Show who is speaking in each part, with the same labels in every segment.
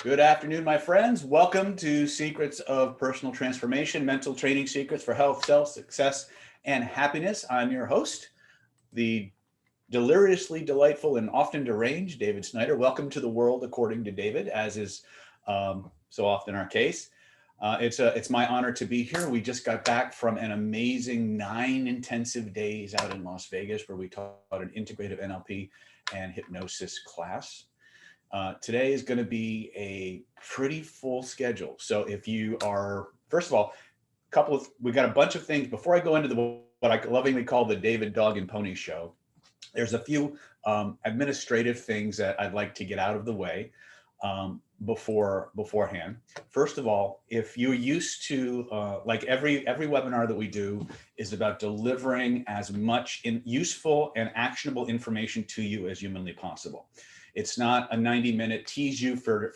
Speaker 1: Good afternoon, my friends. Welcome to Secrets of Personal Transformation, Mental Training Secrets for Health, Self, Success, and Happiness. I'm your host, the deliriously delightful and often deranged David Snyder. Welcome to the world according to David, as is so often our case. It's my honor to be here. We just got back from an amazing 9 intensive days out in Las Vegas where we taught an integrative NLP and hypnosis class. Today is going to be a pretty full schedule. So if you are, first of all, we got a bunch of things before I go into what I lovingly call the David Dog and Pony Show. There's a few administrative things that I'd like to get out of the way beforehand. First of all, if you're used to like every webinar that we do is about delivering as much useful and actionable information to you as humanly possible. It's not a 90-minute tease you for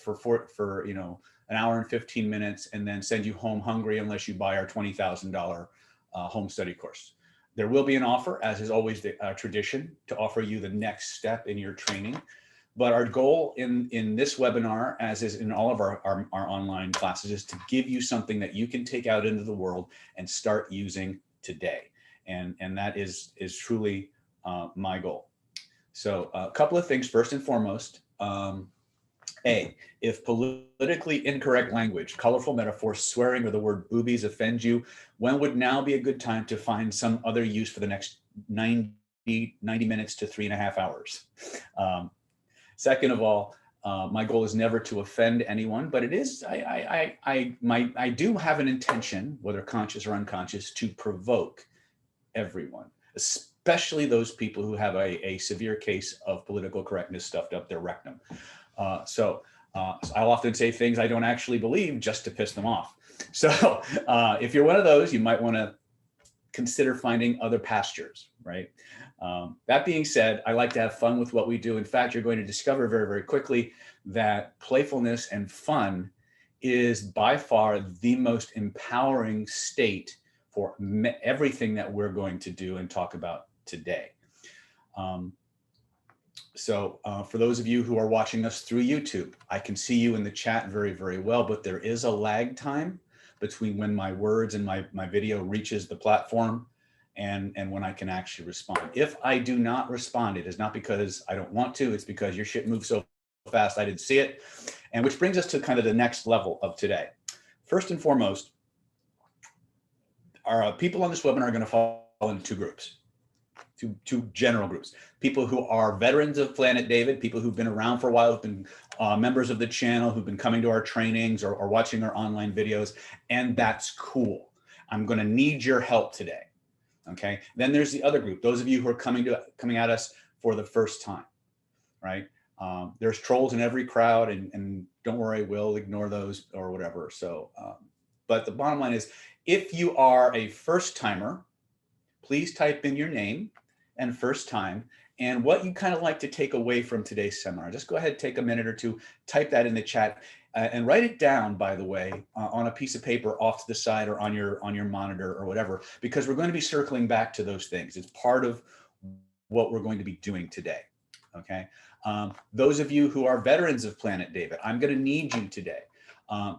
Speaker 1: an hour and 15 minutes and then send you home hungry unless you buy our $20,000 home study course. There will be an offer, as is always the tradition, to offer you the next step in your training. But our goal in this webinar, as is in all of our online classes, is to give you something that you can take out into the world and start using today. And that is truly my goal. So a couple of things. First and foremost, if politically incorrect language, colorful metaphors, swearing, or the word boobies offend you, when would now be a good time to find some other use for the next 90 minutes to 3.5 hours? Second of all, my goal is never to offend anyone, but it is, I do have an intention, whether conscious or unconscious, to provoke everyone, especially those people who have a severe case of political correctness stuffed up their rectum. So I'll often say things I don't actually believe just to piss them off. So if you're one of those, you might want to consider finding other pastures, right? That being said, I like to have fun with what we do. In fact, you're going to discover very, very quickly that playfulness and fun is by far the most empowering state for everything that we're going to do and talk about today. So for those of you who are watching us through YouTube, I can see you in the chat very, very well, but there is a lag time between when my words and my video reaches the platform and when I can actually respond. If I do not respond, it is not because I don't want to, it's because your shit moves so fast I didn't see it. And which brings us to kind of the next level of today. First and foremost, our people on this webinar are going to fall into two groups. Two general groups. People who are veterans of Planet David, people who've been around for a while, who've been members of the channel, who've been coming to our trainings or watching our online videos, and that's cool. I'm going to need your help today. Okay. Then there's the other group, those of you who are coming at us for the first time, right? There's trolls in every crowd, and don't worry, we'll ignore those or whatever. So, but the bottom line is, if you are a first timer, please type in your name and first time and what you kind of like to take away from today's seminar. Just go ahead, take a minute or two, type that in the chat and write it down, by the way, on a piece of paper off to the side or on your monitor or whatever, because we're going to be circling back to those things. It's part of what we're going to be doing today. Okay. Those of you who are veterans of Planet David, I'm going to need you today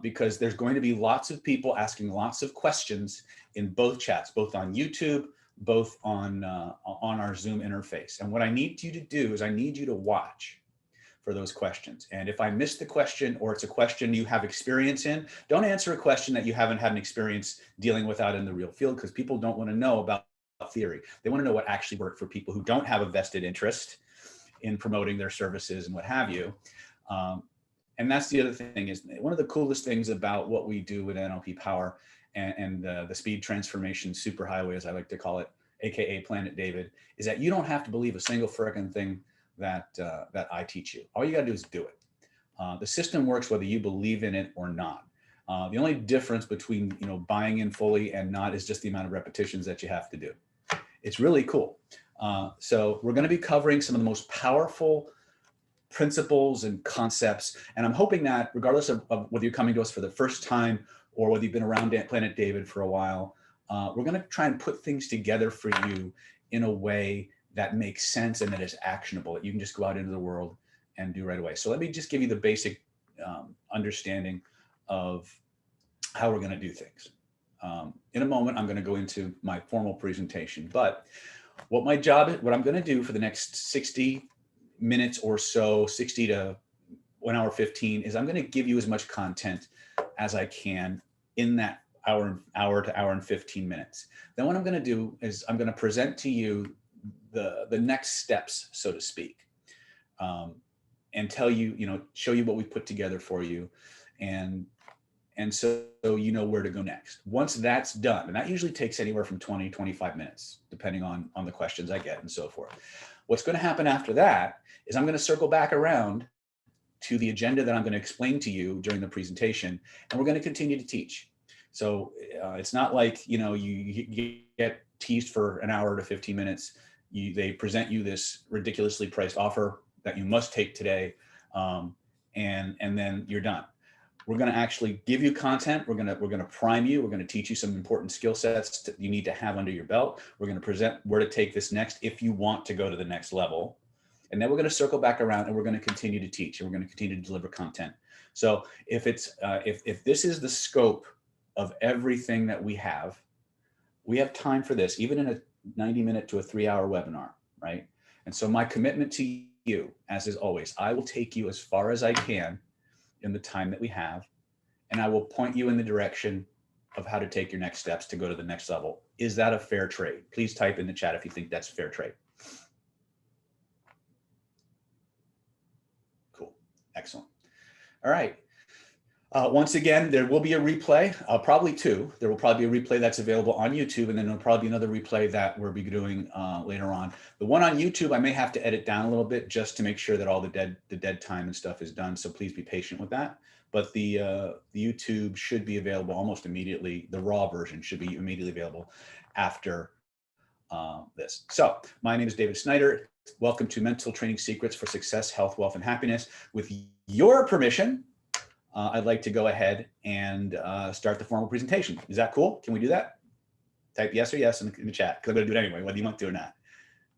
Speaker 1: because there's going to be lots of people asking lots of questions in both chats, both on YouTube, both on our Zoom interface. And what I need you to do is I need you to watch for those questions. And if I miss the question or it's a question you have experience in, don't answer a question that you haven't had an experience dealing with out in the real field, because people don't want to know about theory. They want to know what actually worked for people who don't have a vested interest in promoting their services and what have you. And that's the other thing, is one of the coolest things about what we do with NLP Power and the speed transformation superhighway, as I like to call it, AKA Planet David, is that you don't have to believe a single frickin' thing that I teach you. All you gotta do is do it. The system works whether you believe in it or not. The only difference between buying in fully and not is just the amount of repetitions that you have to do. It's really cool. So we're gonna be covering some of the most powerful principles and concepts. And I'm hoping that regardless of whether you're coming to us for the first time or whether you've been around Planet David for a while, we're going to try and put things together for you in a way that makes sense and that is actionable, that you can just go out into the world and do right away. So let me just give you the basic understanding of how we're going to do things. In a moment, I'm going to go into my formal presentation, but what I'm going to do for the next 60 minutes or so, 60 to 1 hour 15, is I'm going to give you as much content as I can in that hour to hour and 15 minutes. Then what I'm going to do is I'm going to present to you the next steps, so to speak, and tell you, show you what we put together for you, and so you know where to go next. Once that's done, and that usually takes anywhere from 20, 25 minutes, depending on the questions I get and so forth. What's going to happen after that is I'm going to circle back around to the agenda that I'm going to explain to you during the presentation, and we're going to continue to teach. So it's not like, you get teased for an hour to 15 minutes. They present you this ridiculously priced offer that you must take today, and then you're done. We're going to actually give you content. We're going to prime you. We're going to teach you some important skill sets that you need to have under your belt. We're going to present where to take this next if you want to go to the next level. And then we're going to circle back around and we're going to continue to teach, and we're going to continue to deliver content. So if this is the scope of everything that we have time for this, even in a 90-minute to a 3-hour webinar, right? And so my commitment to you, as is always, I will take you as far as I can in the time that we have, and I will point you in the direction of how to take your next steps to go to the next level. Is that a fair trade? Please type in the chat if you think that's fair trade. Cool, excellent. All right. Once again, there will be a replay, probably two. There will probably be a replay that's available on YouTube, and then there'll probably be another replay that we'll be doing later on. The one on YouTube, I may have to edit down a little bit just to make sure that all the dead time and stuff is done. So please be patient with that. But the YouTube should be available almost immediately. The raw version should be immediately available after this. So my name is David Snyder. Welcome to Mental Training Secrets for Success, Health, Wealth, and Happiness. With your permission, I'd like to go ahead and start the formal presentation. Is that cool? Can we do that? Type yes or yes in the chat, because I'm going to do it anyway, whether you want to or not.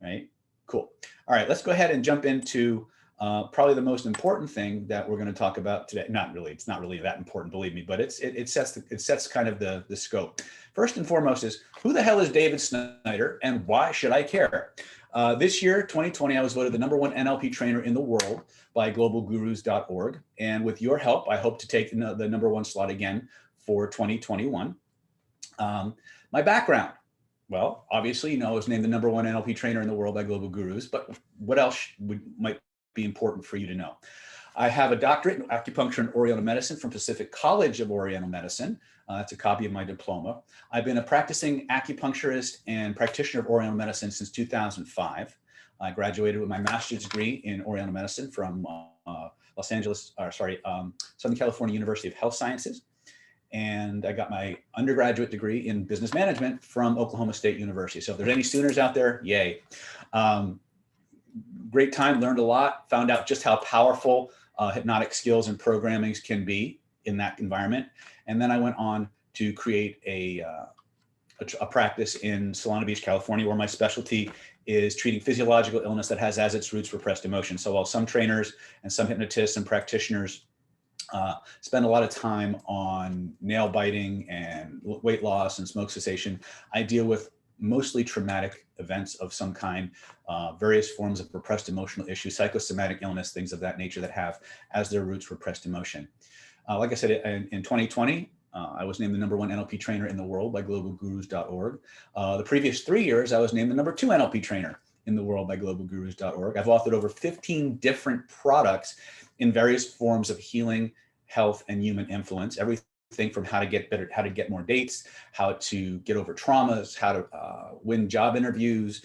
Speaker 1: Right? Cool. All right, let's go ahead and jump into probably the most important thing that we're going to talk about today. Not really, it's not really that important, believe me, but it sets kind of the scope. First and foremost is, who the hell is David Snyder, and why should I care? This year, 2020, I was voted the #1 NLP trainer in the world by globalgurus.org. And with your help, I hope to take the #1 slot again for 2021. My background, well, obviously, I was named the #1 NLP trainer in the world by Global Gurus, but what else might be important for you to know? I have a doctorate in acupuncture and Oriental medicine from Pacific College of Oriental Medicine. That's a copy of my diploma. I've been a practicing acupuncturist and practitioner of Oriental medicine since 2005. I graduated with my master's degree in Oriental medicine from Southern California University of Health Sciences. And I got my undergraduate degree in business management from Oklahoma State University. So if there's any Sooners out there, yay. Great time, learned a lot, found out just how powerful hypnotic skills and programmings can be in that environment. And then I went on to create a practice in Solana Beach, California, where my specialty is treating physiological illness that has as its roots repressed emotion. So while some trainers and some hypnotists and practitioners spend a lot of time on nail biting and weight loss and smoke cessation, I deal with mostly traumatic events of some kind, various forms of repressed emotional issues, psychosomatic illness, things of that nature that have as their roots repressed emotion. Like I said, in 2020, I was named the #1 NLP trainer in the world by globalgurus.org. The previous 3 years, I was named the #2 NLP trainer in the world by globalgurus.org. I've authored over 15 different products in various forms of healing, health, and human influence. Everything from how to get better, how to get more dates, how to get over traumas, how to win job interviews,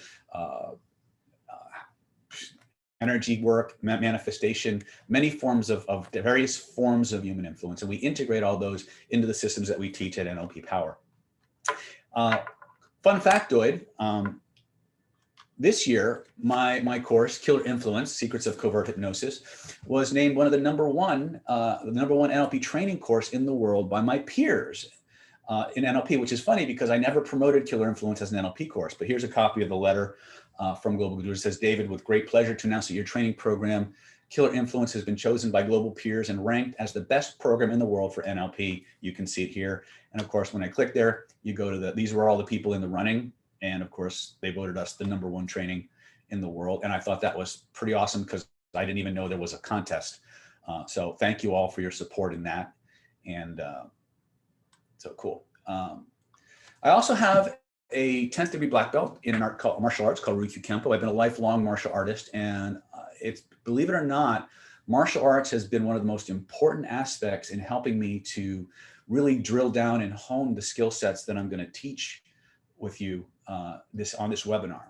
Speaker 1: energy work, manifestation, many forms of various forms of human influence. And we integrate all those into the systems that we teach at NLP Power. Fun factoid, this year, my course, Killer Influence, Secrets of Covert Hypnosis, was named one of the #1 NLP training course in the world by my peers in NLP, which is funny because I never promoted Killer Influence as an NLP course. But here's a copy of the letter from Global Gurus. It says, David, with great pleasure to announce that your training program, Killer Influence has been chosen by global peers and ranked as the best program in the world for NLP. You can see it here. And of course, when I click there, you go to these were all the people in the running. And of course, they voted us the #1 training in the world. And I thought that was pretty awesome because I didn't even know there was a contest. So thank you all for your support in that. And so cool. I also have a 10th degree black belt in an martial arts called Ryukyu Kempo. I've been a lifelong martial artist, and it's, believe it or not, martial arts has been one of the most important aspects in helping me to really drill down and hone the skill sets that I'm going to teach with you on this webinar.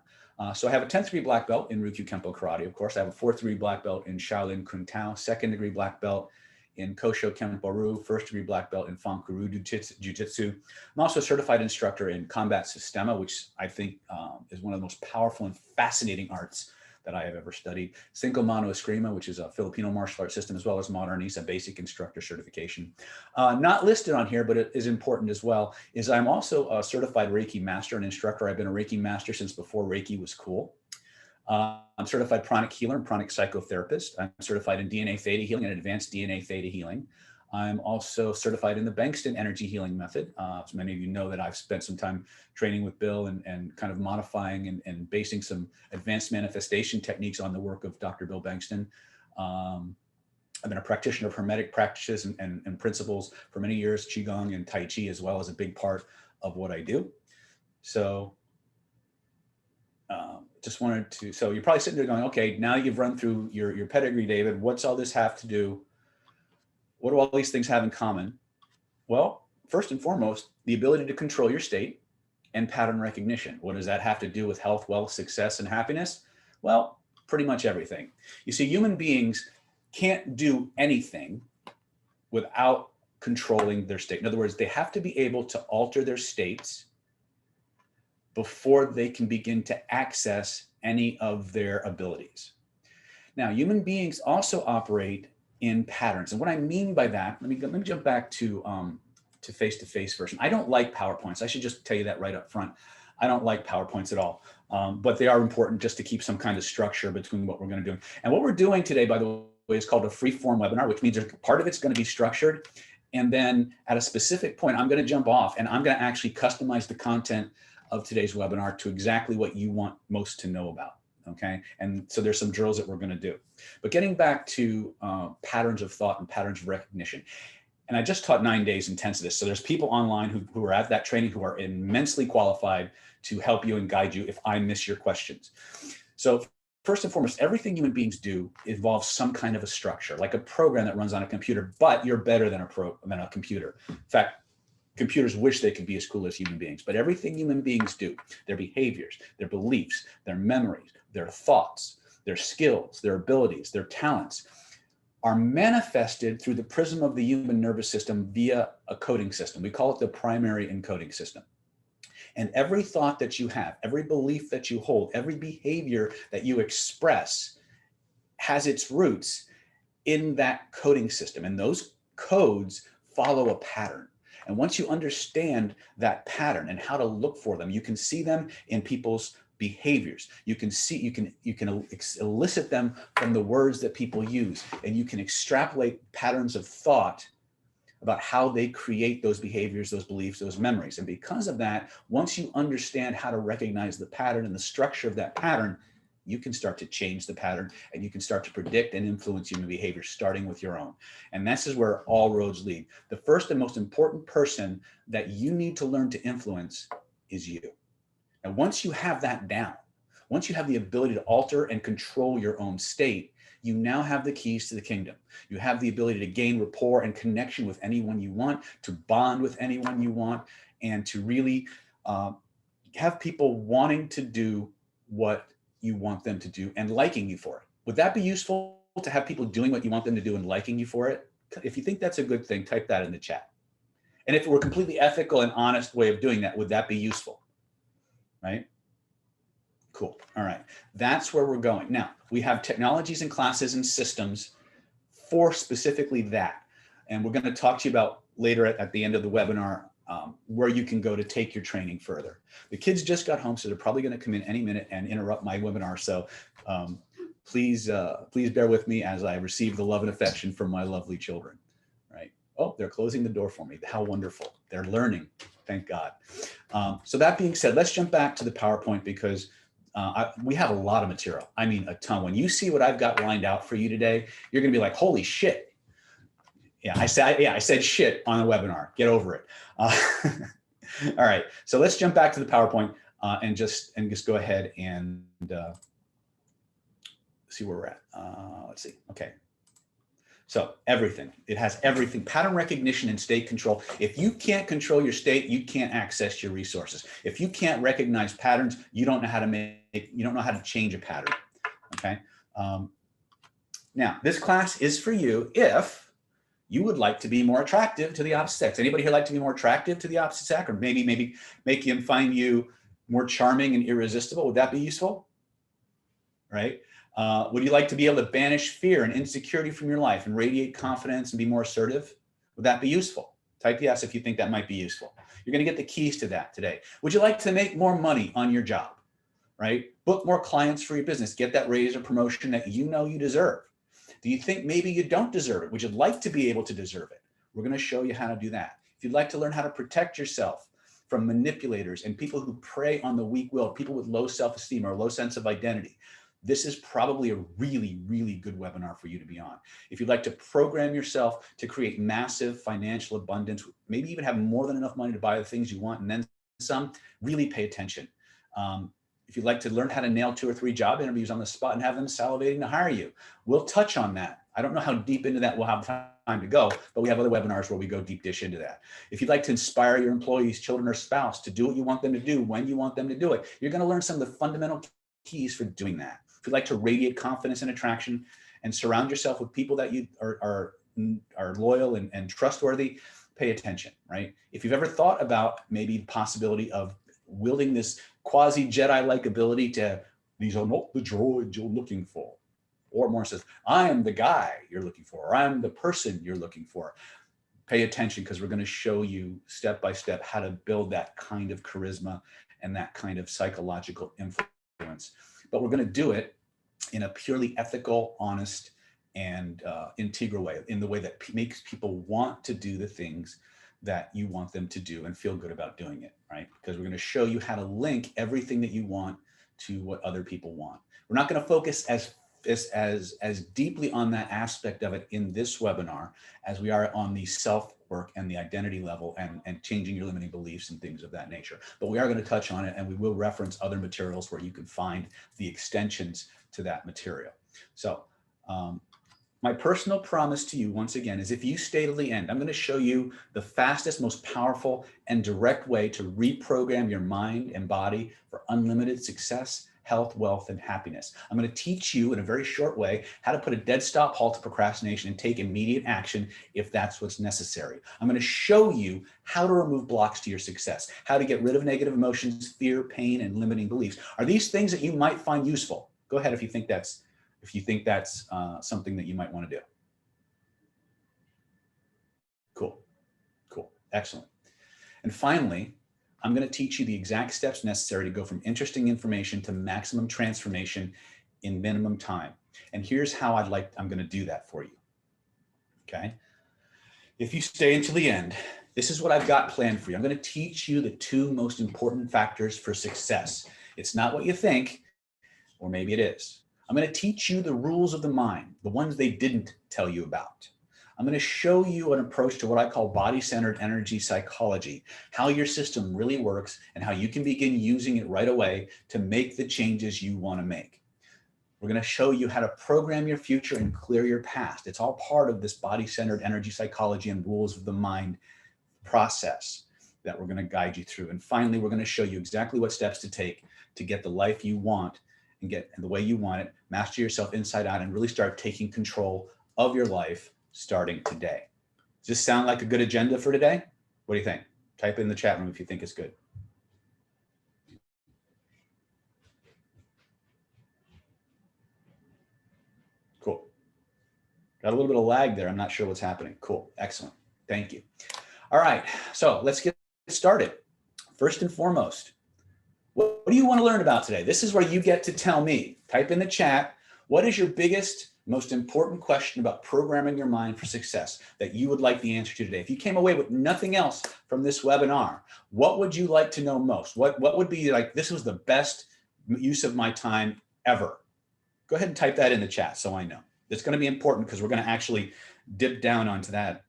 Speaker 1: So I have a 10th degree black belt in Ryukyu Kempo Karate, of course. I have a 4th degree black belt in Shaolin Kung Tao, 2nd degree black belt in Kosho Kempo-Ryu, 1st degree black belt in Fankuru Jiu-Jitsu. I'm also a certified instructor in Combat Sistema, which I think is one of the most powerful and fascinating arts that I have ever studied. Cinco Mano Eskrima, which is a Filipino martial arts system, as well as Modernese, a basic instructor certification. Not listed on here, but it is important as well, is I'm also a certified Reiki master and instructor. I've been a Reiki master since before Reiki was cool. I'm certified pranic healer and pranic psychotherapist. I'm certified in DNA theta healing and advanced DNA theta healing. I'm also certified in the Bankston energy healing method. As many of you know that I've spent some time training with Bill and kind of modifying and basing some advanced manifestation techniques on the work of Dr. Bill Bankston. I've been a practitioner of Hermetic practices and principles for many years. Qigong and Tai Chi as well as a big part of what I do. So just wanted to, so you're probably sitting there going, okay, now you've run through your pedigree, David. What's all this have to do? What do all these things have in common? Well, first and foremost, the ability to control your state and pattern recognition. What does that have to do with health, wealth, success, and happiness? Well, pretty much everything. You see, human beings can't do anything without controlling their state. In other words, they have to be able to alter their states before they can begin to access any of their abilities. Now, human beings also operate in patterns. And what I mean by that, let me jump back to face-to-face version. I don't like PowerPoints. I should just tell you that right up front. I don't like PowerPoints at all, but they are important just to keep some kind of structure between what we're going to do. And what we're doing today, by the way, is called a free-form webinar, which means part of it's going to be structured. And then at a specific point, I'm going to jump off and I'm going to actually customize the content of today's webinar to exactly what you want most to know about. Okay. And so there's some drills that we're going to do, but getting back to patterns of thought and patterns of recognition. And I just taught 9 days intensive. So there's people online who are at that training who are immensely qualified to help you and guide you if I miss your questions. So first and foremost, everything human beings do involves some kind of a structure, like a program that runs on a computer, but you're better than a computer. In fact, computers wish they could be as cool as human beings, but everything human beings do, their behaviors, their beliefs, their memories, their thoughts, their skills, their abilities, their talents are manifested through the prism of the human nervous system via a coding system. We call it the primary encoding system. And every thought that you have, every belief that you hold, every behavior that you express has its roots in that coding system. And those codes follow a pattern. And once you understand that pattern and how to look for them, you can see them in people's behaviors. You can elicit them from the words that people use, and you can extrapolate patterns of thought about how they create those behaviors, those beliefs, those memories. And because of that, once you understand how to recognize the pattern and the structure of that pattern, you can start to change the pattern and you can start to predict and influence human behavior, starting with your own. And this is where all roads lead. The first and most important person that you need to learn to influence is you. And once you have that down, once you have the ability to alter and control your own state, you now have the keys to the kingdom. You have the ability to gain rapport and connection with anyone you want, to bond with anyone you want, and to really have people wanting to do what you want them to do and liking you for it. Would that be useful to have people doing what you want them to do and liking you for it? If you think that's a good thing, type that in the chat. And if it were a completely ethical and honest way of doing that, would that be useful? Right? Cool. All right. That's where we're going. Now, we have technologies and classes and systems for specifically that. And we're going to talk to you about later at the end of the webinar where you can go to take your training further. The kids just got home, so they're probably going to come in any minute and interrupt my webinar. So please bear with me as I receive the love and affection from my lovely children, right? Oh, they're closing the door for me. How wonderful. They're learning. Thank God. So that being said, let's jump back to the PowerPoint because we have a lot of material. I mean, a ton. When you see what I've got lined out for you today, you're going to be like, holy shit. Yeah, I said shit on the webinar. Get over it. All right. So let's jump back to the PowerPoint and just go ahead and see where we're at. Let's see. Okay. So everything, it has everything, pattern recognition and state control. If you can't control your state, you can't access your resources. If you can't recognize patterns, you don't know how to change a pattern. Okay. Now this class is for you if you would like to be more attractive to the opposite sex. Anybody here like to be more attractive to the opposite sex, or maybe make him find you more charming and irresistible? Would that be useful? Right? Would you like to be able to banish fear and insecurity from your life and radiate confidence and be more assertive? Would that be useful? Type yes if you think that might be useful. You're going to get the keys to that today. Would you like to make more money on your job? Right? Book more clients for your business. Get that raise or promotion that you know you deserve. Do you think maybe you don't deserve it? Would you like to be able to deserve it? We're going to show you how to do that. If you'd like to learn how to protect yourself from manipulators and people who prey on the weak-willed, people with low self-esteem or low sense of identity, this is probably a really, really good webinar for you to be on. If you'd like to program yourself to create massive financial abundance, maybe even have more than enough money to buy the things you want and then some, really pay attention. If you'd like to learn how to nail 2 or 3 job interviews on the spot and have them salivating to hire you, we'll touch on that. I don't know how deep into that we'll have time to go, but we have other webinars where we go deep dish into that. If you'd like to inspire your employees, children, or spouse to do what you want them to do, when you want them to do it, you're going to learn some of the fundamental keys for doing that. If you'd like to radiate confidence and attraction and surround yourself with people that you are loyal and trustworthy, pay attention, right? If you've ever thought about maybe the possibility of wielding this quasi Jedi-like ability to, these are not the droids you're looking for, or more says, I am the guy you're looking for, or I'm the person you're looking for. Pay attention because we're going to show you step by step how to build that kind of charisma and that kind of psychological influence. But we're going to do it in a purely ethical, honest, and integral way, in the way that makes people want to do the things that you want them to do and feel good about doing it, right? Because we're going to show you how to link everything that you want to what other people want. We're not going to focus as deeply on that aspect of it in this webinar as we are on the self-work and the identity level and changing your limiting beliefs and things of that nature. But we are going to touch on it, and we will reference other materials where you can find the extensions to that material. So my personal promise to you, once again, is if you stay to the end, I'm going to show you the fastest, most powerful, and direct way to reprogram your mind and body for unlimited success, health, wealth, and happiness. I'm going to teach you in a very short way how to put a dead stop halt to procrastination and take immediate action if that's what's necessary. I'm going to show you how to remove blocks to your success, how to get rid of negative emotions, fear, pain, and limiting beliefs. Are these things that you might find useful? Go ahead if you think that's something that you might want to do. Cool, cool, excellent. And finally, I'm going to teach you the exact steps necessary to go from interesting information to maximum transformation in minimum time. And here's how I'm going to do that for you. Okay. If you stay until the end, this is what I've got planned for you. I'm going to teach you the 2 most important factors for success. It's not what you think, or maybe it is. I'm going to teach you the rules of the mind, the ones they didn't tell you about. I'm going to show you an approach to what I call body-centered energy psychology, how your system really works and how you can begin using it right away to make the changes you want to make. We're going to show you how to program your future and clear your past. It's all part of this body-centered energy psychology and rules of the mind process that we're going to guide you through. And finally, we're going to show you exactly what steps to take to get the life you want and get the way you want it, master yourself inside out, and really start taking control of your life starting today. Does this sound like a good agenda for today? What do you think? Type in the chat room if you think it's good. Cool. Got a little bit of lag there. I'm not sure what's happening. Cool. Excellent. Thank you. All right. So let's get started. First and foremost, what do you want to learn about today? This is where you get to tell me. Type in the chat. What is your biggest, most important question about programming your mind for success that you would like the answer to today? If you came away with nothing else from this webinar, what would you like to know most? What would be like, this was the best use of my time ever? Go ahead and type that in the chat so I know. It's going to be important because we're going to actually dip down onto that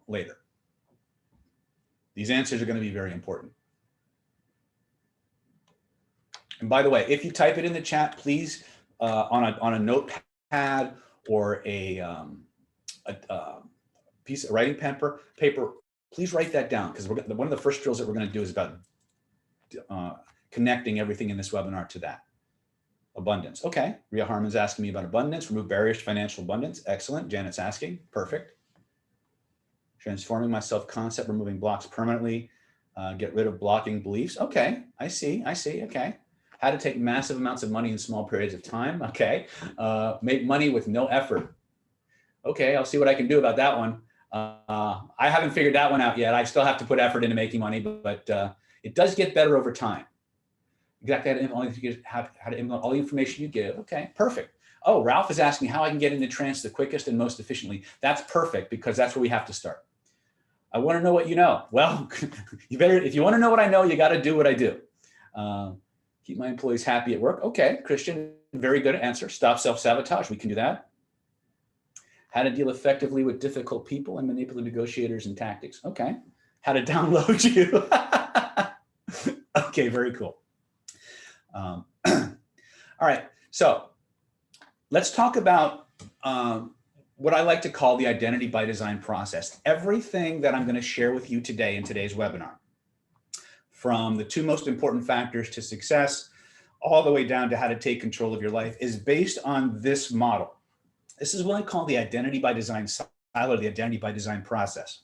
Speaker 1: later. These answers are going to be very important. And by the way, if you type it in the chat, please, on a notepad or a piece of writing paper, please write that down, because one of the first drills that we're going to do is about connecting everything in this webinar to that. Abundance. Okay. Rhea Harmon's asking me about abundance. Remove barriers to financial abundance. Excellent. Janet's asking. Perfect. Transforming my self-concept, removing blocks permanently. Get rid of blocking beliefs. Okay. I see. Okay. How to take massive amounts of money in small periods of time. Okay. Make money with no effort. Okay. I'll see what I can do about that one. I haven't figured that one out yet. I still have to put effort into making money, but it does get better over time. Exactly how to implement all the information you give. Okay, perfect. Oh, Ralph is asking how I can get into trance the quickest and most efficiently. That's perfect, because that's where we have to start. I want to know what you know. Well, you better, if you want to know what I know, you got to do what I do. Keep my employees happy at work. Okay, Christian, very good answer. Stop self-sabotage. We can do that. How to deal effectively with difficult people and manipulative negotiators and tactics. Okay. How to download you. Okay, very cool. All right, so let's talk about what I like to call the identity by design process. Everything that I'm going to share with you today in today's webinar, from the 2 most important factors to success, all the way down to how to take control of your life, is based on this model. This is what I call the identity by design style, or the identity by design process.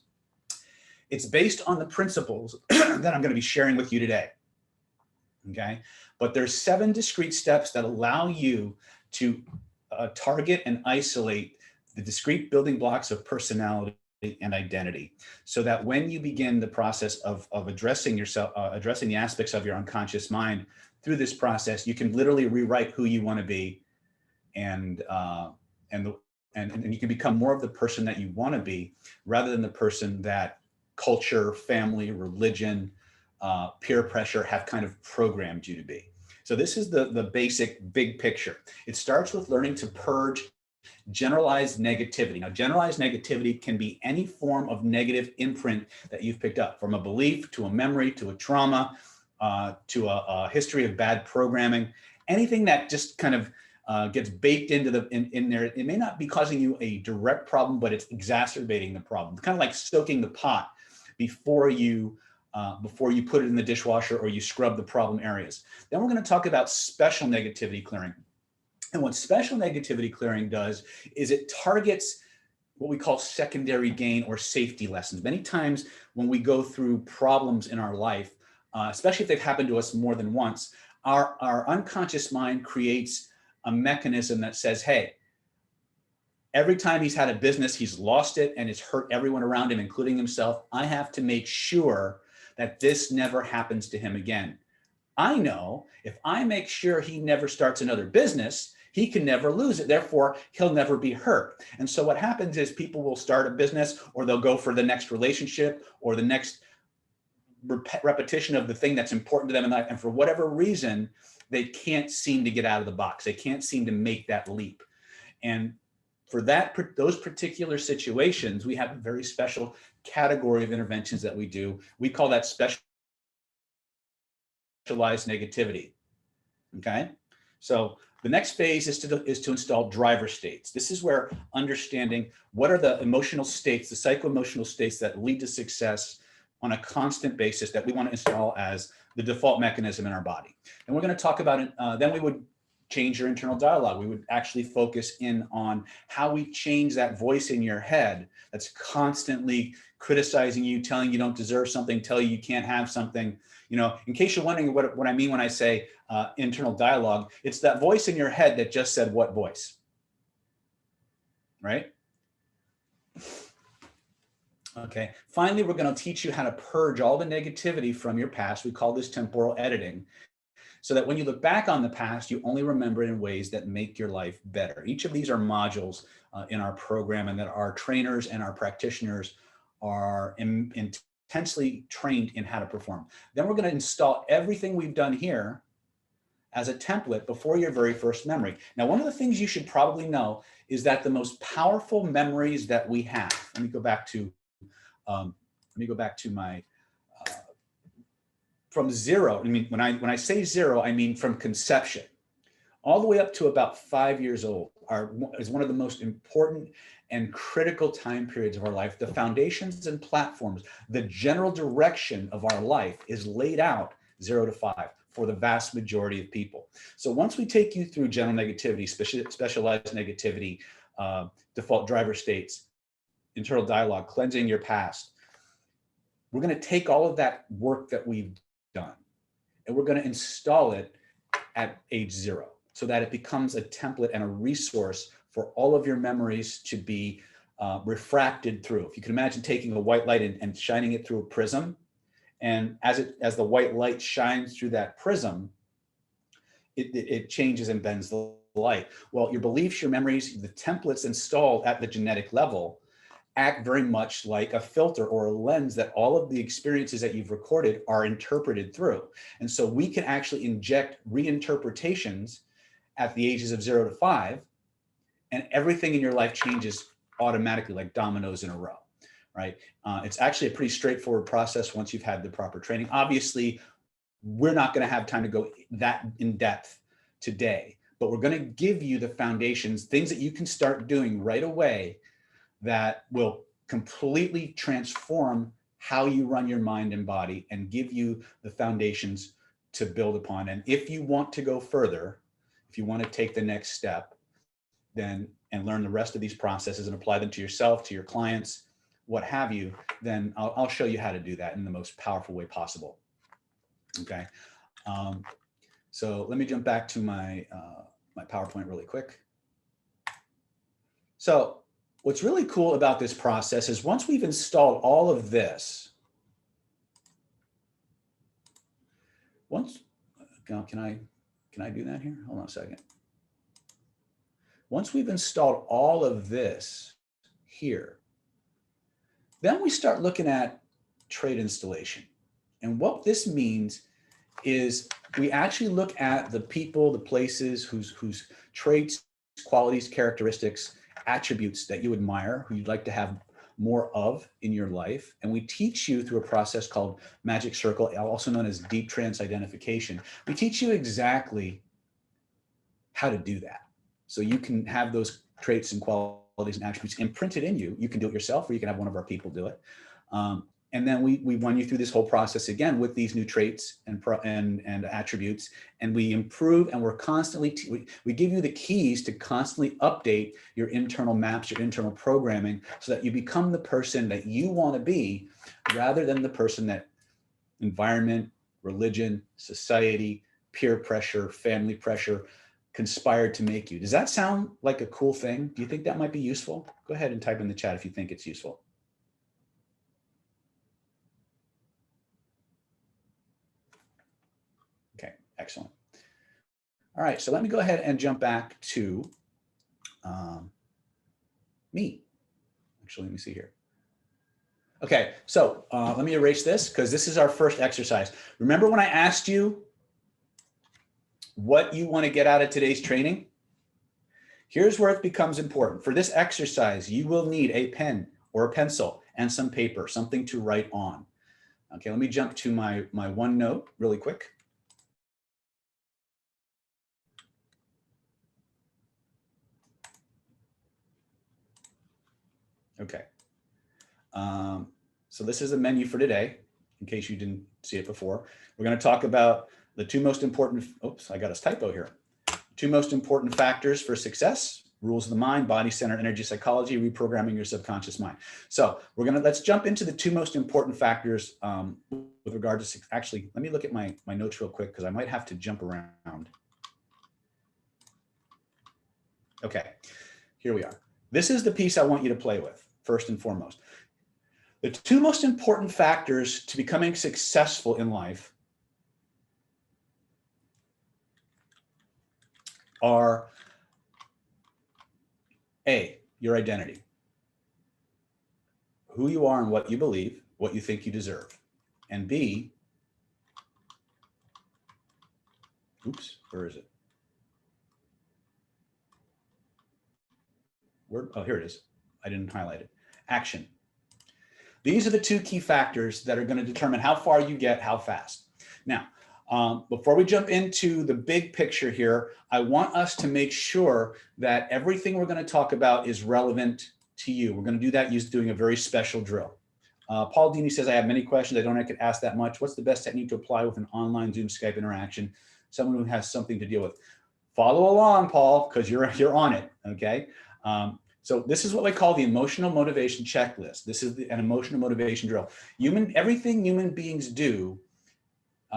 Speaker 1: It's based on the principles that I'm going to be sharing with you today. Okay, but there's 7 discrete steps that allow you to target and isolate the discrete building blocks of personality and identity, so that when you begin the process of addressing yourself, addressing the aspects of your unconscious mind through this process, you can literally rewrite who you want to be, and you can become more of the person that you want to be, rather than the person that culture, family, religion, peer pressure have kind of programmed you to be. So this is the basic big picture. It starts with learning to purge generalized negativity. Now, generalized negativity can be any form of negative imprint that you've picked up, from a belief to a memory to a trauma to a history of bad programming. Anything that just kind of gets baked into in there. It may not be causing you a direct problem, but it's exacerbating the problem. It's kind of like soaking the pot before you put it in the dishwasher or you scrub the problem areas. Then we're going to talk about special negativity clearing. And what special negativity clearing does is it targets what we call secondary gain or safety lessons. Many times when we go through problems in our life, especially if they've happened to us more than once, our unconscious mind creates a mechanism that says, hey, every time he's had a business, he's lost it and it's hurt everyone around him, including himself. I have to make sure that this never happens to him again. I know if I make sure he never starts another business, he can never lose it. Therefore, he'll never be hurt. And so what happens is people will start a business, or they'll go for the next relationship or the next repetition of the thing that's important to them in life. And for whatever reason, they can't seem to get out of the box. They can't seem to make that leap. And for those particular situations, we have a very special category of interventions that we do. We call that specialized negativity. Okay, so the next phase is to install driver states. This is where understanding what are the emotional states, the psycho-emotional states that lead to success on a constant basis that we want to install as the default mechanism in our body. And we're going to talk about it. Then we would change your internal dialogue. We would actually focus in on how we change that voice in your head that's constantly criticizing you, telling you don't deserve something, telling you can't have something. You know, in case you're wondering what I mean when I say internal dialogue, it's that voice in your head that just said what voice, right? Okay, finally, we're going to teach you how to purge all the negativity from your past. We call this temporal editing. so that when you look back on the past, you only remember it in ways that make your life better. Each of these are modules in our program, and that our trainers and our practitioners are intensely trained in how to perform. Then we're going to install everything we've done here as a template before your very first memory. Now, one of the things you should probably know is that the most powerful memories that we have, let me go back to my, from zero, I mean, when I say zero, I mean from conception all the way up to about 5 years old is one of the most important and critical time periods of our life. The foundations and platforms, the general direction of our life is laid out 0 to 5 for the vast majority of people. So once we take you through general negativity, specialized negativity, default driver states, internal dialogue, cleansing your past, we're going to take all of that work that we've done and we're going to install it at age 0 so that it becomes a template and a resource for all of your memories to be refracted through. If you can imagine taking a white light and shining it through a prism, and as the white light shines through that prism, it changes and bends the light. Well, your beliefs, your memories, the templates installed at the genetic level act very much like a filter or a lens that all of the experiences that you've recorded are interpreted through. And so we can actually inject reinterpretations at the ages of 0 to 5, and everything in your life changes automatically like dominoes in a row, right? It's actually a pretty straightforward process once you've had the proper training. Obviously, we're not going to have time to go that in depth today, but we're going to give you the foundations, things that you can start doing right away that will completely transform how you run your mind and body and give you the foundations to build upon. And if you want to go further, if you want to take the next step, then and learn the rest of these processes and apply them to yourself, to your clients, what have you, then I'll show you how to do that in the most powerful way possible. Okay. So let me jump back to my PowerPoint really quick. So what's really cool about this process is once we've installed all of this, can I do that here? Hold on a second. Once we've installed all of this here, then we start looking at trait installation. And what this means is we actually look at the people, the places whose traits, qualities, characteristics, attributes that you admire, who you'd like to have more of in your life. And we teach you through a process called Magic Circle, also known as deep trance identification. We teach you exactly how to do that. So you can have those traits and qualities and attributes imprinted in you. You can do it yourself, or you can have one of our people do it. And then we run you through this whole process again with these new traits and attributes, and we improve, and we're constantly, we give you the keys to constantly update your internal maps, your internal programming, so that you become the person that you want to be, rather than the person that environment, religion, society, peer pressure, family pressure conspired to make you. Does that sound like a cool thing? Do you think that might be useful? Go ahead and type in the chat if you think it's useful. Okay, excellent. All right, so let me go ahead and jump back to me. Actually, let me see here. Okay, so let me erase this because this is our first exercise. Remember when I asked you what you want to get out of today's training? Here's where it becomes important. For this exercise, you will need a pen or a pencil and some paper, something to write on. Okay, let me jump to my OneNote really quick. Okay. So this is the menu for today, in case you didn't see it before. We're going to talk about the two most important, oops, I got a typo here. Two most important factors for success: rules of the mind, body-centered energy psychology, reprogramming your subconscious mind. So let's jump into the two most important factors with regard to, actually, let me look at my notes real quick because I might have to jump around. Okay, here we are. This is the piece I want you to play with, first and foremost. The two most important factors to becoming successful in life are A, your identity, who you are and what you believe, what you think you deserve. And B, oops, where is it? Oh, here it is. I didn't highlight it. Action. These are the two key factors that are going to determine how far you get, how fast. Now, before we jump into the big picture here, I want us to make sure that everything we're going to talk about is relevant to you. We're going to do that doing a very special drill. Paul Dini says, I have many questions. I could ask that much. What's the best technique to apply with an online Zoom Skype interaction? Someone who has something to deal with. Follow along, Paul, because you're on it, okay? So this is what we call the emotional motivation checklist. This is an emotional motivation drill. Everything human beings do,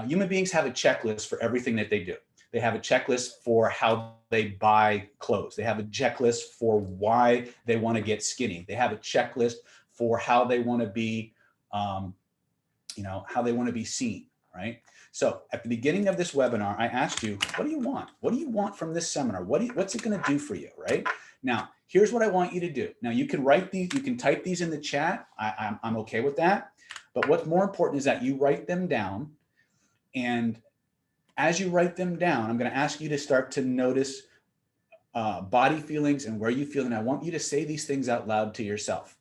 Speaker 1: human beings have a checklist for everything that they do. They have a checklist for how they buy clothes. They have a checklist for why they want to get skinny. They have a checklist for how they want to be, how they want to be seen, right? So at the beginning of this webinar, I asked you, what do you want? What do you want from this seminar? What's it going to do for you, right? Now, here's what I want you to do. Now, you can write these, you can type these in the chat. I'm okay with that. But what's more important is that you write them down. And as you write them down, I'm going to ask you to start to notice body feelings and where you feel. And I want you to say these things out loud to yourself.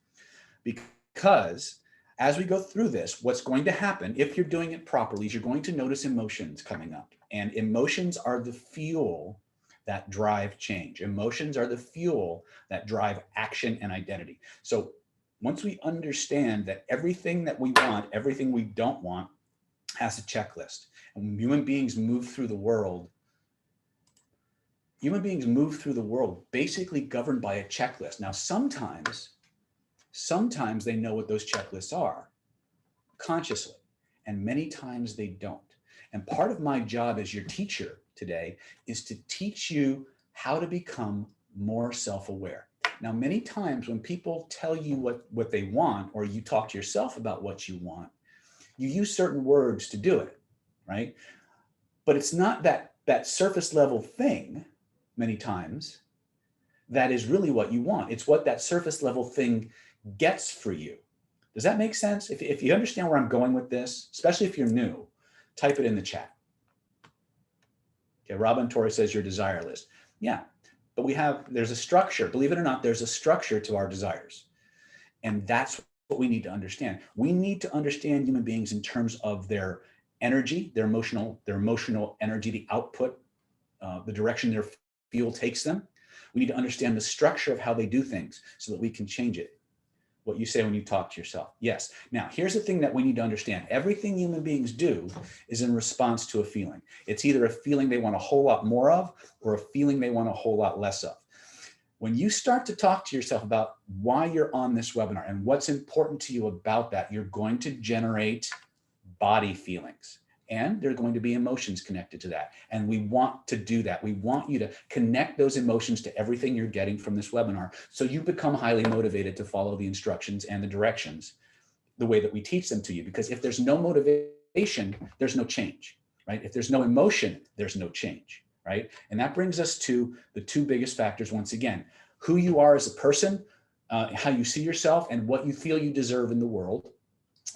Speaker 1: Because as we go through this, what's going to happen, if you're doing it properly, is you're going to notice emotions coming up. And emotions are the fuel that drive change. Emotions are the fuel that drive action and identity. So once we understand that everything that we want, everything we don't want, has a checklist. And when human beings move through the world, basically governed by a checklist. Now, sometimes they know what those checklists are consciously, and many times they don't. And part of my job as your teacher today is to teach you how to become more self-aware. Now, many times when people tell you what they want, or you talk to yourself about what you want, you use certain words to do it, right? But it's not that surface level thing many times that is really what you want. It's what that surface level thing gets for you. Does that make sense? If you understand where I'm going with this, especially if you're new, type it in the chat. Okay, Robin Torrey says your desire list. Yeah, but there's a structure. Believe it or not, there's a structure to our desires. And that's what we need to understand. We need to understand human beings in terms of their energy, their emotional energy, the output, the direction their field takes them. We need to understand the structure of how they do things so that we can change it. What you say when you talk to yourself. Yes. Now, here's the thing that we need to understand. Everything human beings do is in response to a feeling. It's either a feeling they want a whole lot more of or a feeling they want a whole lot less of. When you start to talk to yourself about why you're on this webinar and what's important to you about that, you're going to generate body feelings. And there are going to be emotions connected to that. And we want to do that. We want you to connect those emotions to everything you're getting from this webinar so you become highly motivated to follow the instructions and the directions the way that we teach them to you. Because if there's no motivation, there's no change, right? If there's no emotion, there's no change, right? And that brings us to the two biggest factors once again: who you are as a person, how you see yourself, and what you feel you deserve in the world.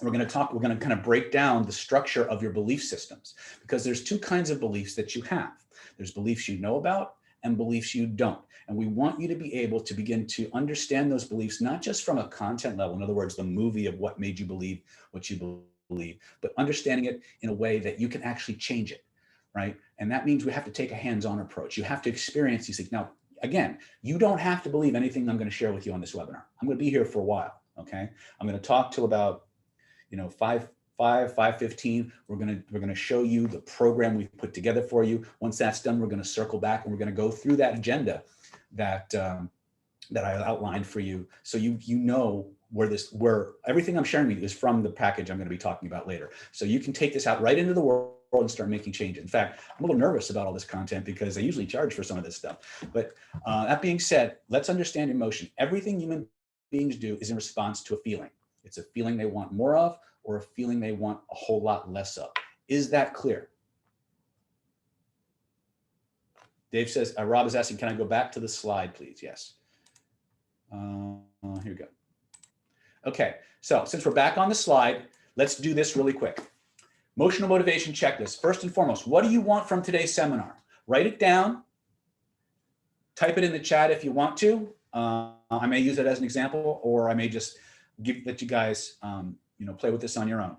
Speaker 1: We're going to kind of break down the structure of your belief systems, because there's two kinds of beliefs that you have. There's beliefs you know about and beliefs you don't. And we want you to be able to begin to understand those beliefs, not just from a content level, in other words, the movie of what made you believe what you believe, but understanding it in a way that you can actually change it, right? And that means we have to take a hands-on approach. You have to experience these things. Now, again, you don't have to believe anything I'm going to share with you on this webinar. I'm going to be here for a while, okay? I'm going to talk till about 5:15, we're going to show you the program we've put together for you. Once that's done, we're going to circle back and we're going to go through that agenda that I outlined for you, so you know where everything I'm sharing with you is from the package I'm going to be talking about later. So you can take this out right into the world and start making changes. In fact, I'm a little nervous about all this content because I usually charge for some of this stuff. But that being said, let's understand emotion. Everything human beings do is in response to a feeling. It's a feeling they want more of or a feeling they want a whole lot less of. Is that clear? Dave says, Rob is asking, can I go back to the slide, please? Yes. Here we go. Okay, so since we're back on the slide, let's do this really quick. Emotional motivation checklist. First and foremost, what do you want from today's seminar? Write it down. Type it in the chat if you want to. I may use it as an example, or I may just let you guys play with this on your own.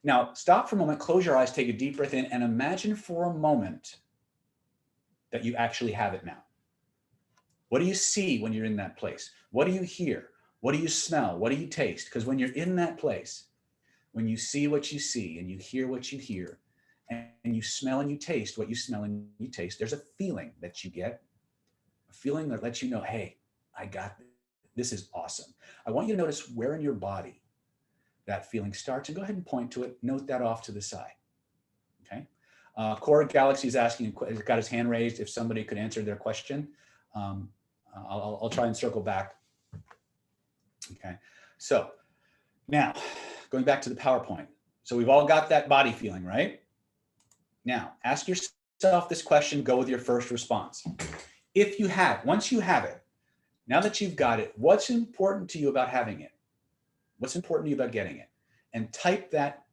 Speaker 1: Now, stop for a moment, close your eyes, take a deep breath in, and imagine for a moment that you actually have it now. What do you see when you're in that place? What do you hear? What do you smell? What do you taste? Because when you're in that place, when you see what you see and you hear what you hear, and you smell and you taste what you smell and you taste, there's a feeling that you get, a feeling that lets you know, hey, I got this. This is awesome. I want you to notice where in your body that feeling starts, and go ahead and point to it. Note that off to the side. Okay. Core Galaxy is asking, has got his hand raised, if somebody could answer their question. I'll try and circle back. Okay. So now going back to the PowerPoint. So we've all got that body feeling, right? Now ask yourself this question, go with your first response. If you have, once you have it, now that you've got it, what's important to you about having it? What's important to you about getting it? And type that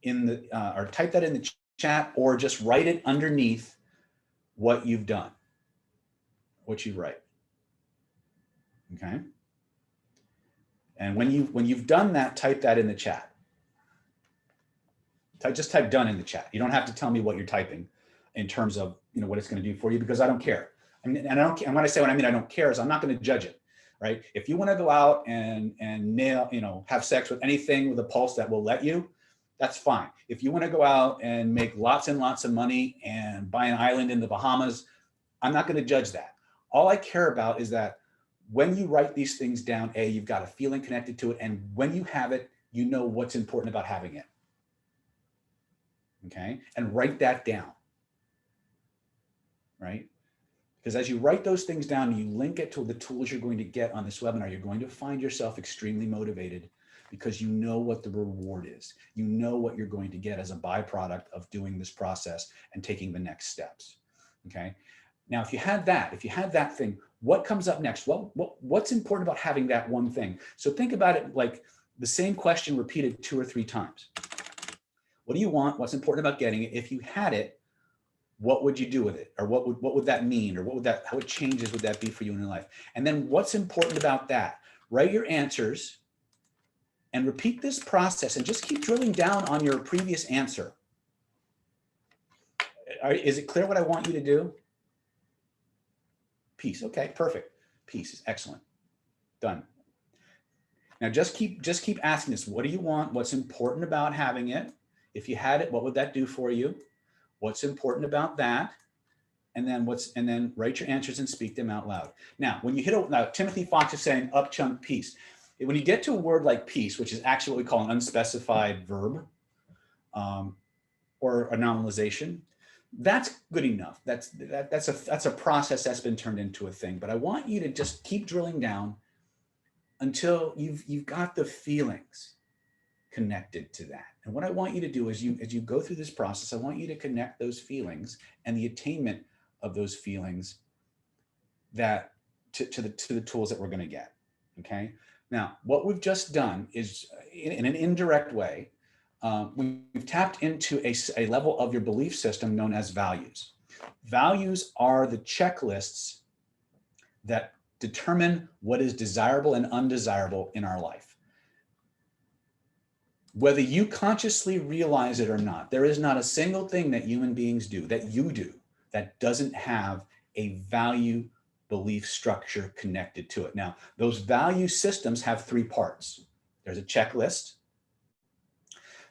Speaker 1: in the chat, or just write it underneath what you've done, what you write. Okay. And when you've done that, type that in the chat. Just type done in the chat. You don't have to tell me what you're typing in terms of what it's going to do for you, because I don't care. I mean, and I don't. And when I say what I mean, I don't care, is I'm not going to judge it, right? If you want to go out and nail, have sex with anything with a pulse that will let you, that's fine. If you want to go out and make lots and lots of money and buy an island in the Bahamas, I'm not going to judge that. All I care about is that when you write these things down, you've got a feeling connected to it, and when you have it, you know what's important about having it. Okay, and write that down, right? Because as you write those things down and you link it to the tools you're going to get on this webinar, you're going to find yourself extremely motivated, because you know what the reward is. You know what you're going to get as a byproduct of doing this process and taking the next steps. Okay. Now, if you had that thing, what comes up next? What's important about having that one thing? So think about it like the same question repeated 2 or 3 times. What do you want? What's important about getting it? If you had it, what would you do with it? Or what would that mean? Or how it changes would that be for you in your life? And then what's important about that? Write your answers and repeat this process, and just keep drilling down on your previous answer. Is it clear what I want you to do? Peace. Okay, perfect. Peace is excellent. Done. Now just keep asking this. What do you want? What's important about having it? If you had it, what would that do for you? What's important about that? And then write your answers and speak them out loud. Now, when you now Timothy Fox is saying up chunk peace. When you get to a word like peace, which is actually what we call an unspecified verb or a nominalization, that's good enough. That's a process that's been turned into a thing. But I want you to just keep drilling down until you've got the feelings connected to that. And what I want you to do is as you go through this process, I want you to connect those feelings and the attainment of those feelings that to the tools that we're going to get. Okay. Now, what we've just done is, in an indirect way, we've tapped into a level of your belief system known as values. Values are the checklists that determine what is desirable and undesirable in our life. Whether you consciously realize it or not, there is not a single thing that human beings do, that you do, that doesn't have a value belief structure connected to it. Now, those value systems have 3 parts. There's a checklist.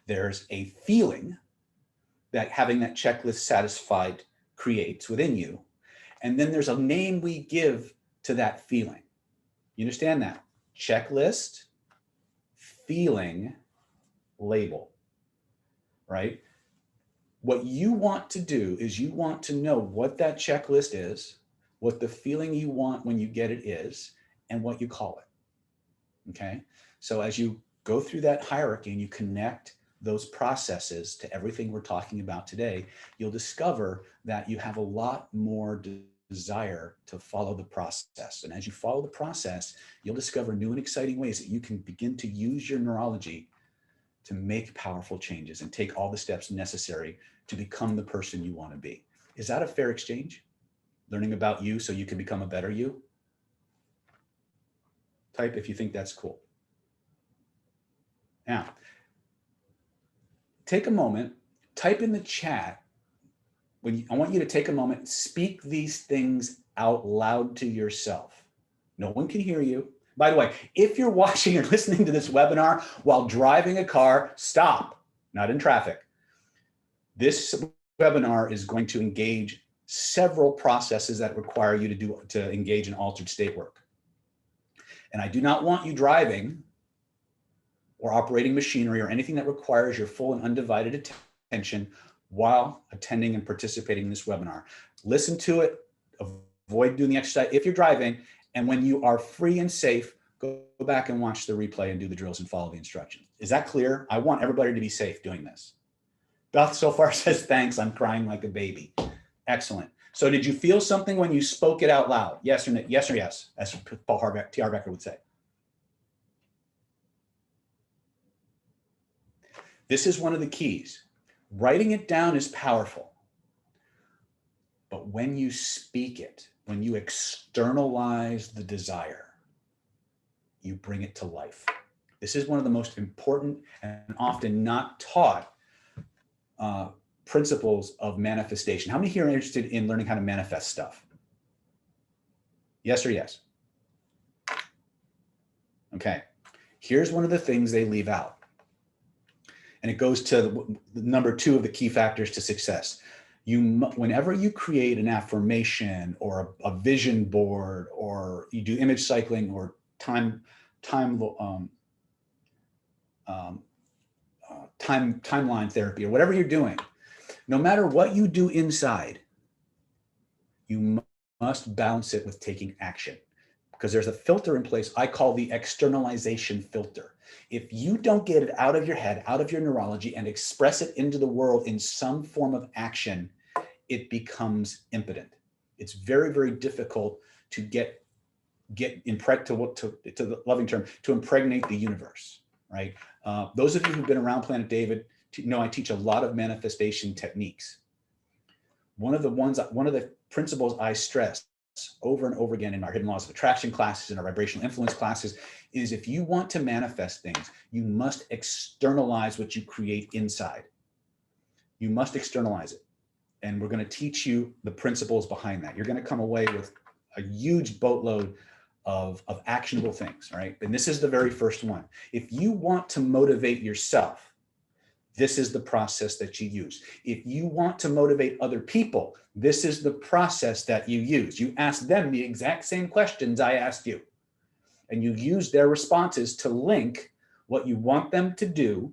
Speaker 1: There's a feeling that having that checklist satisfied creates within you. And then there's a name we give to that feeling. You understand that? Checklist, feeling, label, right? What you want to do is you want to know what that checklist is, what the feeling you want when you get it is, and what you call it. Okay. So as you go through that hierarchy and you connect those processes to everything we're talking about today, you'll discover that you have a lot more desire to follow the process. And as you follow the process, you'll discover new and exciting ways that you can begin to use your neurology to make powerful changes and take all the steps necessary to become the person you want to be. Is that a fair exchange? Learning about you so you can become a better you? Type if you think that's cool. Now, take a moment, type in the chat. I want you to take a moment, speak these things out loud to yourself. No one can hear you. By the way, if you're watching or listening to this webinar while driving a car, stop, not in traffic. This webinar is going to engage several processes that require you to engage in altered state work. And I do not want you driving or operating machinery or anything that requires your full and undivided attention while attending and participating in this webinar. Listen to it, avoid doing the exercise if you're driving, and when you are free and safe, go back and watch the replay and do the drills and follow the instructions. Is that clear? I want everybody to be safe doing this. Beth so far says, thanks, I'm crying like a baby. Excellent. So did you feel something when you spoke it out loud? Yes or no? Yes or yes, as Paul T.R. Becker would say. This is one of the keys. Writing it down is powerful. But when you speak it, when you externalize the desire, you bring it to life. This is one of the most important and often not taught principles of manifestation. How many here are interested in learning how to manifest stuff? Yes or yes? Okay. Here's one of the things they leave out. And it goes to number 2 of the key factors to success. Whenever you create an affirmation or a vision board, or you do image cycling or timeline therapy, or whatever you're doing, no matter what you do inside, you must balance it with taking action, because there's a filter in place I call the externalization filter. If you don't get it out of your head, out of your neurology, and express it into the world in some form of action, it becomes impotent. It's very, very difficult to get to the loving term, to impregnate the universe, right? Those of you who've been around Planet David know I teach a lot of manifestation techniques. One of the principles I stress over and over again in our hidden laws of attraction classes and our vibrational influence classes is, if you want to manifest things, you must externalize what you create inside. You must externalize it. And we're going to teach you the principles behind that. You're going to come away with a huge boatload of actionable things, right? And this is the very first one. If you want to motivate yourself, this is the process that you use. If you want to motivate other people, this is the process that you use. You ask them the exact same questions I asked you, and you use their responses to link what you want them to do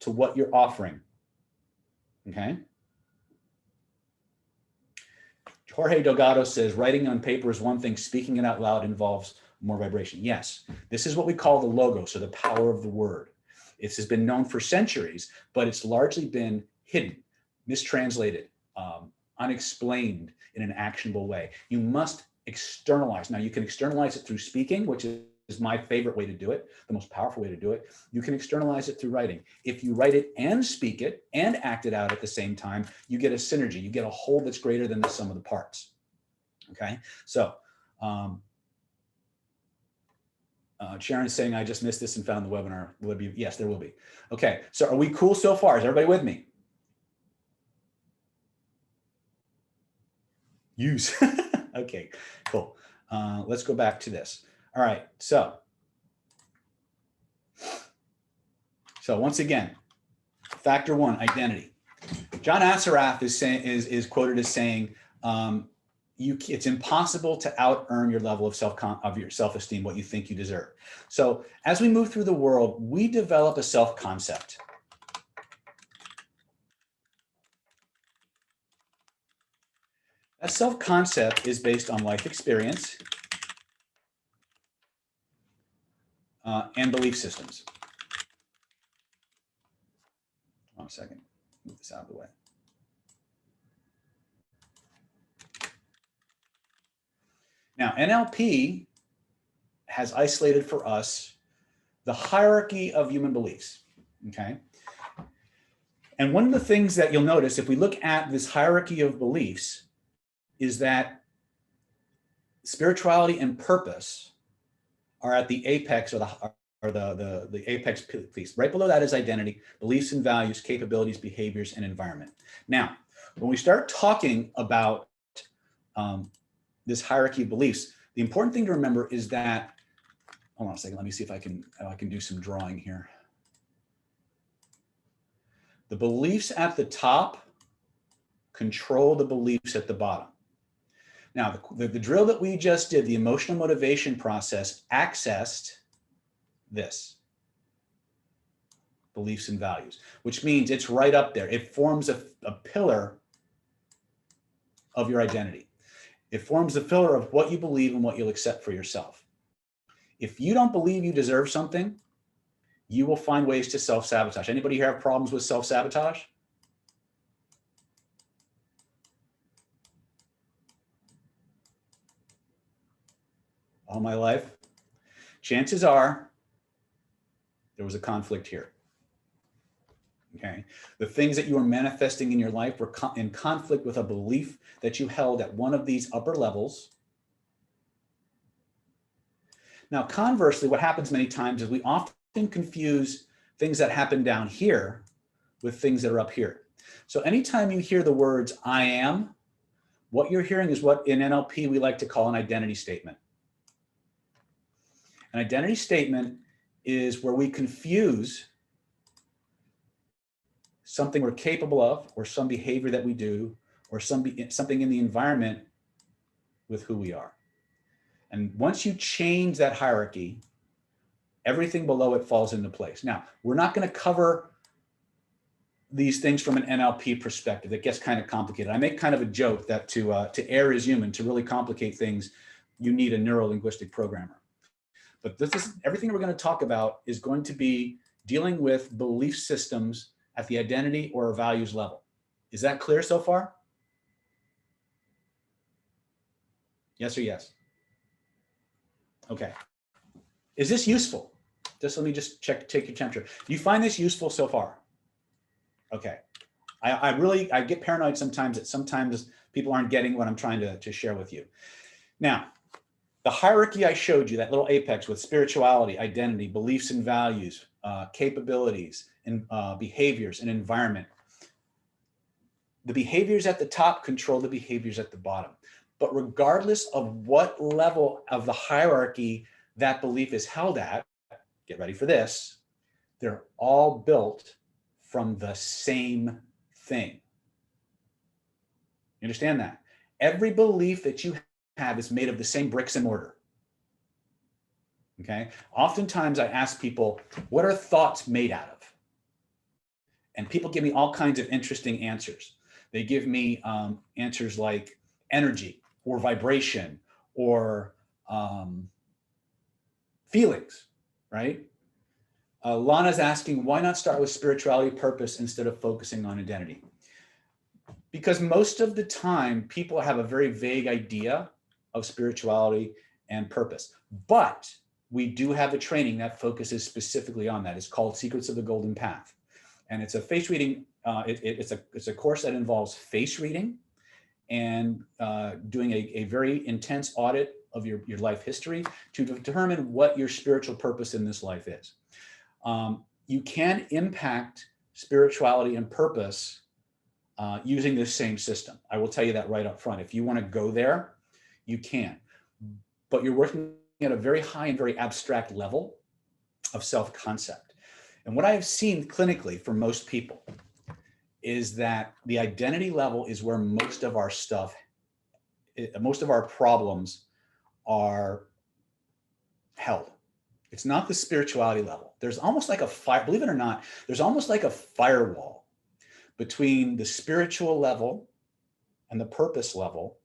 Speaker 1: to what you're offering, okay? Jorge Delgado says, writing on paper is one thing, speaking it out loud involves more vibration. Yes, this is what we call the logos, or the power of the word. It has been known for centuries, but it's largely been hidden, mistranslated, unexplained in an actionable way. You must externalize. Now, you can externalize it through speaking, which is my favorite way to do it, the most powerful way to do it. You can externalize it through writing. If you write it and speak it and act it out at the same time, you get a synergy. You get a whole that's greater than the sum of the parts. Okay, so Sharon's saying, I just missed this and found the webinar. Will it be? Yes, there will be. Okay, so are we cool so far? Is everybody with me? Use. Okay, cool. Let's go back to this. All right, so once again, factor 1, identity. John Assaraf is quoted as saying, it's impossible to out-earn your level of self-esteem, what you think you deserve. So as we move through the world, we develop a self-concept. That self-concept is based on life experience and belief systems. One second, move this out of the way. Now, NLP has isolated for us the hierarchy of human beliefs, okay? And one of the things that you'll notice if we look at this hierarchy of beliefs is that spirituality and purpose are at the apex or the apex piece. Right below that is identity, beliefs and values, capabilities, behaviors, and environment. Now, when we start talking about this hierarchy of beliefs, the important thing to remember is that, hold on a second, let me see if I can do some drawing here. The beliefs at the top control the beliefs at the bottom. Now, the drill that we just did, the emotional motivation process, accessed this, beliefs and values, which means it's right up there. It forms a pillar of your identity. It forms a pillar of what you believe and what you'll accept for yourself. If you don't believe you deserve something, you will find ways to self-sabotage. Anybody here have problems with self-sabotage? All my life? Chances are there was a conflict here. Okay. The things that you are manifesting in your life were in conflict with a belief that you held at one of these upper levels. Now, conversely, what happens many times is we often confuse things that happen down here with things that are up here. So anytime you hear the words I am, what you're hearing is what in NLP we like to call an identity statement. An identity statement is where we confuse something we're capable of, or some behavior that we do, or something in the environment with who we are. And once you change that hierarchy, everything below it falls into place. Now, we're not going to cover these things from an NLP perspective. It gets kind of complicated. I make kind of a joke that to err is human. To really complicate things, you need a neuro-linguistic programmer. But this is everything we're going to talk about is going to be dealing with belief systems at the identity or values level. Is that clear so far? Yes or yes? Okay. Is this useful? Let me just take your temperature. Do you find this useful so far? Okay. I get paranoid sometimes that sometimes people aren't getting what I'm trying to share with you. Now, the hierarchy I showed you, that little apex with spirituality, identity, beliefs and values, capabilities, and behaviors and environment. The behaviors at the top control the behaviors at the bottom. But regardless of what level of the hierarchy that belief is held at, get ready for this, they're all built from the same thing. You understand that? Every belief that you have is made of the same bricks and mortar. Okay? Oftentimes I ask people, what are thoughts made out of? And people give me all kinds of interesting answers. They give me answers like energy or vibration or feelings, right? Lana's asking, why not start with spirituality, purpose, instead of focusing on identity? Because most of the time, people have a very vague idea of spirituality and purpose. But we do have a training that focuses specifically on that. It's called Secrets of the Golden Path. And it's a face reading, it's a course that involves face reading and doing a very intense audit of your life history to determine what your spiritual purpose in this life is. You can impact spirituality and purpose using this same system. I will tell you that right up front. If you want to go there, you can. But you're working at a very high and very abstract level of self-concept. And what I have seen clinically for most people is that the identity level is where most of our stuff, most of our problems are held. It's not the spirituality level. There's almost like a fire, believe it or not, there's almost like a firewall between the spiritual level and the purpose level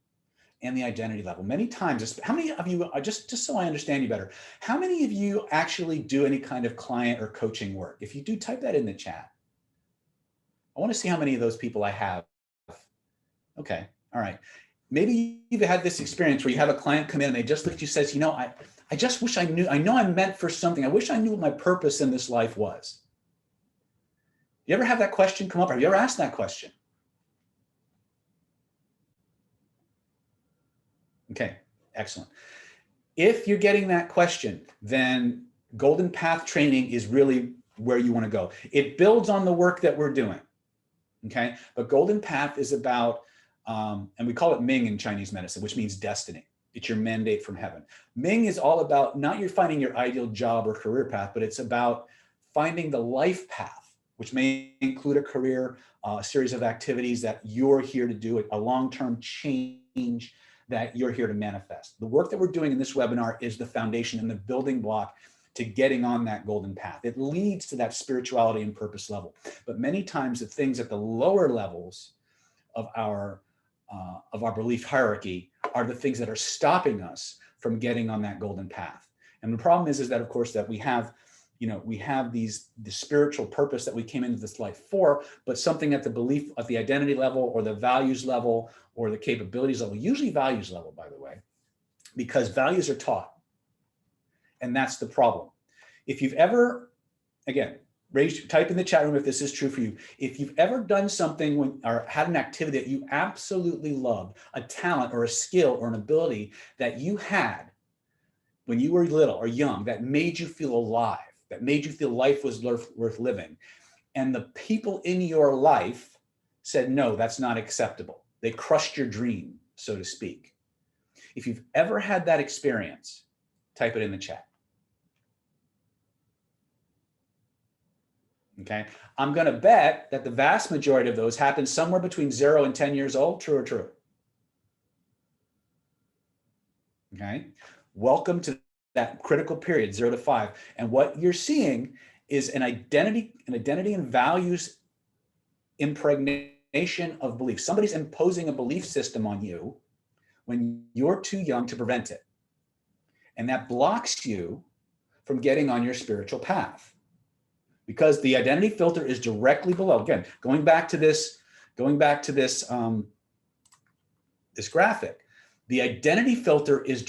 Speaker 1: and the identity level. Many times, how many of you, just so I understand you better, how many of you actually do any kind of client or coaching work? If you do, type that in the chat. I want to see how many of those people I have. Okay, all right. maybe you've had this experience where you have a client come in and they just look at you and says, you know, I just wish I knew, I know I'm meant for something. I wish I knew what my purpose in this life was. You ever have that question come up? Have you ever asked that question? Okay, excellent. If you're getting that question, then Golden Path training is really where you want to go. It builds on the work that we're doing. Okay, but Golden Path is about, and we call it Ming in Chinese medicine, which means destiny. It's your mandate from heaven. Ming is all about not you're finding your ideal job or career path, but it's about finding the life path, which may include a career, a series of activities that you're here to do, a long-term change that you're here to manifest. The work that we're doing in this webinar is the foundation and the building block to getting on that golden path. It leads to that spirituality and purpose level. But many times the things at the lower levels of our belief hierarchy are the things that are stopping us from getting on that golden path. And the problem is that, of course, that we have, you know, we have the spiritual purpose that we came into this life for, but something at the belief, at the identity level or the values level or the capabilities level, usually values level, by the way, because values are taught. And that's the problem. If you've ever, again, type in the chat room if this is true for you. If you've ever done something or had an activity that you absolutely loved, a talent or a skill or an ability that you had when you were little or young that made you feel alive, that made you feel life was worth living, and the people in your life said, no, that's not acceptable. They crushed your dream, so to speak. If you've ever had that experience, type it in the chat. Okay, I'm going to bet that the vast majority of those happen somewhere between 0 and 10 years old. True or true? Okay, welcome to that critical period, 0 to 5. And what you're seeing is an identity and values impregnation of belief. Somebody's imposing a belief system on you when you're too young to prevent it. And that blocks you from getting on your spiritual path. Because the identity filter is directly below. Again, going back to this this graphic, the identity filter is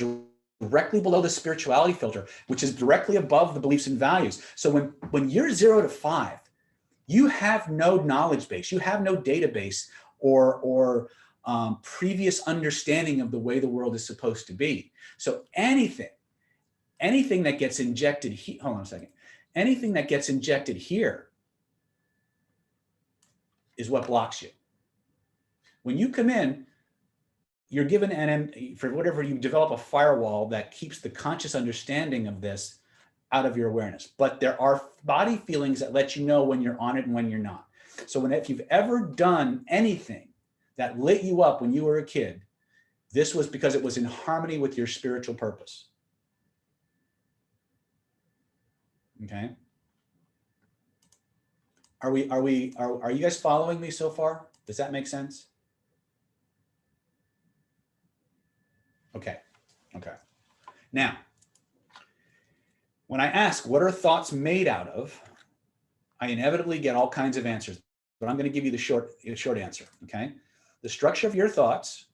Speaker 1: directly below the spirituality filter, which is directly above the beliefs and values. So when you're 0 to 5, you have no knowledge base, you have no database or previous understanding of the way the world is supposed to be. So anything that gets injected here, hold on a second. Anything that gets injected here is what blocks you. When you come in, you're given for whatever, you develop a firewall that keeps the conscious understanding of this out of your awareness. But there are body feelings that let you know when you're on it and when you're not. So if you've ever done anything that lit you up when you were a kid, this was because it was in harmony with your spiritual purpose. Okay. Are you guys following me so far? Does that make sense? Okay. Okay. Now, when I ask what are thoughts made out of, I inevitably get all kinds of answers, but I'm going to give you the short answer. Okay. The structure of your thoughts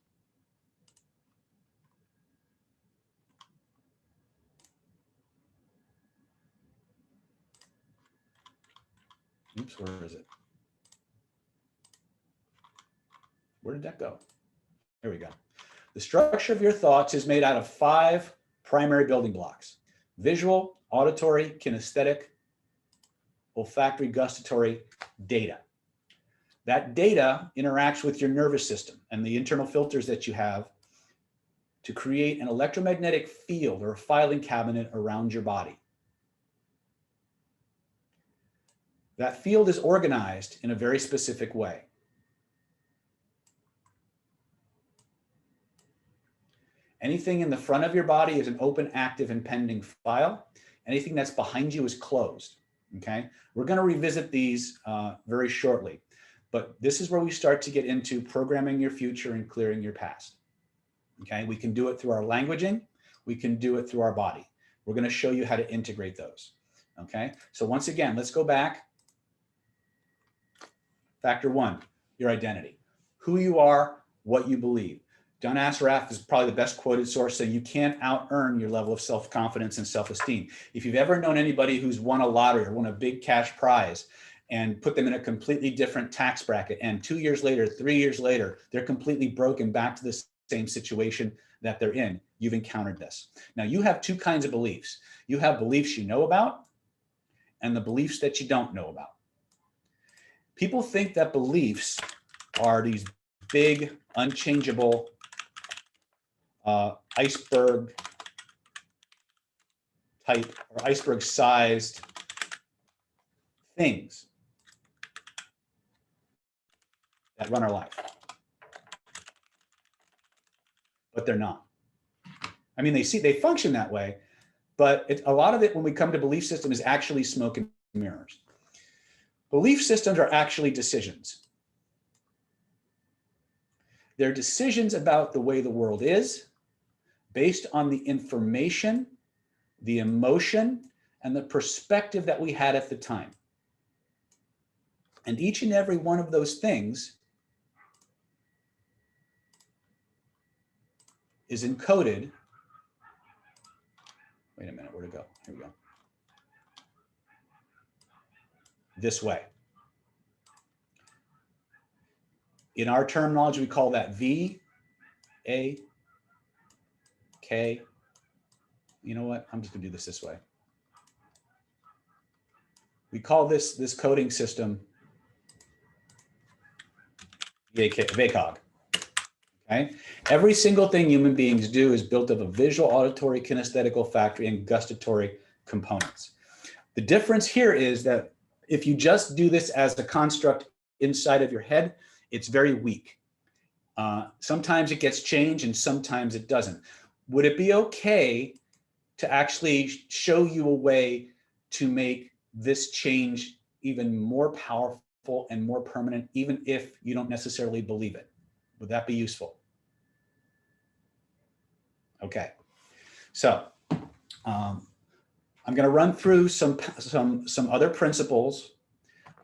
Speaker 1: oops, where is it? Where did that go? There we go. The structure of your thoughts is made out of 5 primary building blocks: visual, auditory, kinesthetic, olfactory, gustatory, data. That data interacts with your nervous system and the internal filters that you have to create an electromagnetic field or a filing cabinet around your body. That field is organized in a very specific way. Anything in the front of your body is an open, active, and pending file. Anything that's behind you is closed, okay? We're gonna revisit these very shortly, but this is where we start to get into programming your future and clearing your past, okay? We can do it through our languaging. We can do it through our body. We're gonna show you how to integrate those, okay? So once again, let's go back. Factor 1, your identity. Who you are, what you believe. John Assaraf is probably the best quoted source saying you can't out-earn your level of self-confidence and self-esteem. If you've ever known anybody who's won a lottery or won a big cash prize and put them in a completely different tax bracket, and 2 years later, 3 years later, they're completely broken back to the same situation that they're in, you've encountered this. Now, you have two kinds of beliefs. You have beliefs you know about and the beliefs that you don't know about. People think that beliefs are these big, unchangeable, iceberg type or iceberg sized things that run our life. But they're not. I mean, they function that way, but a lot of it when we come to belief system is actually smoke and mirrors. Belief systems are actually decisions. They're decisions about the way the world is based on the information, the emotion, and the perspective that we had at the time. And each and every one of those things is encoded. Wait a minute, where'd it go? Here we go. This way. In our terminology, we call that V, A, K. You know what? I'm just gonna do this way. We call this coding system VACOG. Okay? Every single thing human beings do is built of a visual, auditory, kinesthetic, olfactory, and gustatory components. The difference here is that if you just do this as a construct inside of your head, it's very weak. Sometimes it gets changed and sometimes it doesn't. Would it be okay to actually show you a way to make this change even more powerful and more permanent, even if you don't necessarily believe it? Would that be useful? Okay, so I'm going to run through some other principles.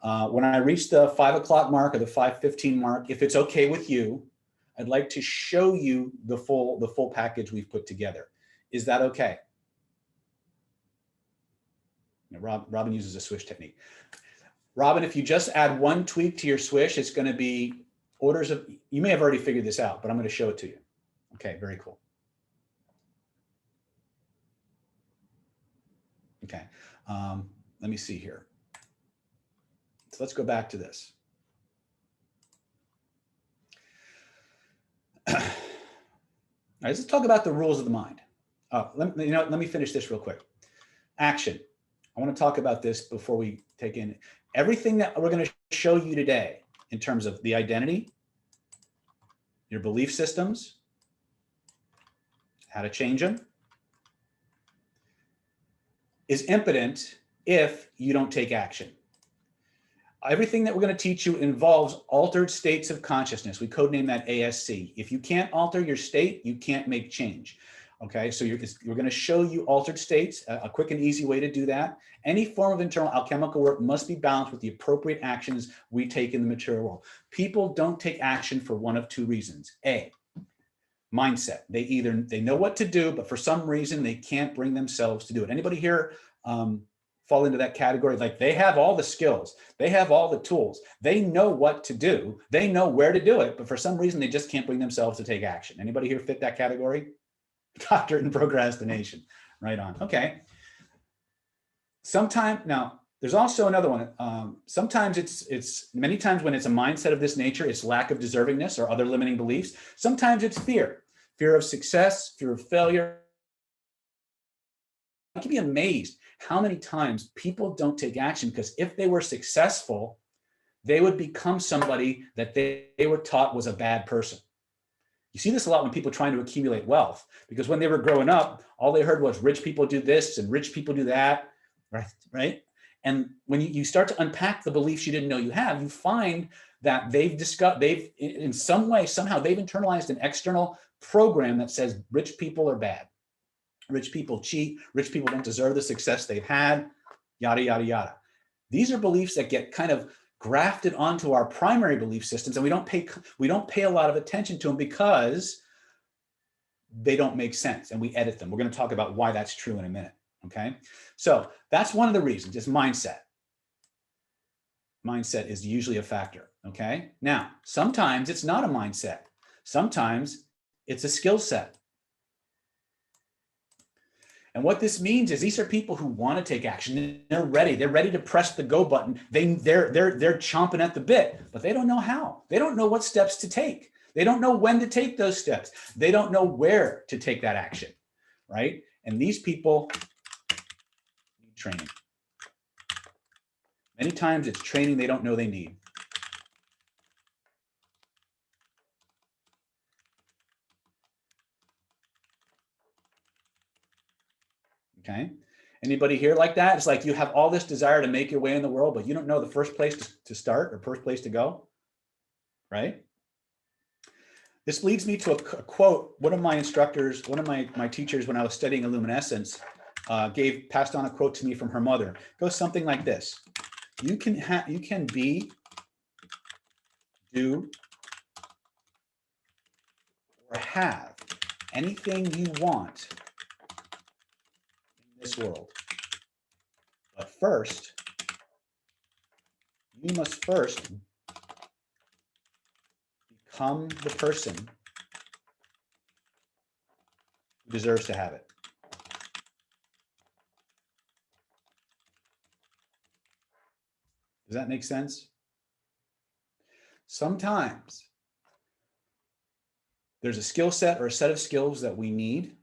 Speaker 1: When I reach the 5 o'clock mark or the 5:15 mark, if it's okay with you, I'd like to show you the full package we've put together. Is that okay? Robin uses a swish technique. Robin, if you just add one tweak to your swish, it's going to be orders of, you may have already figured this out, but I'm going to show it to you. Okay, very cool. Okay, let me see here. So let's go back to this. All right, let's talk about the rules of the mind. Let me finish this real quick. Action. I want to talk about this before we take in everything that we're going to show you today in terms of the identity, your belief systems, how to change them, is impotent if you don't take action. Everything that we're going to teach you involves altered states of consciousness. We codename that ASC. If you can't alter your state, you can't make change. Okay, so we're going to show you altered states, a quick and easy way to do that. Any form of internal alchemical work must be balanced with the appropriate actions we take in the material world. People don't take action for one of two reasons. A, mindset. They know what to do, but for some reason they can't bring themselves to do it. Anybody here fall into that category? Like they have all the skills, they have all the tools, they know what to do, they know where to do it, but for some reason they just can't bring themselves to take action. Anybody here fit that category? Doctorate in procrastination. Right on. Okay. Now there's also another one. Sometimes many times when it's a mindset of this nature, it's lack of deservingness or other limiting beliefs. Sometimes it's fear of success, fear of failure. You can be amazed how many times people don't take action because if they were successful, they would become somebody that they were taught was a bad person. You see this a lot when people are trying to accumulate wealth, because when they were growing up, all they heard was rich people do this and rich people do that, right? And when you start to unpack the beliefs you didn't know you have, you find that they've in some way, somehow they've internalized an external program that says rich people are bad. Rich people cheat, rich people don't deserve the success they've had, yada, yada, yada. These are beliefs that get kind of grafted onto our primary belief systems, and we don't pay a lot of attention to them because they don't make sense and we edit them. We're going to talk about why that's true in a minute. Okay. So that's one of the reasons is mindset. Mindset is usually a factor. Okay. Now, sometimes it's not a mindset. Sometimes it's a skill set. And what this means is these are people who want to take action. They're ready. They're ready to press the go button. They're chomping at the bit, but they don't know how. They don't know what steps to take. They don't know when to take those steps. They don't know where to take that action, right? And these people need training. Many times it's training they don't know they need. Okay. Anybody here like that? It's like you have all this desire to make your way in the world, but you don't know the first place to start or first place to go, right? This leads me to a quote. One of my instructors, one of my teachers when I was studying luminescence, passed on a quote to me from her mother. It goes something like this. You can be, do, or have anything you want in this world. But first, you must first become the person who deserves to have it. Does that make sense? Sometimes there's a skill set or a set of skills that we need,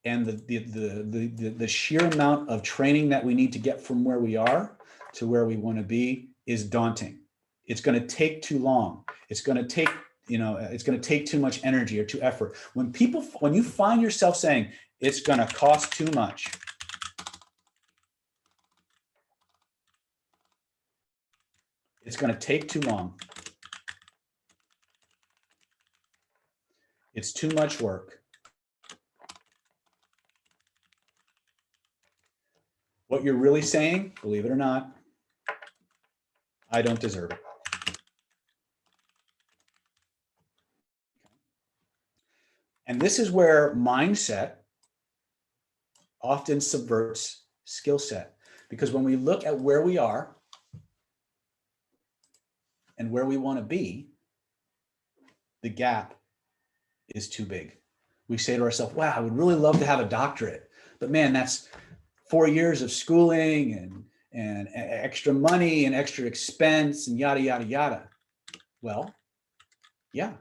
Speaker 1: and the sheer amount of training that we need to get from where we are to where we want to be is daunting. It's going to take too long. It's going to take, it's going to take too much energy or too effort. When you find yourself saying it's going to cost too much, it's going to take too long, it's too much work, what you're really saying, believe it or not, I don't deserve it. And this is where mindset often subverts skill set. Because when we look at where we are and where we want to be, the gap is too big. We say to ourselves, wow, I would really love to have a doctorate, but man, that's 4 years of schooling and extra money and extra expense and yada, yada, yada. Well, yeah.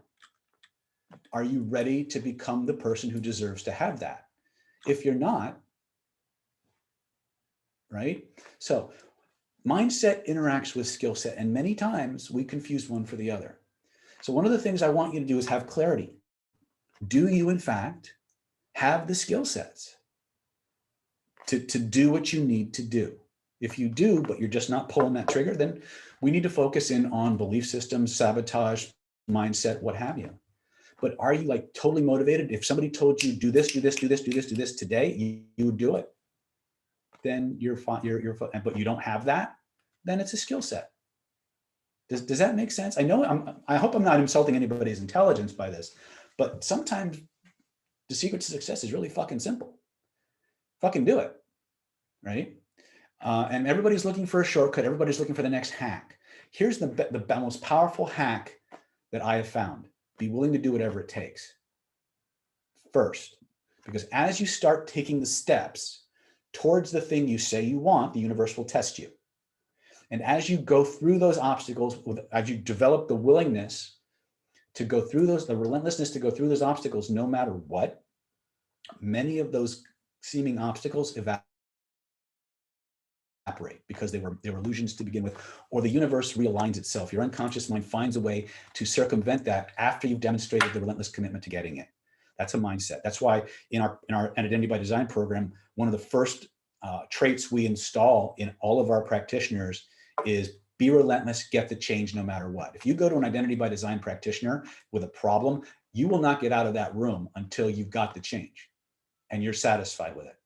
Speaker 1: Are you ready to become the person who deserves to have that? If you're not, right? So mindset interacts with skill set, and many times we confuse one for the other. So one of the things I want you to do is have clarity. Do you, in fact, have the skill sets to do what you need to do? If you do, but you're just not pulling that trigger, then we need to focus in on belief systems, sabotage, mindset, what have you. But are you like totally motivated? If somebody told you do this, do this, do this, do this, do this today, you would do it. Then you're fine. But you don't have that, then it's a skill set. Does that make sense? I hope I'm not insulting anybody's intelligence by this, but sometimes the secret to success is really fucking simple. Fucking do it, right? And everybody's looking for a shortcut. Everybody's looking for the next hack. Here's the most powerful hack that I have found. Be willing to do whatever it takes first, because as you start taking the steps towards the thing you say you want, the universe will test you. And as you go through those obstacles, as you develop the willingness to go through those, the relentlessness to go through those obstacles, no matter what, many of those seeming obstacles evaporate because they were illusions to begin with, or the universe realigns itself. Your unconscious mind finds a way to circumvent that after you've demonstrated the relentless commitment to getting it. That's a mindset. That's why in our Identity by Design program, one of the first traits we install in all of our practitioners is be relentless, get the change no matter what. If you go to an Identity by Design practitioner with a problem, you will not get out of that room until you've got the change and you're satisfied with it.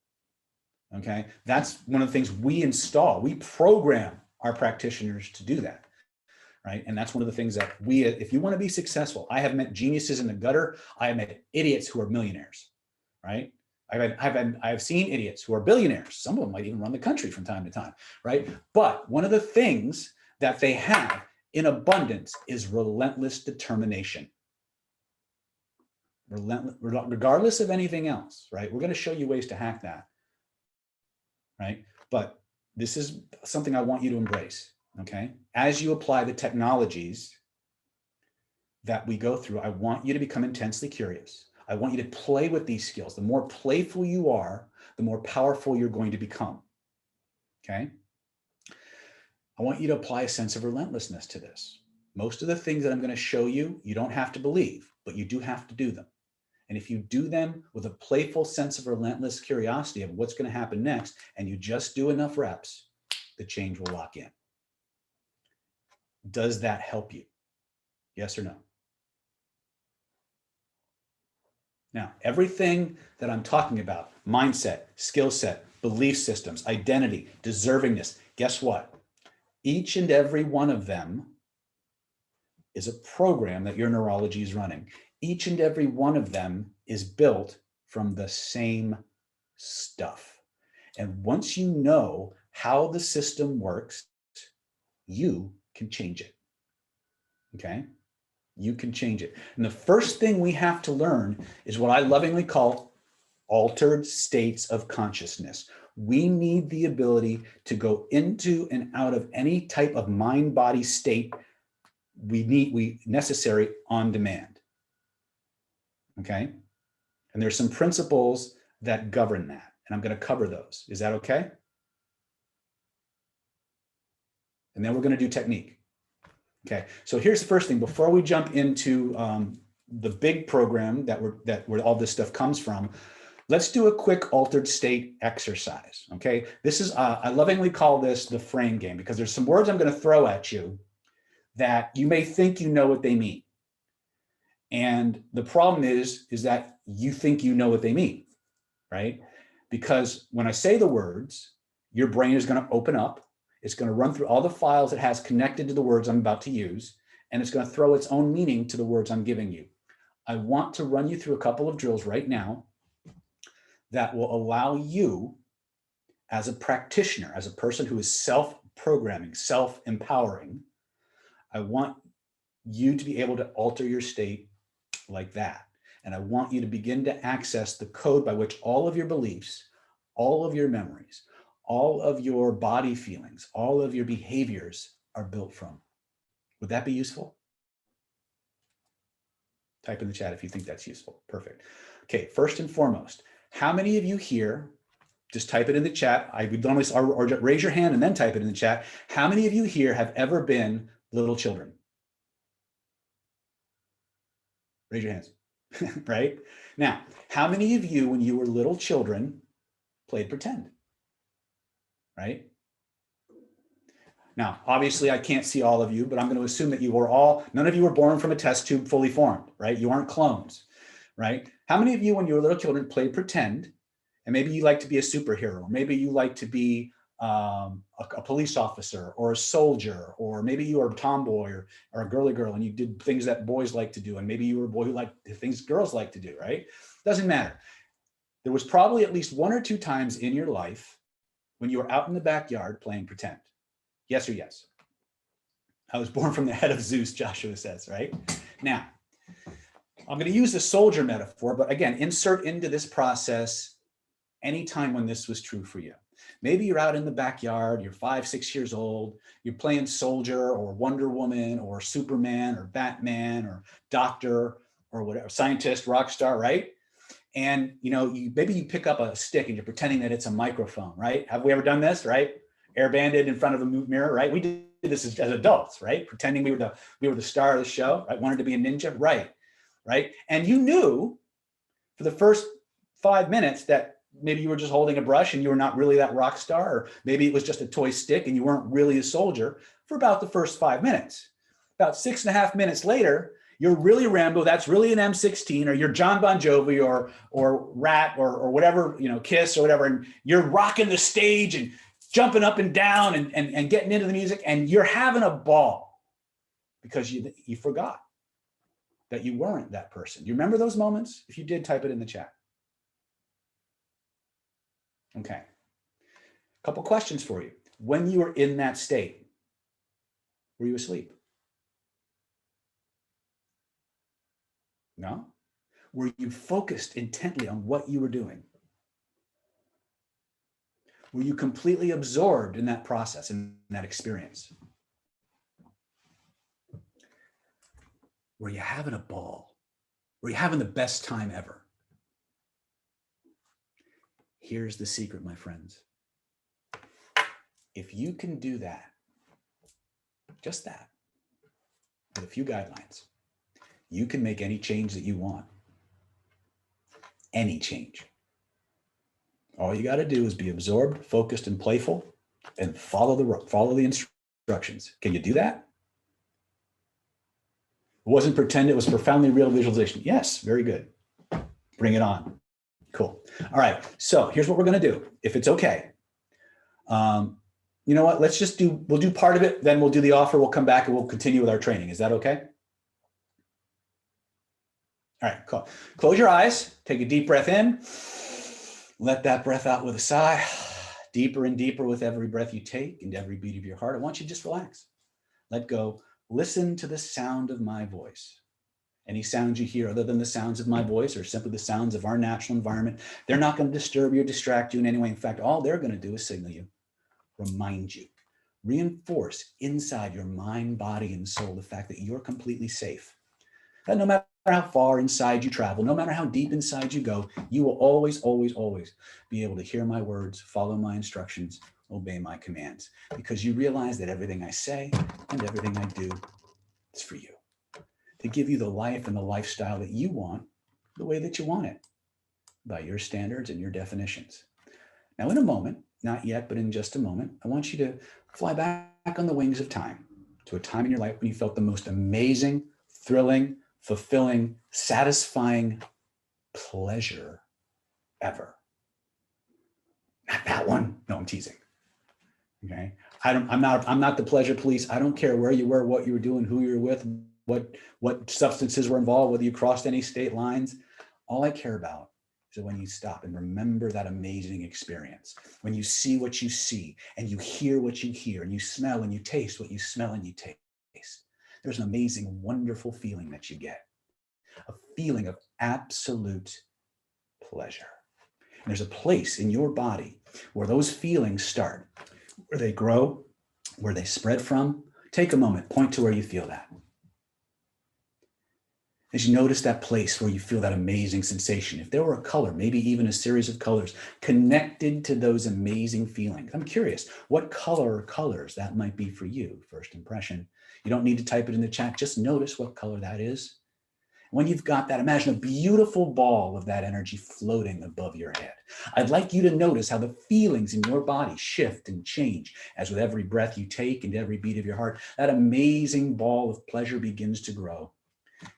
Speaker 1: Okay, that's one of the things we install. We program our practitioners to do that. right? And that's one of the things that we, if you want to be successful, I have met geniuses in the gutter. I have met idiots who are millionaires, right? I've seen idiots who are billionaires. Some of them might even run the country from time to time, right? But one of the things that they have in abundance is relentless determination. Relentless, regardless of anything else, right? We're going to show you ways to hack that, right? But this is something I want you to embrace, okay? As you apply the technologies that we go through, I want you to become intensely curious. I want you to play with these skills. The more playful you are, the more powerful you're going to become, okay? I want you to apply a sense of relentlessness to this. Most of the things that I'm going to show you, you don't have to believe, but you do have to do them. And if you do them with a playful sense of relentless curiosity of what's going to happen next, and you just do enough reps, the change will lock in. Does that help you? Yes or no? Now, everything that I'm talking about, mindset, skill set, belief systems, identity, deservingness, guess what? Each and every one of them is a program that your neurology is running. Each and every one of them is built from the same stuff. And once you know how the system works, you can change it, okay? You can change it. And the first thing we have to learn is what I lovingly call altered states of consciousness. We need the ability to go into and out of any type of mind-body state we necessary on demand, okay? And there's some principles that govern that, and I'm going to cover those. Is that okay? And then we're going to do technique. Okay, so here's the first thing. Before we jump into the big program where all this stuff comes from, let's do a quick altered state exercise, okay? This is, I lovingly call this the frame game, because there's some words I'm going to throw at you that you may think you know what they mean. And the problem is that you think you know what they mean, right? Because when I say the words, your brain is going to open up. It's going to run through all the files it has connected to the words I'm about to use, and it's going to throw its own meaning to the words I'm giving you. I want to run you through a couple of drills right now that will allow you, as a practitioner, as a person who is self-programming, self-empowering, I want you to be able to alter your state like that. And I want you to begin to access the code by which all of your beliefs, all of your memories, all of your body feelings, all of your behaviors are built from. Would that be useful? Type in the chat if you think that's useful. Perfect. Okay, first and foremost, how many of you here, just type it in the chat. I would normally, or raise your hand and then type it in the chat. How many of you here have ever been little children? Raise your hands, right? Now, how many of you, when you were little children, played pretend, right? Now, obviously, I can't see all of you, but I'm going to assume that you were all, none of you were born from a test tube fully formed, right? You aren't clones, right? How many of you, when you were little children, played pretend? And maybe you like to be a superhero, or maybe you like to be a police officer or a soldier, or maybe you were a tomboy or a girly girl and you did things that boys like to do. And maybe you were a boy who liked the things girls like to do, right? Doesn't matter. There was probably at least 1 or 2 times in your life when you were out in the backyard playing pretend. Yes or yes? I was born from the head of Zeus, Joshua says, right? Now, I'm going to use the soldier metaphor, but again, insert into this process any time when this was true for you. Maybe you're out in the backyard, you're 5, 6 years old, you're playing soldier or Wonder Woman or Superman or Batman or doctor or whatever, scientist, rock star, right? And maybe you pick up a stick and you're pretending that it's a microphone, right? Have we ever done this, right? Air banded in front of a mirror, right? We did this as adults, right? Pretending we were the star of the show, right? Wanted to be a ninja, right? And you knew for the first 5 minutes that maybe you were just holding a brush and you were not really that rock star, or maybe it was just a toy stick and you weren't really a soldier for about the first 5 minutes. About 6.5 minutes later, you're really Rambo, that's really an M16, or you're John Bon Jovi or Rat or whatever, Kiss or whatever, and you're rocking the stage and jumping up and down and getting into the music, and you're having a ball. because you forgot that you weren't that person. You remember those moments? If you did, type it in the chat. Okay. A couple questions for you. When you were in that state, were you asleep? No? Were you focused intently on what you were doing? Were you completely absorbed in that process, in that experience? Were you having a ball? Were you having the best time ever? Here's the secret, my friends. If you can do that, just that, with a few guidelines, you can make any change that you want. Any change. All you got to do is be absorbed, focused, and playful, and follow the instructions. Can you do that? It wasn't pretend, it was profoundly real visualization. Yes, very good. Bring it on. Cool. All right. So here's what we're going to do, if it's okay. You know what? We'll do part of it, then we'll do the offer. We'll come back and we'll continue with our training. Is that okay? All right, cool. Close your eyes. Take a deep breath in. Let that breath out with a sigh. Deeper and deeper with every breath you take and every beat of your heart. I want you to just relax. Let go. Listen to the sound of my voice. Any sounds you hear other than the sounds of my voice or simply the sounds of our natural environment, they're not going to disturb you or distract you in any way. In fact, all they're going to do is signal you, remind you, reinforce inside your mind, body, and soul the fact that you're completely safe. That no matter how far inside you travel, no matter how deep inside you go, you will always, always, always be able to hear my words, follow my instructions, obey my commands, because you realize that everything I say and everything I do is for you, to give you the life and the lifestyle that you want, the way that you want it, by your standards and your definitions. Now, in a moment, not yet, but in just a moment, I want you to fly back on the wings of time to a time in your life when you felt the most amazing, thrilling, fulfilling, satisfying pleasure ever. Not that one. No, I'm teasing. Okay. I'm not the pleasure police. I don't care where you were, what you were doing, who you were with, what substances were involved, whether you crossed any state lines. All I care about is when you stop and remember that amazing experience, when you see what you see and you hear what you hear and you smell and you taste what you smell and you taste. There's an amazing, wonderful feeling that you get, a feeling of absolute pleasure. And there's a place in your body where those feelings start, where they grow, where they spread from. Take a moment, point to where you feel that. As you notice that place where you feel that amazing sensation, if there were a color, maybe even a series of colors connected to those amazing feelings, I'm curious what color or colors that might be for you, first impression. You don't need to type it in the chat, just notice what color that is. When you've got that, imagine a beautiful ball of that energy floating above your head. I'd like you to notice how the feelings in your body shift and change as with every breath you take and every beat of your heart, that amazing ball of pleasure begins to grow,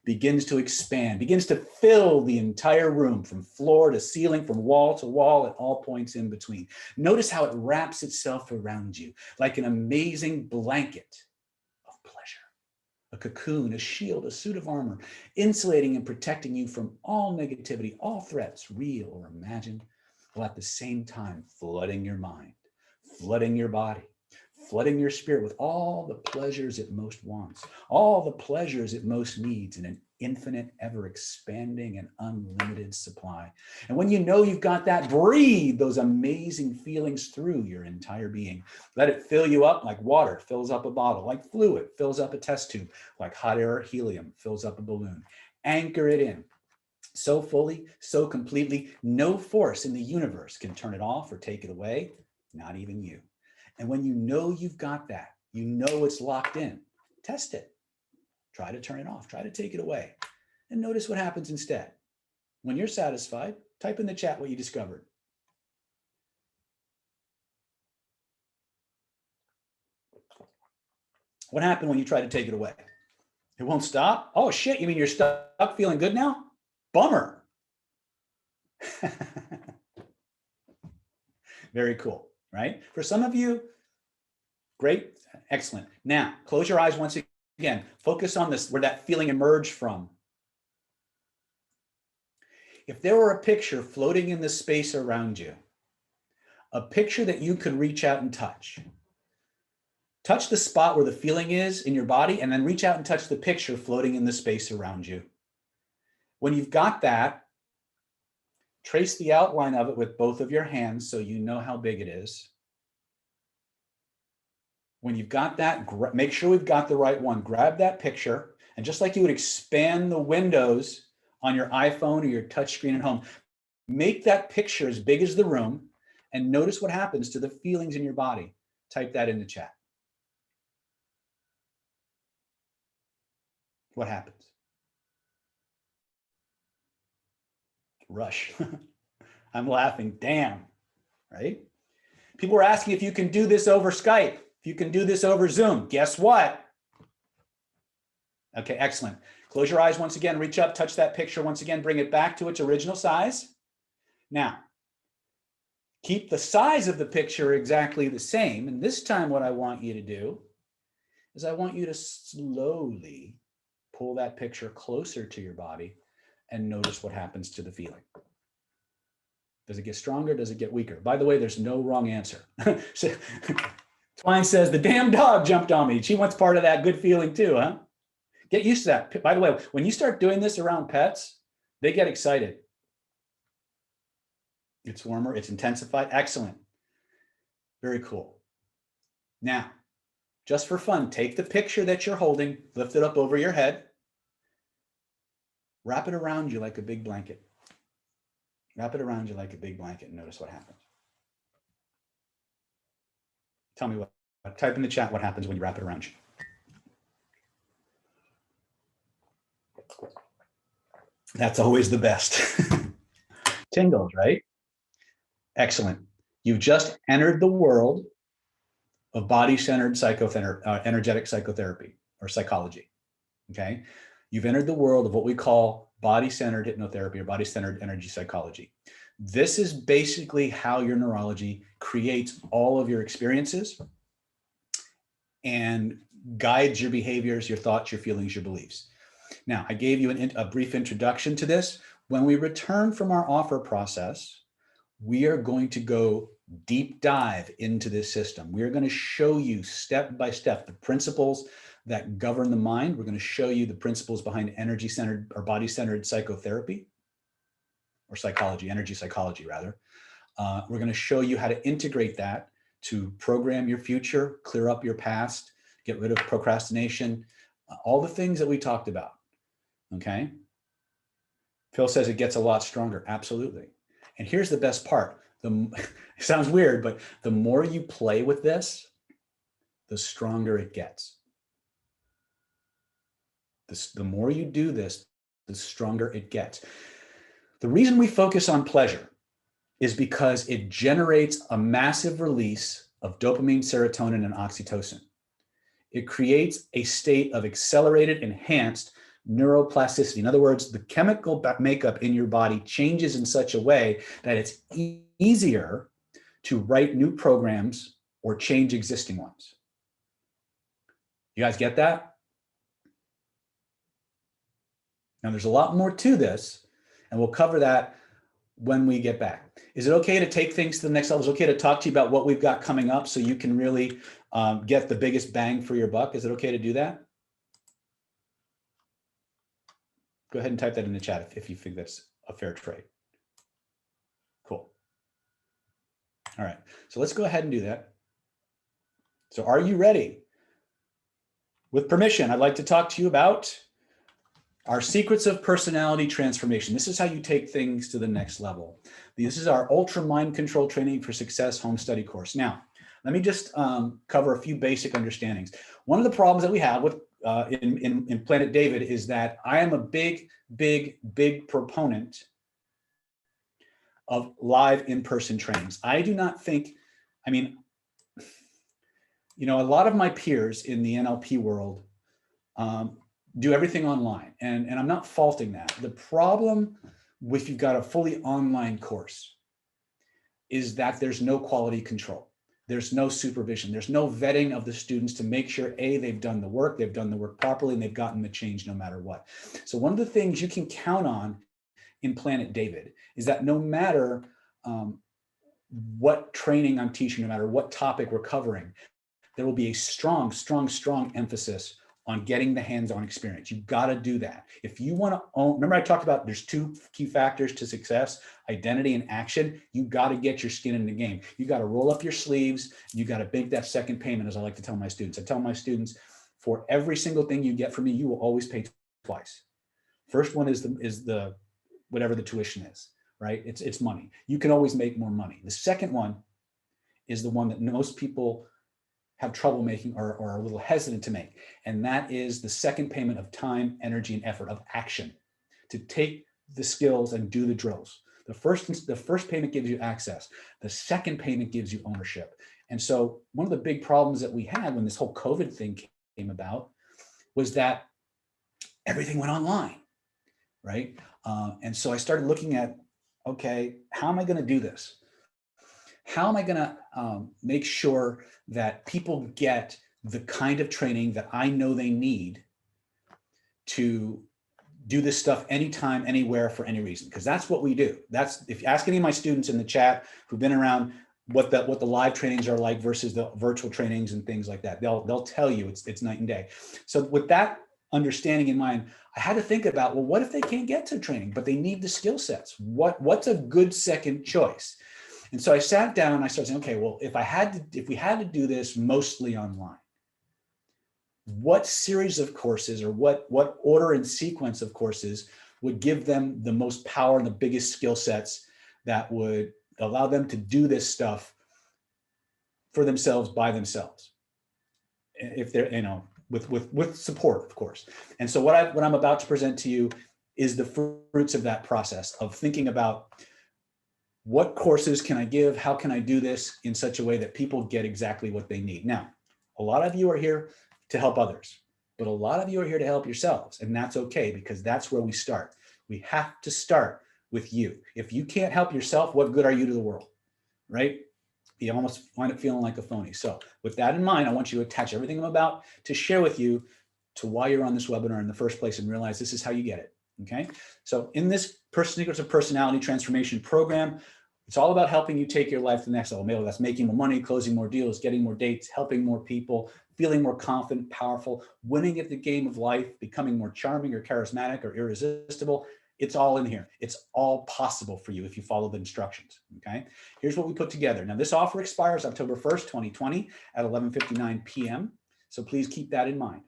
Speaker 1: begins to expand, begins to fill the entire room from floor to ceiling, from wall to wall, at all points in between. Notice how it wraps itself around you like an amazing blanket of pleasure, a cocoon, a shield, a suit of armor, insulating and protecting you from all negativity, all threats, real or imagined, while at the same time flooding your mind, flooding your body, flooding your spirit with all the pleasures it most wants, all the pleasures it most needs in an infinite, ever expanding and unlimited supply. And when you know you've got that, breathe those amazing feelings through your entire being. Let it fill you up like water fills up a bottle, like fluid fills up a test tube, like hot air or helium fills up a balloon. Anchor it in so fully, so completely, no force in the universe can turn it off or take it away, not even you. And when you know you've got that, you know it's locked in, test it. Try to turn it off, try to take it away, and notice what happens instead. When you're satisfied, type in the chat what you discovered. What happened when you try to take it away? It won't stop? Oh shit, you mean you're stuck feeling good now? Bummer. Very cool, right? For some of you, great, excellent. Now, close your eyes once again, focus on this, where that feeling emerged from. If there were a picture floating in the space around you, a picture that you could reach out and touch the spot where the feeling is in your body, and then reach out and touch the picture floating in the space around you. When you've got that, trace the outline of it with both of your hands so you know how big it is. When you've got that, make sure we've got the right one. Grab that picture, and just like you would expand the windows on your iPhone or your touchscreen at home, make that picture as big as the room, and notice what happens to the feelings in your body. Type that in the chat. What happens? Rush. I'm laughing, damn, right? People are asking if you can do this over Skype, if you can do this over Zoom. Guess what? Okay, excellent. Close your eyes once again, reach up, touch that picture once again, bring it back to its original size. Now, keep the size of the picture exactly the same. And this time what I want you to do is I want you to slowly pull that picture closer to your body and notice what happens to the feeling. Does it get stronger? Does it get weaker? By the way, there's no wrong answer. So, Twine says, the damn dog jumped on me. She wants part of that good feeling too, huh? Get used to that. By the way, when you start doing this around pets, they get excited. It's warmer, it's intensified. Excellent. Very cool. Now, just for fun, take the picture that you're holding, lift it up over your head, wrap it around you like a big blanket. Wrap it around you like a big blanket and notice what happens. Tell me what, type in the chat what happens when you wrap it around you. That's always the best. Tingles, right? Excellent. You've just entered the world of body-centered energetic psychotherapy or psychology, okay? You've entered the world of what we call body-centered hypnotherapy or body-centered energy psychology. This is basically how your neurology creates all of your experiences and guides your behaviors, your thoughts, your feelings, your beliefs. Now, I gave you a brief introduction to this. When we return from our offer process, we are going to go deep dive into this system. We are going to show you step by step the principles that govern the mind. We're going to show you the principles behind energy-centered or body-centered psychotherapy or psychology, energy psychology rather. We're going to show you how to integrate that to program your future, clear up your past, get rid of procrastination, all the things that we talked about, okay? Phil says it gets a lot stronger. Absolutely. And here's the best part. It sounds weird, but the more you play with this, the stronger it gets. The more you do this, the stronger it gets. The reason we focus on pleasure is because it generates a massive release of dopamine, serotonin, and oxytocin. It creates a state of accelerated, enhanced neuroplasticity. In other words, the chemical makeup in your body changes in such a way that it's easier to write new programs or change existing ones. You guys get that? Now, there's a lot more to this, and we'll cover that when we get back. Is it okay to take things to the next level? Is it okay to talk to you about what we've got coming up so you can really get the biggest bang for your buck? Is it okay to do that? Go ahead and type that in the chat if you think that's a fair trade. Cool. All right, so let's go ahead and do that. So are you ready? With permission, I'd like to talk to you about our secrets of personality transformation. This is how you take things to the next level. This is our Ultra Mind Control Training for Success home study course. Now, let me just cover a few basic understandings. One of the problems that we have with in Planet David is that I am a big proponent of live in-person trainings. I do not think, I mean, you know, a lot of my peers in the NLP world do everything online, and I'm not faulting that. The problem if you've got a fully online course is that there's no quality control. There's no supervision. There's no vetting of the students to make sure, A, they've done the work properly, and they've gotten the change no matter what. So one of the things you can count on in Planet David is that no matter what training I'm teaching, no matter what topic we're covering, there will be a strong, strong, strong emphasis on getting the hands-on experience. You've got to do that. If you want to own, remember I talked about there's two key factors to success, identity and action. You got to get your skin in the game. You got to roll up your sleeves. You got to make that second payment, as I like to tell my students. I tell my students, for every single thing you get from me, you will always pay twice. First one is the whatever the tuition is, right? It's money. You can always make more money. The second one is the one that most people have trouble making or are a little hesitant to make. And that is the second payment of time, energy, and effort, of action, to take the skills and do the drills. The first payment gives you access. The second payment gives you ownership. And so one of the big problems that we had when this whole COVID thing came about was that everything went online, right? And so I started looking at, okay, how am I going to do this? How am I going to make sure that people get the kind of training that I know they need to do this stuff anytime, anywhere, for any reason? Because that's what we do. That's, if you ask any of my students in the chat who've been around what the live trainings are like versus the virtual trainings and things like that, they'll tell you it's night and day. So with that understanding in mind, I had to think about, well, what if they can't get to training, but they need the skill sets? What's a good second choice? And so I sat down and I started saying, okay, well, if we had to do this mostly online, what series of courses, or what order and sequence of courses would give them the most power and the biggest skill sets that would allow them to do this stuff for themselves, by themselves, if they're, with support, of course. And so what I'm about to present to you is the fruits of that process of thinking about, what courses can I give? How can I do this in such a way that people get exactly what they need? Now, a lot of you are here to help others, but a lot of you are here to help yourselves, and that's okay, because that's where we start. We have to start with you. If you can't help yourself, what good are you to the world, right? You almost find it feeling like a phony. So with that in mind, I want you to attach everything I'm about to share with you to why you're on this webinar in the first place, and realize this is how you get it. Okay, so in this Secrets of Personality Transformation program, it's all about helping you take your life to the next level. Maybe that's making more money, closing more deals, getting more dates, helping more people, feeling more confident, powerful, winning at the game of life, becoming more charming or charismatic or irresistible. It's all in here. It's all possible for you if you follow the instructions. Okay, here's what we put together. Now, this offer expires October 1st, 2020 at 11:59 p.m. So please keep that in mind.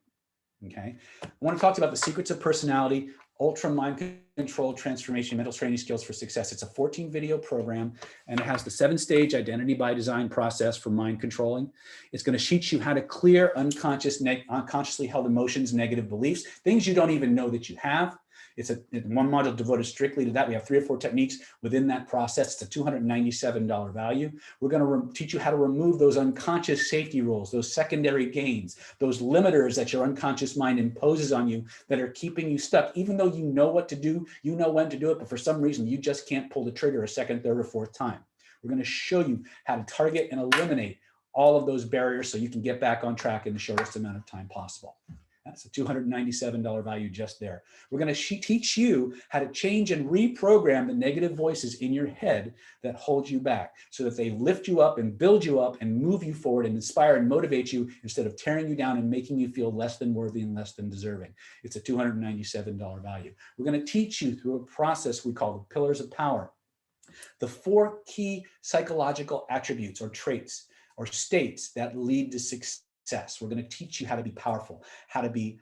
Speaker 1: Okay, I want to talk about the Secrets of Personality, Ultra Mind Control Transformation, Mental Training Skills for Success. It's a 14 video program, and it has the 7-stage identity by design process for mind controlling. It's going to teach you how to clear unconsciously held emotions, negative beliefs, things you don't even know that you have. It's one module devoted strictly to that. We have 3 or 4 techniques within that process. It's a $297 value. We're going to teach you how to remove those unconscious safety rules, those secondary gains, those limiters that your unconscious mind imposes on you that are keeping you stuck, even though you know what to do, you know when to do it, but for some reason you just can't pull the trigger a second, third, or fourth time. We're going to show you how to target and eliminate all of those barriers so you can get back on track in the shortest amount of time possible. That's a $297 value just there. We're going to teach you how to change and reprogram the negative voices in your head that hold you back, so that they lift you up and build you up and move you forward and inspire and motivate you, instead of tearing you down and making you feel less than worthy and less than deserving. It's a $297 value. We're going to teach you through a process we call the Pillars of Power, the 4 key psychological attributes or traits or states that lead to success. We're going to teach you how to be powerful, how to be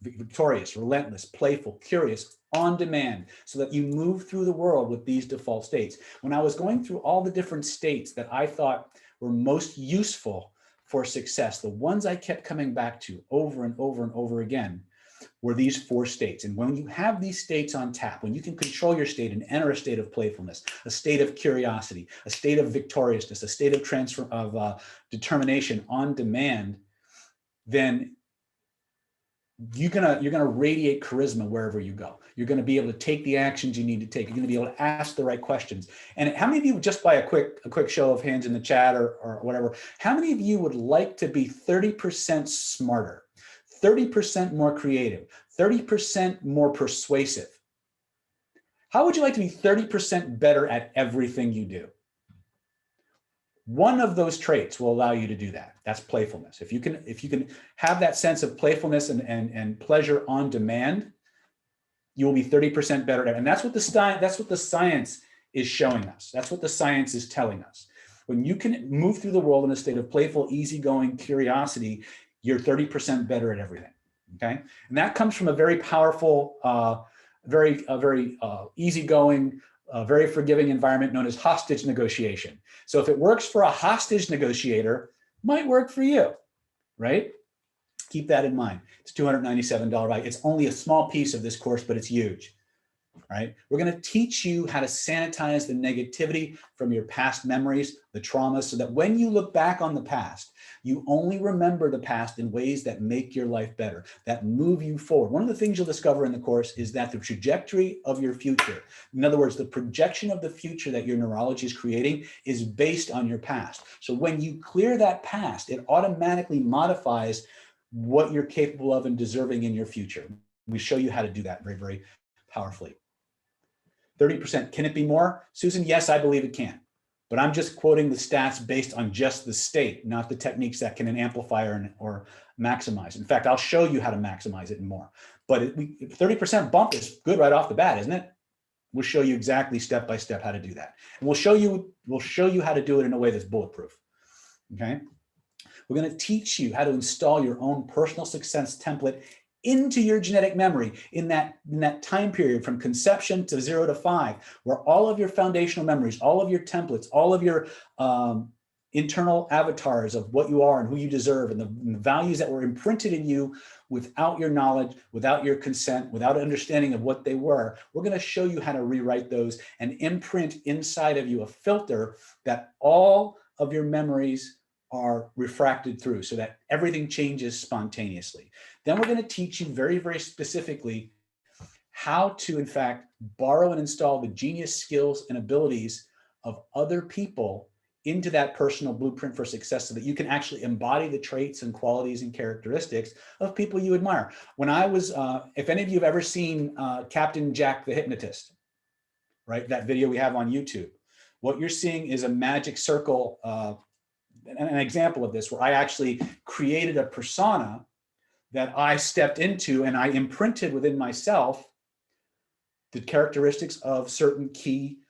Speaker 1: victorious, relentless, playful, curious, on demand, so that you move through the world with these default states. When I was going through all the different states that I thought were most useful for success, the ones I kept coming back to over and over and over again were these 4 states. And when you have these states on tap, when you can control your state and enter a state of playfulness, a state of curiosity, a state of victoriousness, a state of determination on demand, then you're gonna radiate charisma wherever you go. You're gonna be able to take the actions you need to take. You're gonna be able to ask the right questions. And how many of you, just by a quick show of hands in the chat or whatever, how many of you would like to be 30% smarter, 30% more creative, 30% more persuasive? How would you like to be 30% better at everything you do? One of those traits will allow you to do that. That's playfulness. If you can have that sense of playfulness and pleasure on demand, you will be 30% better at it. And that's what the science is showing us. That's what the science is telling us. When you can move through the world in a state of playful, easygoing curiosity, you're 30% better at everything. Okay, and that comes from a very powerful, very easygoing, very forgiving environment known as hostage negotiation. So if it works for a hostage negotiator, it might work for you, right? Keep that in mind. It's $297 value. It's only a small piece of this course, but it's huge, right? We're going to teach you how to sanitize the negativity from your past memories, the traumas, so that when you look back on the past, you only remember the past in ways that make your life better, that move you forward. One of the things you'll discover in the course is that the trajectory of your future, in other words, the projection of the future that your neurology is creating, is based on your past. So when you clear that past, it automatically modifies what you're capable of and deserving in your future. We show you how to do that very, very powerfully. 30%, can it be more? Susan, yes, I believe it can. But I'm just quoting the stats based on just the state, not the techniques that can amplify or maximize. In fact, I'll show you how to maximize it and more. But 30% bump is good right off the bat, isn't it? We'll show you exactly step by step how to do that. And we'll show you how to do it in a way that's bulletproof. Okay? We're going to teach you how to install your own personal success template into your genetic memory in that time period from conception to 0 to 5, where all of your foundational memories, all of your templates, all of your internal avatars of what you are and who you deserve and the values that were imprinted in you without your knowledge, without your consent, without understanding of what they were. We're going to show you how to rewrite those and imprint inside of you a filter that all of your memories are refracted through so that everything changes spontaneously. Then we're going to teach you very, very specifically how to, in fact, borrow and install the genius skills and abilities of other people into that personal blueprint for success so that you can actually embody the traits and qualities and characteristics of people you admire. When I was, if any of you have ever seen Captain Jack the Hypnotist, right? That video we have on YouTube, what you're seeing is a magic circle, an example of this where I actually created a persona that I stepped into and I imprinted within myself the characteristics of certain key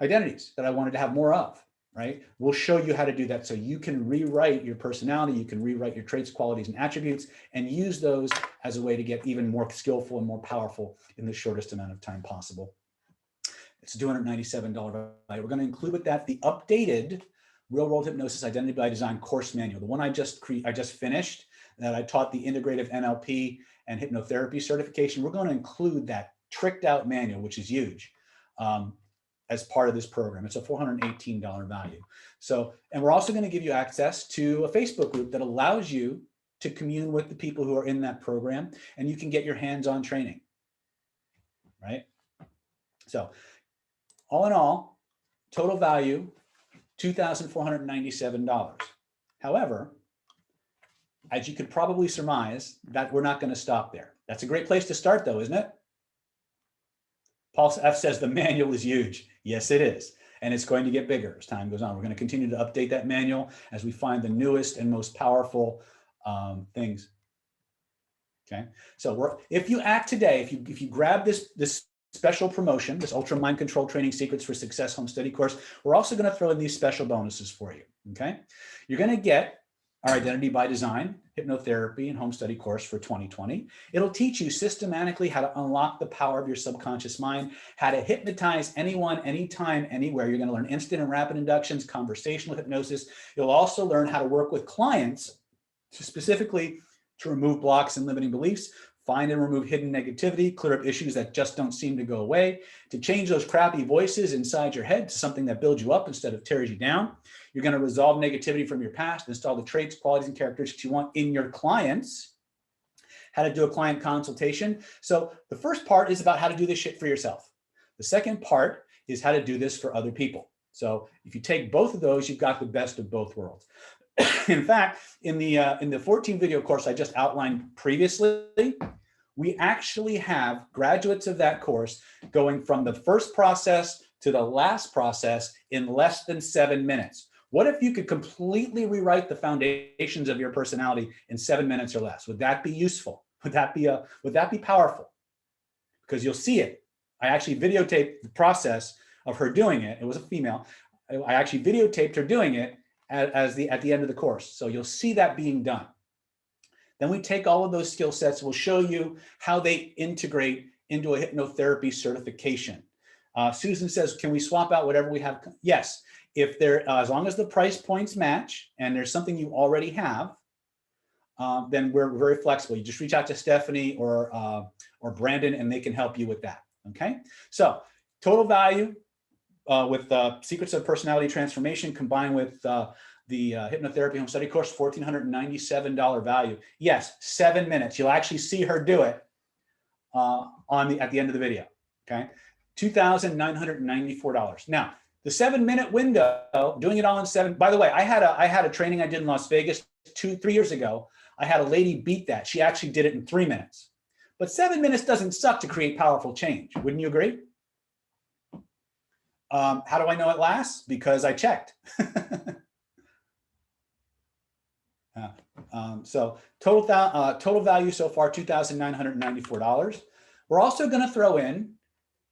Speaker 1: identities that I wanted to have more of, right? We'll show you how to do that so you can rewrite your personality, you can rewrite your traits, qualities, and attributes, and use those as a way to get even more skillful and more powerful in the shortest amount of time possible. It's a $297 value. We're going to include with that the updated Real World Hypnosis Identity by Design course manual, the one I just finished, that I taught the integrative NLP and hypnotherapy certification. We're going to include that tricked out manual, which is huge, as part of this program. It's a $418 value. So, and we're also going to give you access to a Facebook group that allows you to commune with the people who are in that program, and you can get your hands-on training, right? So all in all, total value, $2,497. However, as you could probably surmise, that we're not going to stop there. That's a great place to start, though, isn't it? Paul F says the manual is huge. Yes, it is. And it's going to get bigger as time goes on. We're going to continue to update that manual as we find the newest and most powerful things. Okay. So if you act today, if you grab this special promotion, this Ultra Mind Control Training Secrets for Success Home Study course, we're also going to throw in these special bonuses for you. Okay. You're going to get our Identity by Design, Hypnotherapy, and Home Study course for 2020. It'll teach you systematically how to unlock the power of your subconscious mind, how to hypnotize anyone, anytime, anywhere. You're going to learn instant and rapid inductions, conversational hypnosis. You'll also learn how to work with clients specifically to remove blocks and limiting beliefs, find and remove hidden negativity, clear up issues that just don't seem to go away, to change those crappy voices inside your head to something that builds you up instead of tears you down. You're going to resolve negativity from your past, install the traits, qualities, and characteristics you want in your clients, how to do a client consultation. So the first part is about how to do this shit for yourself. The second part is how to do this for other people. So if you take both of those, you've got the best of both worlds. In fact, in the 14 video course I just outlined previously, we actually have graduates of that course going from the first process to the last process in less than 7 minutes. What if you could completely rewrite the foundations of your personality in 7 minutes or less? Would that be useful? Would that be powerful? Because you'll see it. I actually videotaped the process of her doing it. It was a female. I actually videotaped her doing it at the end of the course. So you'll see that being done. Then we take all of those skill sets. We'll show you how they integrate into a hypnotherapy certification. Susan says, can we swap out whatever we have? Yes, if there, as long as the price points match and there's something you already have, then we're very flexible. You just reach out to Stephanie or Brandon and they can help you with that, okay? So total value with Secrets of Personality Transformation combined with the Hypnotherapy Home Study Course, $1,497 value. Yes, 7 minutes. You'll actually see her do it at the end of the video, okay? $2,994. Now, the 7 minute window, doing it all in seven, by the way, I had a training I did in Las Vegas 2-3 years ago. I had a lady beat that. She actually did it in 3 minutes. But 7 minutes doesn't suck to create powerful change. Wouldn't you agree? How do I know it lasts? Because I checked. So total value so far, $2,994. We're also going to throw in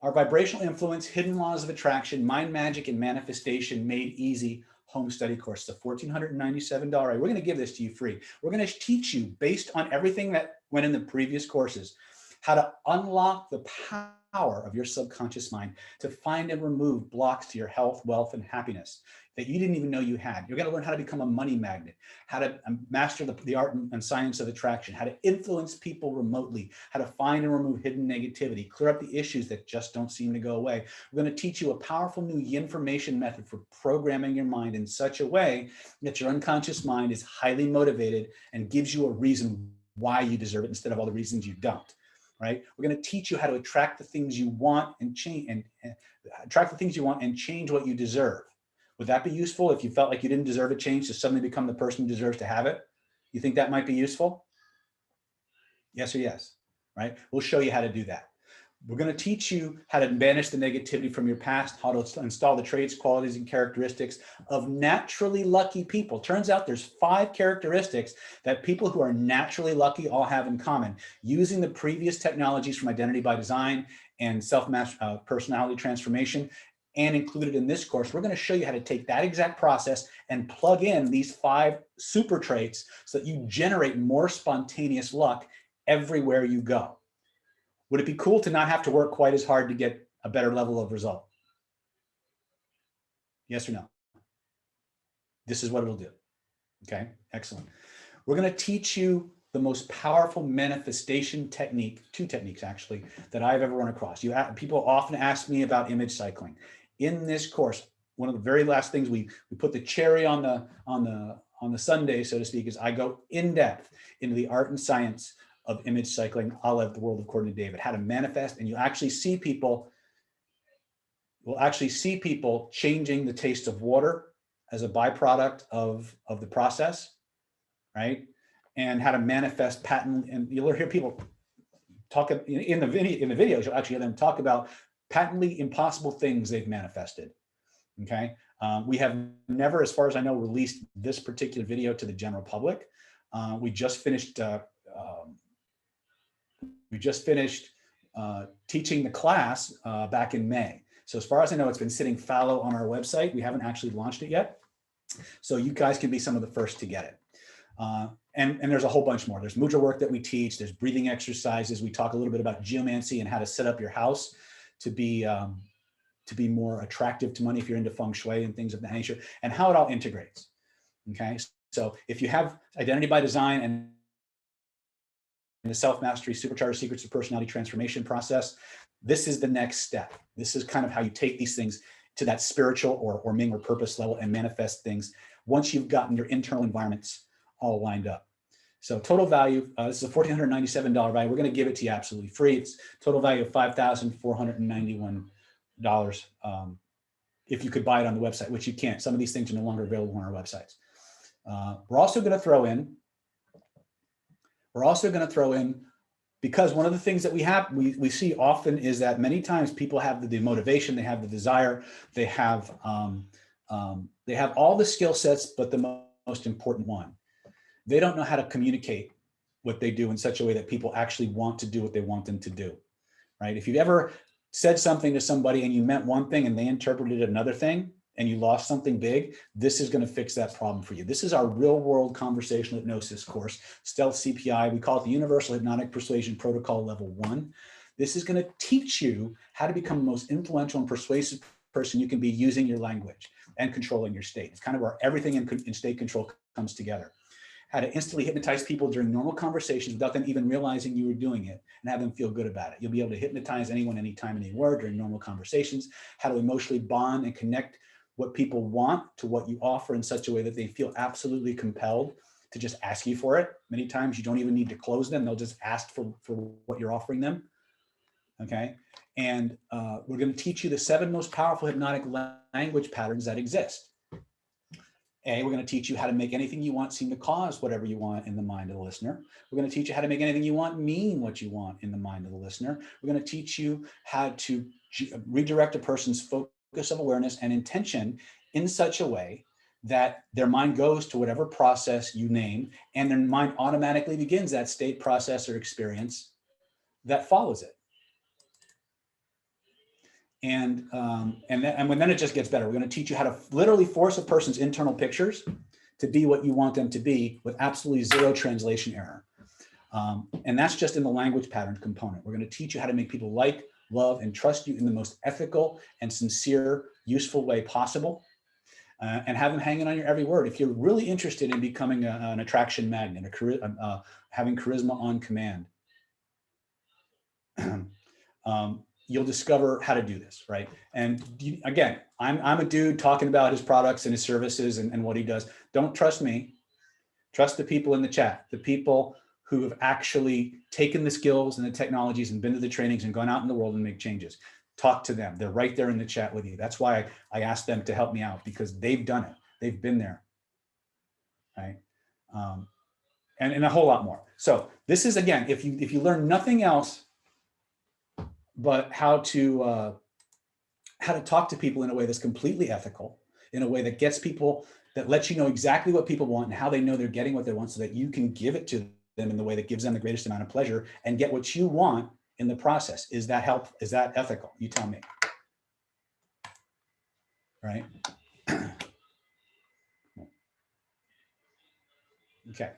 Speaker 1: our vibrational influence, hidden laws of attraction, mind magic, and manifestation made easy home study course. It's a $1,497. We're going to give this to you free. We're going to teach you, based on everything that went in the previous courses, how to unlock the power of your subconscious mind to find and remove blocks to your health, wealth, and happiness that you didn't even know you had. You're going to learn how to become a money magnet, how to master the art and science of attraction, how to influence people remotely, how to find and remove hidden negativity, clear up the issues that just don't seem to go away. We're going to teach you a powerful new information method for programming your mind in such a way that your unconscious mind is highly motivated and gives you a reason why you deserve it instead of all the reasons you don't. Right? We're going to teach you how to attract the things you want and change and change what you deserve. Would that be useful if you felt like you didn't deserve a change to suddenly become the person who deserves to have it? You think that might be useful? Yes or yes, right? We'll show you how to do that. We're going to teach you how to banish the negativity from your past, how to install the traits, qualities, and characteristics of naturally lucky people. Turns out there's 5 characteristics that people who are naturally lucky all have in common. Using the previous technologies from Identity by Design and personality transformation, and included in this course, we're going to show you how to take that exact process and plug in these 5 super traits so that you generate more spontaneous luck everywhere you go. Would it be cool to not have to work quite as hard to get a better level of result? Yes or no? This is what it'll do. Okay, excellent. We're going to teach you the most powerful manifestation technique, 2 techniques actually, that I've ever run across. People often ask me about image cycling. In this course, one of the very last things we put the cherry on the sundae, so to speak, is I go in depth into the art and science of image cycling, a la The World According to David, how to manifest, and you'll actually see people changing the taste of water as a byproduct of the process, right? And how to manifest patent, and you'll hear people talk in the videos, you'll actually hear them talk about patently impossible things they've manifested, okay? We have never, as far as I know, released this particular video to the general public. We just finished teaching the class back in May. So as far as I know, it's been sitting fallow on our website. We haven't actually launched it yet. So you guys can be some of the first to get it. And there's a whole bunch more. There's mudra work that we teach. There's breathing exercises. We talk a little bit about geomancy and how to set up your house to be more attractive to money if you're into feng shui and things of that nature, and how it all integrates. Okay, so if you have Identity by Design and the self-mastery supercharged secrets of personality transformation process, this is the next step. This is kind of how you take these things to that spiritual or meaning or purpose level and manifest things once you've gotten your internal environments all lined up. So total value, this is a $1,497 value. We're going to give it to you absolutely free. It's total value of $5,491 if you could buy it on the website, which you can't. Some of these things are no longer available on our websites. We're also going to throw in, because one of the things that we see often is that many times people have the motivation, they have the desire, they have all the skill sets, but the most important one, they don't know how to communicate what they do in such a way that people actually want to do what they want them to do, right? If you've ever said something to somebody and you meant one thing and they interpreted another thing and you lost something big, this is going to fix that problem for you. This is our real world conversational hypnosis course, Stealth CPI. We call it the Universal Hypnotic Persuasion Protocol Level 1. This is going to teach you how to become the most influential and persuasive person you can be using your language and controlling your state. It's kind of where everything in state control comes together. How to instantly hypnotize people during normal conversations without them even realizing you were doing it and have them feel good about it. You'll be able to hypnotize anyone, anytime, anywhere during normal conversations. How to emotionally bond and connect what people want to what you offer in such a way that they feel absolutely compelled to just ask you for it. Many times you don't even need to close them. They'll just ask for what you're offering them. Okay. And we're going to teach you the 7 most powerful hypnotic language patterns that exist. We're going to teach you how to make anything you want seem to cause whatever you want in the mind of the listener. We're going to teach you how to make anything you want mean what you want in the mind of the listener. We're going to teach you how to redirect a person's focus of awareness and intention in such a way that their mind goes to whatever process you name, and their mind automatically begins that state, process, or experience that follows it. And then it just gets better. We're going to teach you how to literally force a person's internal pictures to be what you want them to be with absolutely 0 translation error. And that's just in the language pattern component. We're going to teach you how to make people like, love, and trust you in the most ethical and sincere, useful way possible, and have them hanging on your every word. If you're really interested in becoming an attraction magnet, having charisma on command, you'll discover how to do this, right? And again, I'm a dude talking about his products and his services and what he does. Don't trust me. Trust the people in the chat, the people who have actually taken the skills and the technologies and been to the trainings and gone out in the world and make changes. Talk to them. They're right there in the chat with you. That's why I asked them to help me out, because they've done it. They've been there, right? And a whole lot more. So this is, again, if you learn nothing else but how to talk to people in a way that's completely ethical, in a way that gets people, that lets you know exactly what people want and how they know they're getting what they want, so that you can give it to them in the way that gives them the greatest amount of pleasure and get what you want in the process. Is that help? Is that ethical? You tell me. Right? Okay.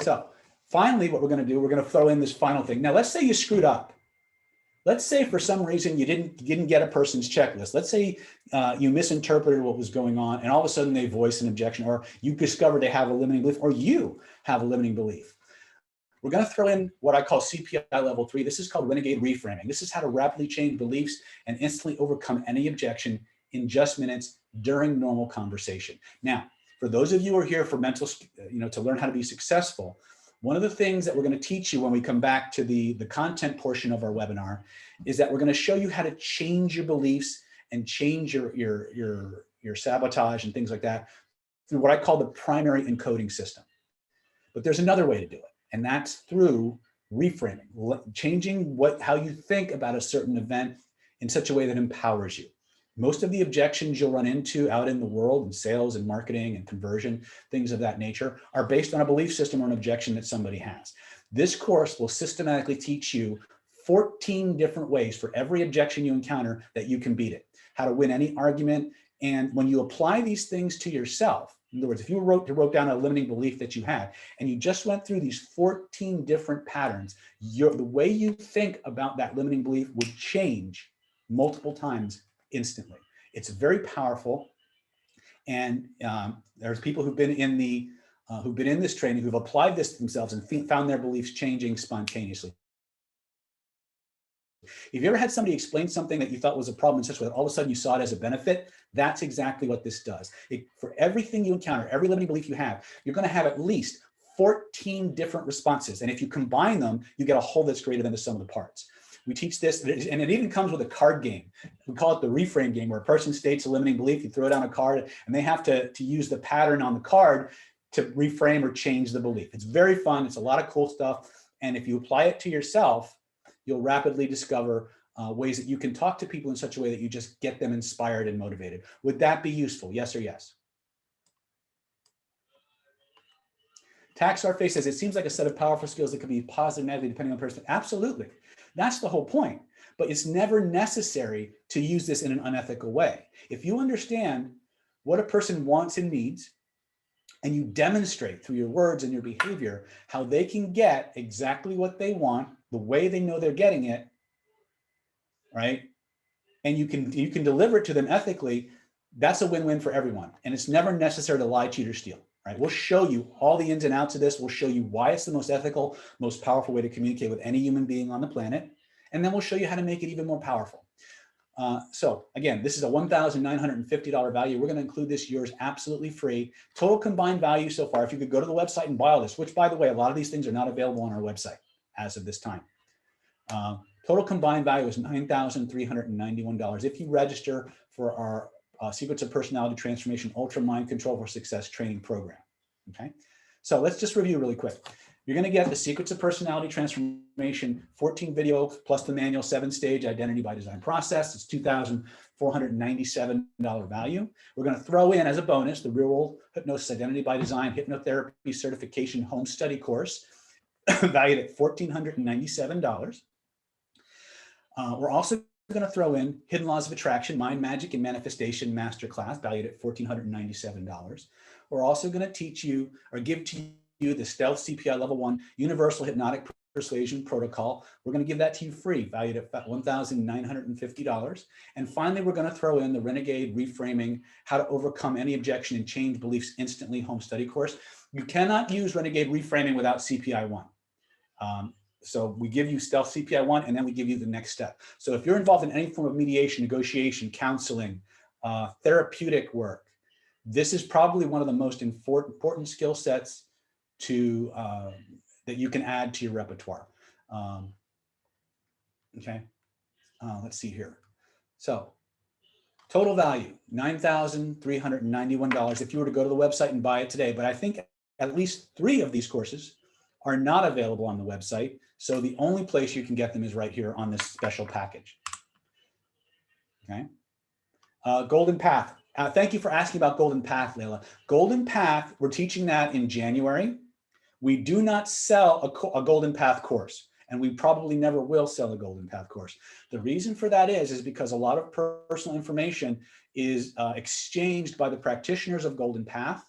Speaker 1: So finally, what we're going to do, we're going to throw in this final thing. Now, let's say you screwed up. Let's say for some reason you didn't get a person's checklist. Let's say you misinterpreted what was going on, and all of a sudden they voice an objection, or you discover they have a limiting belief, or you have a limiting belief. We're going to throw in what I call CPI level 3. This is called renegade reframing. This is how to rapidly change beliefs and instantly overcome any objection in just minutes during normal conversation. Now, for those of you who are here for mental, to learn how to be successful, one of the things that we're going to teach you when we come back to the content portion of our webinar is that we're going to show you how to change your beliefs and change your sabotage and things like that through what I call the primary encoding system. But there's another way to do it, and that's through reframing, changing how you think about a certain event in such a way that empowers you. Most of the objections you'll run into out in the world in sales and marketing and conversion, things of that nature, are based on a belief system or an objection that somebody has. This course will systematically teach you 14 different ways for every objection you encounter that you can beat it, how to win any argument. And when you apply these things to yourself, in other words, if you wrote down a limiting belief that you had, and you just went through these 14 different patterns, the way you think about that limiting belief would change multiple times instantly. It's very powerful, and there's people who've been in this training who've applied this to themselves and found their beliefs changing spontaneously. If you ever had somebody explain something that you thought was a problem in such a way that all of a sudden you saw it as a benefit, that's exactly what this does. For everything you encounter, every limiting belief you have, you're going to have at least 14 different responses. And if you combine them, you get a whole that's greater than the sum of the parts. We teach this, and it even comes with a card game. We call it the reframe game, where a person states a limiting belief, you throw down a card, and they have to use the pattern on the card to reframe or change the belief. It's very fun. It's a lot of cool stuff. And if you apply it to yourself, you'll rapidly discover ways that you can talk to people in such a way that you just get them inspired and motivated. Would that be useful? Yes or yes? Taxar Face says, it seems like a set of powerful skills that could be positive and negative depending on the person. Absolutely. That's the whole point. But it's never necessary to use this in an unethical way. If you understand what a person wants and needs, and you demonstrate through your words and your behavior how they can get exactly what they want, the way they know they're getting it, right? And you can deliver it to them ethically, that's a win-win for everyone. And it's never necessary to lie, cheat, or steal. Right? We'll show you all the ins and outs of this. We'll show you why it's the most ethical, most powerful way to communicate with any human being on the planet. And then we'll show you how to make it even more powerful. So again, this is a $1,950 value. We're going to include this yours absolutely free. Total combined value so far, if you could go to the website and buy all this, which by the way, a lot of these things are not available on our website as of this time. Total combined value is $9,391 if you register for our Secrets of Personality Transformation Ultra Mind Control for Success training program. Okay, so let's just review really quick. You're going to get the Secrets of Personality Transformation 14 video plus the manual 7-stage identity by design process. It's $2,497 value. We're going to throw in as a bonus the real world hypnosis identity by design hypnotherapy certification home study course valued at $1,497. We're also going to throw in Hidden Laws of Attraction, Mind, Magic, and Manifestation Masterclass, valued at $1,497. We're also going to teach you or give to you the Stealth CPI Level 1 Universal Hypnotic Persuasion Protocol. We're going to give that to you free, valued at $1,950. And finally, we're going to throw in the Renegade Reframing, How to Overcome Any Objection and Change Beliefs Instantly home study course. You cannot use Renegade Reframing without CPI 1. So we give you Stealth CPI 1, and then we give you the next step. So if you're involved in any form of mediation, negotiation, counseling, therapeutic work, this is probably one of the most important skill sets to that you can add to your repertoire. Okay, let's see here. So total value, $9,391 if you were to go to the website and buy it today. But I think at least 3 of these courses are not available on the website. So the only place you can get them is right here on this special package. Okay. Golden Path. Thank you for asking about Golden Path, Layla. Golden Path, we're teaching that in January. We do not sell a Golden Path course, and we probably never will sell a Golden Path course. The reason for that is because a lot of personal information is exchanged by the practitioners of Golden Path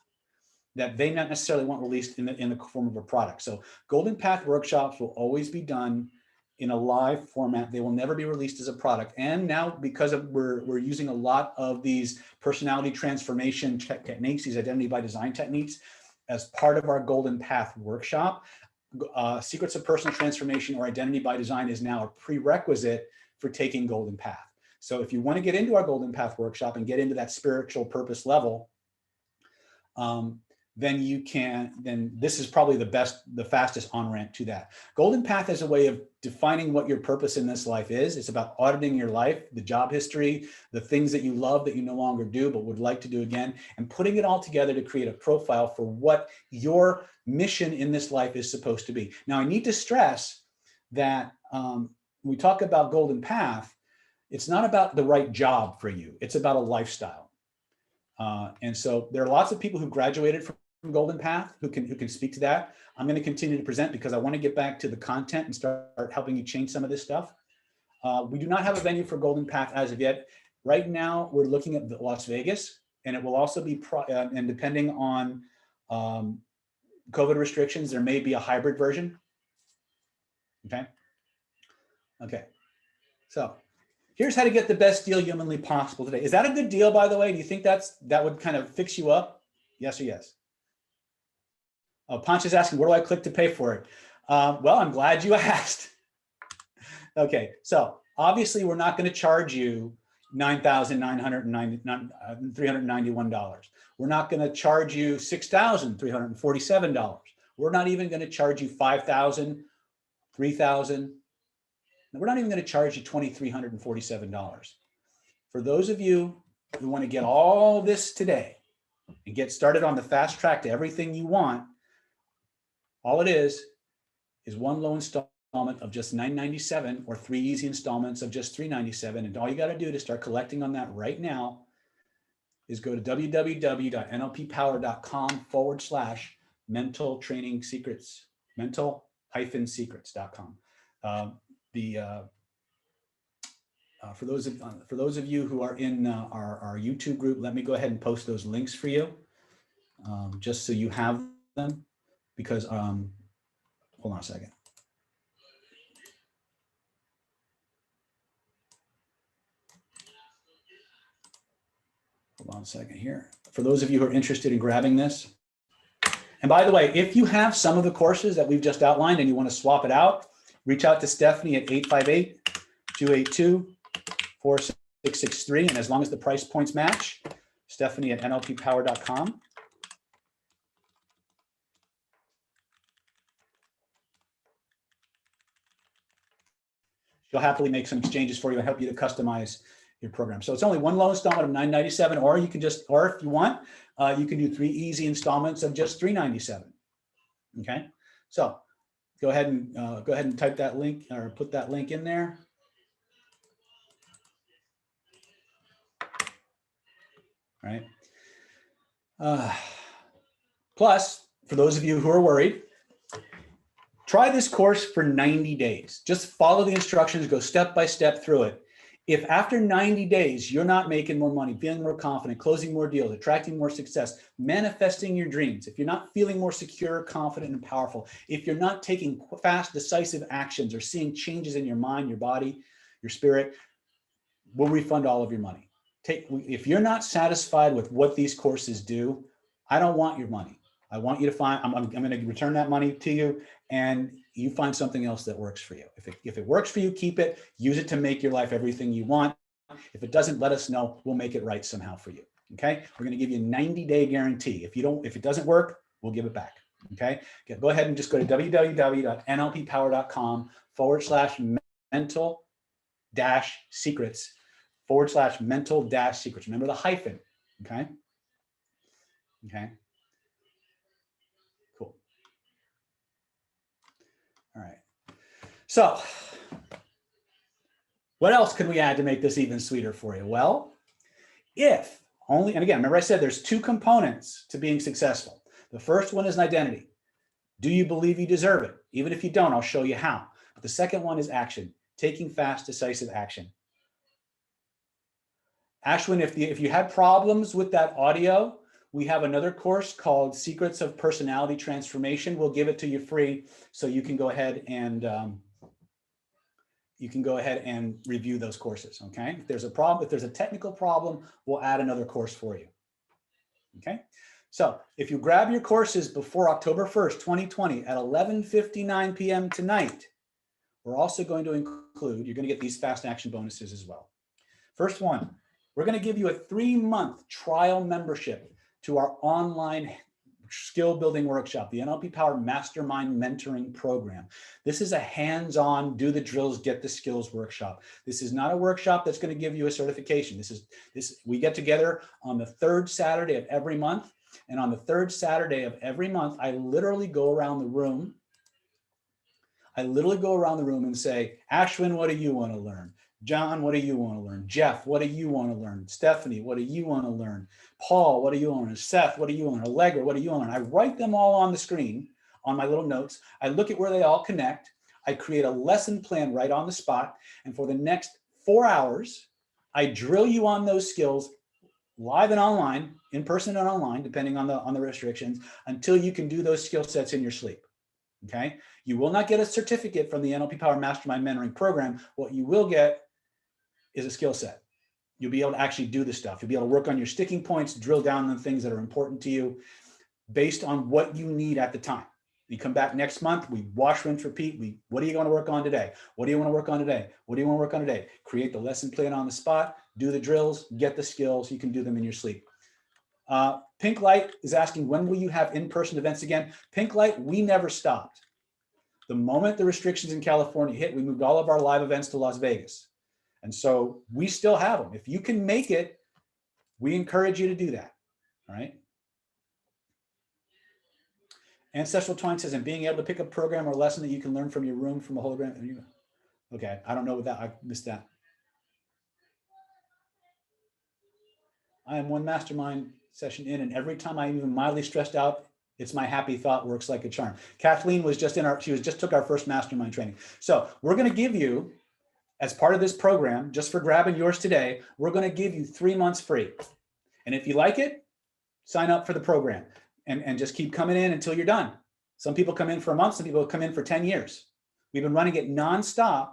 Speaker 1: that they not necessarily want released in the form of a product. So Golden Path workshops will always be done in a live format. They will never be released as a product. And now, because we're using a lot of these personality transformation techniques, these identity by design techniques, as part of our Golden Path workshop, Secrets of Personal Transformation or Identity by Design is now a prerequisite for taking Golden Path. So if you want to get into our Golden Path workshop and get into that spiritual purpose level, then this is probably the fastest on-ramp to that. Golden Path is a way of defining what your purpose in this life is. It's about auditing your life, the job history, the things that you love that you no longer do but would like to do again, and putting it all together to create a profile for what your mission in this life is supposed to be. Now, I need to stress that when we talk about Golden Path, it's not about the right job for you. It's about a lifestyle. And so there are lots of people who graduated from Golden Path who can speak to that. I'm going to continue to present because I want to get back to the content and start helping you change some of this stuff. We do not have a venue for Golden Path as of yet. Right now, we're looking at Las Vegas, and it will also be, and depending on COVID restrictions, there may be a hybrid version. Okay. Okay. So here's how to get the best deal humanly possible today. Is that a good deal, by the way? Do you think that would kind of fix you up? Yes or yes? Oh, Ponch is asking, where do I click to pay for it? Well, I'm glad you asked. Okay, so obviously we're not going to charge you $9,391. We're not going to charge you $6,347. We're not even going to charge you $5,000, $3,000. We're not even going to charge you $2,347. For those of you who want to get all this today and get started on the fast track to everything you want, all it is one low installment of just $997 or 3 easy installments of just $397. And all you got to do to start collecting on that right now is go to www.nlppower.com/mental training secrets, mental-secrets.com. For those of you who are in our YouTube group, let me go ahead and post those links for you, just so you have them, because hold on a second. Hold on a second here. For those of you who are interested in grabbing this. And by the way, if you have some of the courses that we've just outlined and you want to swap it out, reach out to Stephanie at 858-282-4663. And as long as the price points match, Stephanie at nlppower.com. She'll happily make some exchanges for you and help you to customize your program. So it's only one low installment of $997, or you can just, or if you want, you can do 3 easy installments of just $397. Okay, so go ahead and type that link or put that link in there. Right. Plus, for those of you who are worried, try this course for 90 days. Just follow the instructions, go step by step through it. If after 90 days, you're not making more money, feeling more confident, closing more deals, attracting more success, manifesting your dreams, if you're not feeling more secure, confident, and powerful, if you're not taking fast, decisive actions or seeing changes in your mind, your body, your spirit, we'll refund all of your money. If you're not satisfied with what these courses do, I don't want your money. I want you to find, I'm going to return that money to you, and you find something else that works for you. If it works for you, keep it, use it to make your life everything you want. If it doesn't, let us know. We'll make it right somehow for you. Okay. We're going to give you a 90-day guarantee. If it doesn't work, we'll give it back. Okay. Go ahead and just go to www.nlppower.com/mental-secrets/mental-secrets. Remember the hyphen. Okay. Okay. Cool. All right. So what else can we add to make this even sweeter for you? Well, and again, remember I said there's 2 components to being successful. The first one is an identity. Do you believe you deserve it? Even if you don't, I'll show you how. But the second one is action, taking fast, decisive action. Ashwin, if you had problems with that audio, we have another course called Secrets of Personality Transformation. We'll give it to you free, so you can go ahead and review those courses. Okay. If there's a problem, if there's a technical problem, we'll add another course for you. Okay. So if you grab your courses before October 1st, 2020 at 11:59 p.m. tonight, we're also going to include, you're going to get these fast action bonuses as well. First one, we're going to give you a 3-month trial membership to our online skill building workshop, the NLP Power Mastermind Mentoring Program. This is a hands-on, do the drills, get the skills workshop. This is not a workshop that's going to give you a certification. We get together on the 3rd Saturday of every month. And on the 3rd Saturday of every month, I literally go around the room. And say, Ashwin, what do you want to learn? John, what do you want to learn? Jeff, what do you want to learn? Stephanie, what do you want to learn? Paul, what do you want to learn? Seth, what do you want to learn? Allegra, what do you want to learn? I write them all on the screen on my little notes. I look at where they all connect. I create a lesson plan right on the spot. And for the next 4 hours, I drill you on those skills live and online, in person and online, depending on the restrictions, until you can do those skill sets in your sleep. Okay. You will not get a certificate from the NLP Power Mastermind Mentoring Program. What you will get is a skill set. You'll be able to actually do this stuff. You'll be able to work on your sticking points, drill down on the things that are important to you based on what you need at the time. You come back next month, we wash, rinse, repeat. What are you going to work on today? What do you want to work on today? What do you want to work on today? Create the lesson plan on the spot, do the drills, get the skills. You can do them in your sleep. Pink Light is asking, when will you have in-person events again? Pink Light, we never stopped. The moment the restrictions in California hit, we moved all of our live events to Las Vegas. And so we still have them. If you can make it, we encourage you to do that, all right? Ancestral Twine says, and being able to pick a program or lesson that you can learn from your room from a hologram. Okay, I don't know what that, I missed that. I am one mastermind session in, and every time I'm even mildly stressed out, it's my happy thought works like a charm. Kathleen was just in our, just took our first mastermind training. So we're going to give you, as part of this program, just for grabbing yours today, we're going to give you 3 months free. And if you like it, sign up for the program and just keep coming in until you're done. Some people come in for a month, some people come in for 10 years. We've been running it nonstop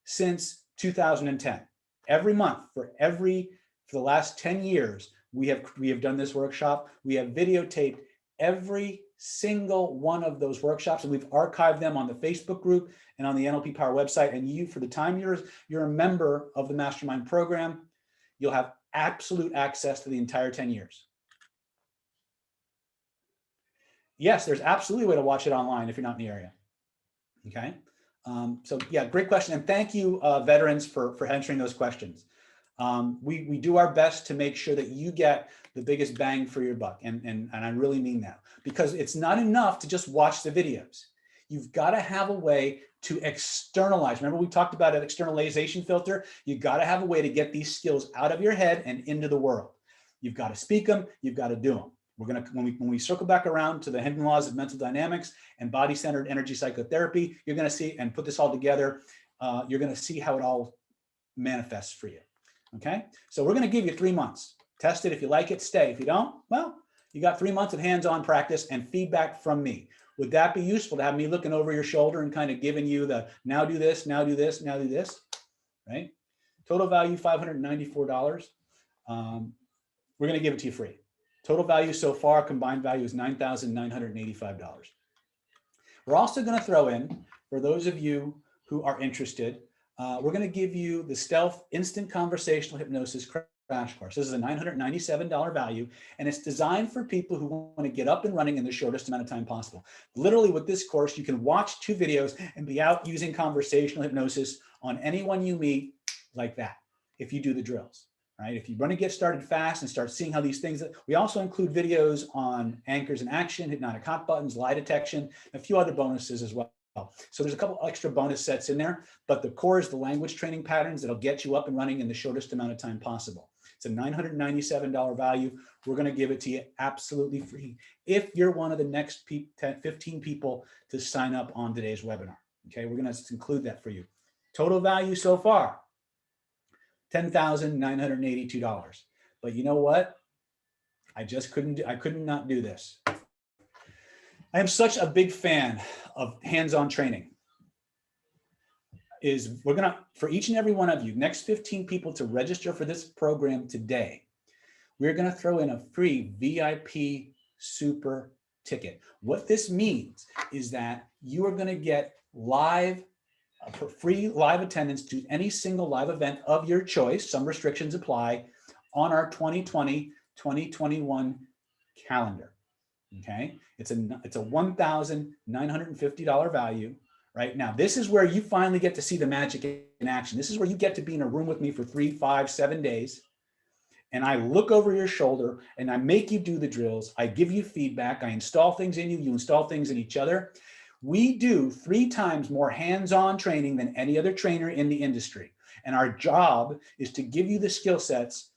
Speaker 1: since 2010. Every month for the last 10 years, we have done this workshop. We have videotaped every single one of those workshops, and we've archived them on the Facebook group and on the NLP Power website. And you, for the time you're a member of the Mastermind program, you'll have absolute access to the entire 10 years. Yes, there's absolutely a way to watch it online if you're not in the area. Okay. So yeah, great question. And thank you, veterans, for answering those questions. We do our best to make sure that you get the biggest bang for your buck. And I really mean that, because it's not enough to just watch the videos. You've got to have a way to externalize. Remember, we talked about an externalization filter. You've got to have a way to get these skills out of your head and into the world. You've got to speak them. You've got to do them. We're going to, when we circle back around to the hidden laws of mental dynamics and body-centered energy psychotherapy, you're going to see, and put this all together, you're going to see how it all manifests for you. Okay, so we're going to give you 3 months. Test it. If you like it, stay. If you don't, well, you got 3 months of hands-on practice and feedback from me. Would that be useful to have me looking over your shoulder and kind of giving you the, now do this, now do this, now do this, right? Total value, $594. We're going to give it to you free. Total value so far, combined value is $9,985. We're also going to throw in, for those of you who are interested, we're going to give you the Stealth Instant Conversational Hypnosis Crash Course. This is a $997 value, and it's designed for people who want to get up and running in the shortest amount of time possible. Literally, with this course, you can watch 2 videos and be out using conversational hypnosis on anyone you meet like that, if you do the drills. Right? If you want to get started fast and start seeing how these things, we also include videos on anchors in action, hypnotic hot buttons, lie detection, and a few other bonuses as well. So there's a couple extra bonus sets in there, but the core is the language training patterns that'll get you up and running in the shortest amount of time possible. It's a $997 value. We're going to give it to you absolutely free if you're one of the next 15 people to sign up on today's webinar. Okay, we're going to include that for you. Total value so far, $10,982. But you know what? I couldn't not do this. I am such a big fan of hands-on training. We're gonna, for each and every one of you, next 15 people to register for this program today, we're gonna throw in a free VIP super ticket. What this means is that you are gonna get free live attendance to any single live event of your choice. Some restrictions apply on our 2020-2021 calendar. Okay, it's a $1,950 value. Right now, this is where you finally get to see the magic in action. This is where you get to be in a room with me for 3, 5, 7 days. And I look over your shoulder and I make you do the drills. I give you feedback. I install things in you. You install things in each other. We do 3 times more hands-on training than any other trainer in the industry. And our job is to give you the skill sets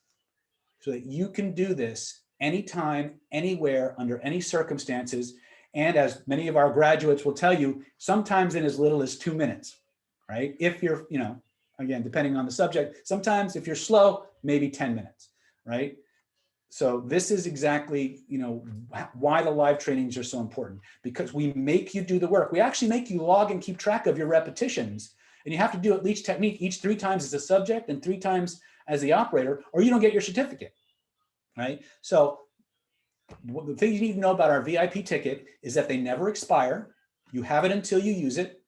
Speaker 1: so that you can do this anytime, anywhere, under any circumstances. And as many of our graduates will tell you, sometimes in as little as 2 minutes, right? If you're, again, depending on the subject, sometimes if you're slow, maybe 10 minutes, right? So this is exactly, why the live trainings are so important, because we make you do the work. We actually make you log and keep track of your repetitions, and you have to do at least technique each 3 times as a subject and 3 times as the operator, or you don't get your certificate, right? So the thing you need to know about our VIP ticket is that they never expire. You have it until you use it.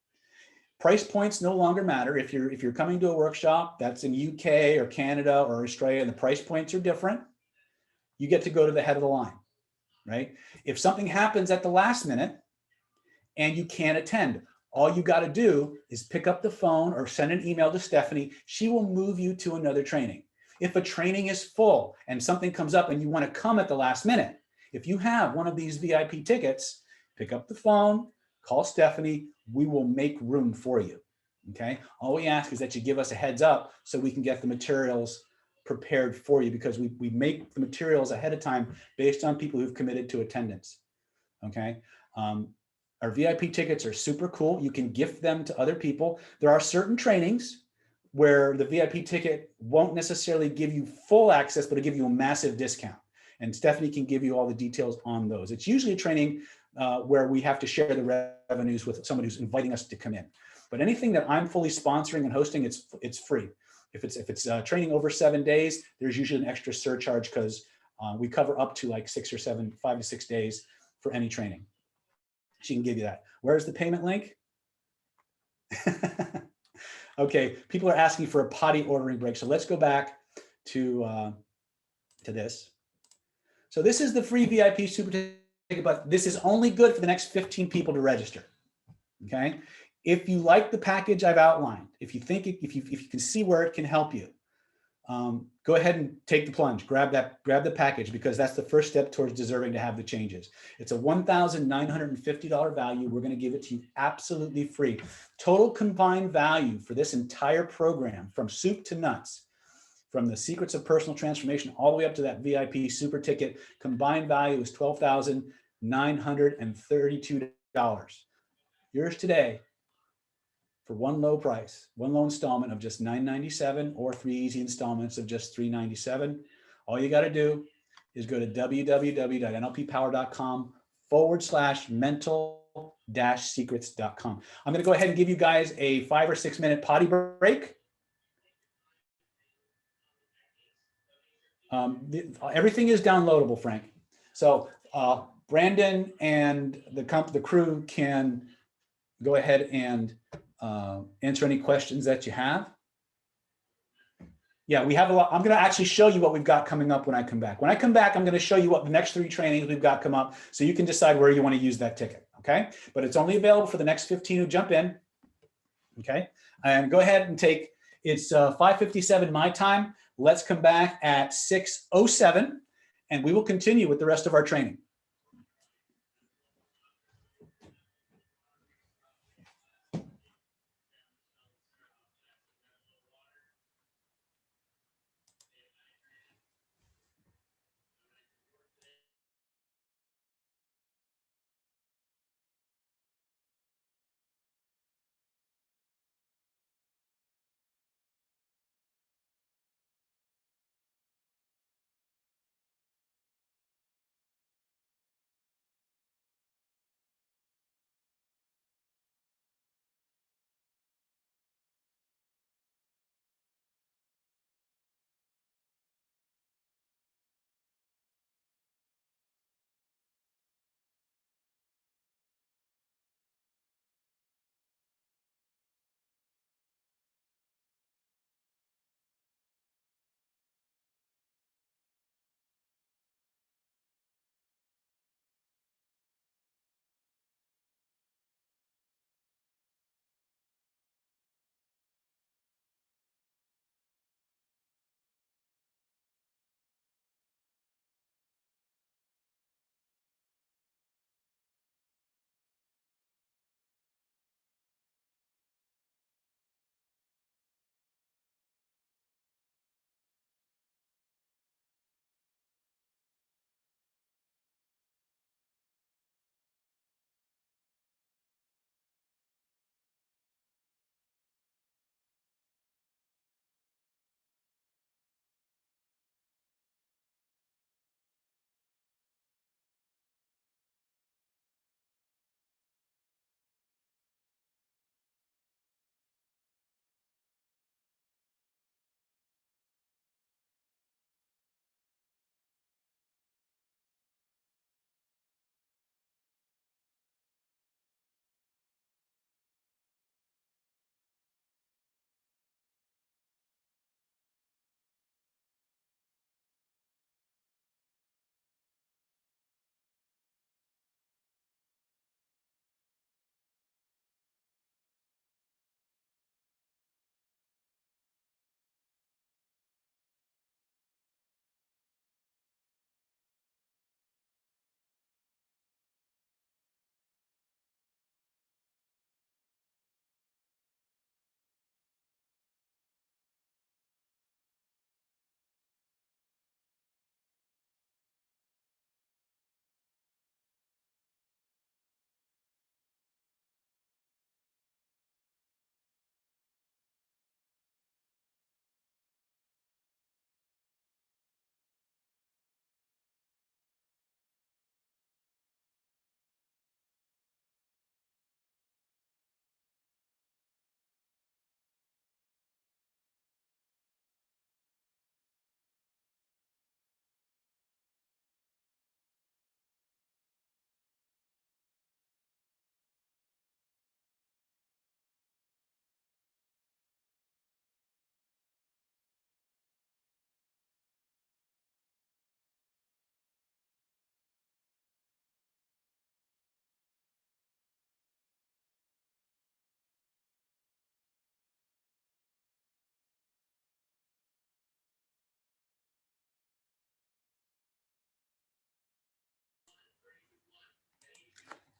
Speaker 1: Price points no longer matter. If you're coming to a workshop that's in UK or Canada or Australia and the price points are different, you get to go to the head of the line. right? If something happens at the last minute and you can't attend, all you got to do is pick up the phone or send an email to Stephanie. She will move you to another training. If a training is full and something comes up and you want to come at the last minute, if you have one of these VIP tickets, pick up the phone, call Stephanie. We will make room for you. Okay. All we ask is that you give us a heads up so we can get the materials prepared for you, because we make the materials ahead of time based on people who've committed to attendance. Okay. Our VIP tickets are super cool. You can gift them to other people. There are certain trainings where the VIP ticket won't necessarily give you full access, but it'll give you a massive discount. And Stephanie can give you all the details on those. It's usually a training where we have to share the revenues with someone who's inviting us to come in. But anything that I'm fully sponsoring and hosting, it's free. If it's training over 7 days, there's usually an extra surcharge because we cover up to like 5 to 6 days for any training. She can give you that. Where's the payment link? Okay, people are asking for a potty ordering break. So let's go back to this. So this is the free VIP super ticket, but this is only good for the next 15 people to register. Okay. If you like the package I've outlined, if you think if you can see where it can help you, go ahead and take the plunge. Grab the package, because that's the first step towards deserving to have the changes. It's a $1,950 value. We're going to give it to you absolutely free. Total combined value for this entire program, from soup to nuts, from the secrets of personal transformation all the way up to that VIP super ticket, combined value is $12,932. Yours today for one low price, one low installment of just $997, or 3 easy installments of just $397. All you got to do is go to www.nlppower.com/mental-secrets.com. I'm going to go ahead and give you guys a 5 or 6 minute potty break. Everything is downloadable, Frank. So Brandon and the crew can go ahead and answer any questions that you have. Yeah, we have a lot. I'm going to actually show you what we've got coming up when I come back. When I come back, I'm going to show you what the next 3 trainings we've got come up, so you can decide where you want to use that ticket. Okay, but it's only available for the next 15 who jump in. Okay, and go ahead and take. It's 5:57 my time. Let's come back at 6:07, and we will continue with the rest of our training.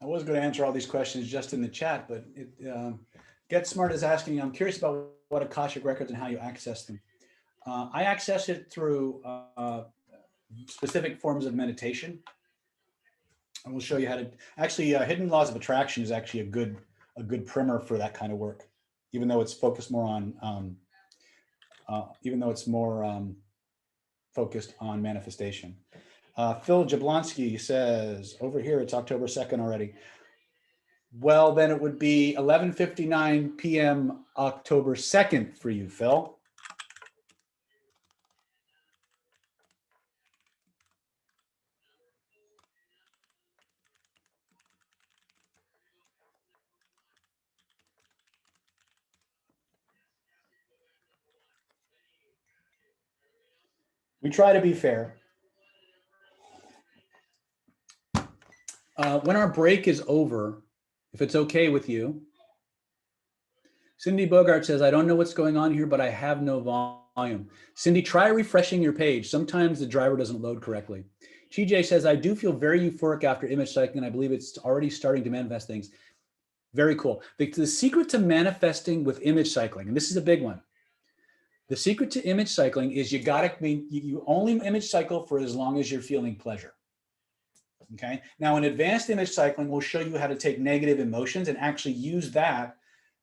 Speaker 1: I was going to answer all these questions just in the chat, but Get Smart is asking, I'm curious about what Akashic Records and how you access them. I access it through specific forms of meditation. And we'll show you how to, actually Hidden Laws of Attraction is actually a good primer for that kind of work, even though it's focused more on, focused on manifestation. Phil Jablonski says, over here, it's October 2nd already. Well, then it would be 11:59 p.m. October 2nd for you, Phil. We try to be fair. When our break is over, if it's okay with you, Cindy Bogart says, I don't know what's going on here, but I have no volume. Cindy, try refreshing your page. Sometimes the driver doesn't load correctly. TJ says, I do feel very euphoric after image cycling, and I believe it's already starting to manifest things. Very cool. The secret to manifesting with image cycling, and this is a big one. The secret to image cycling is you only image cycle for as long as you're feeling pleasure. Okay. Now, in advanced image cycling, we'll show you how to take negative emotions and actually use that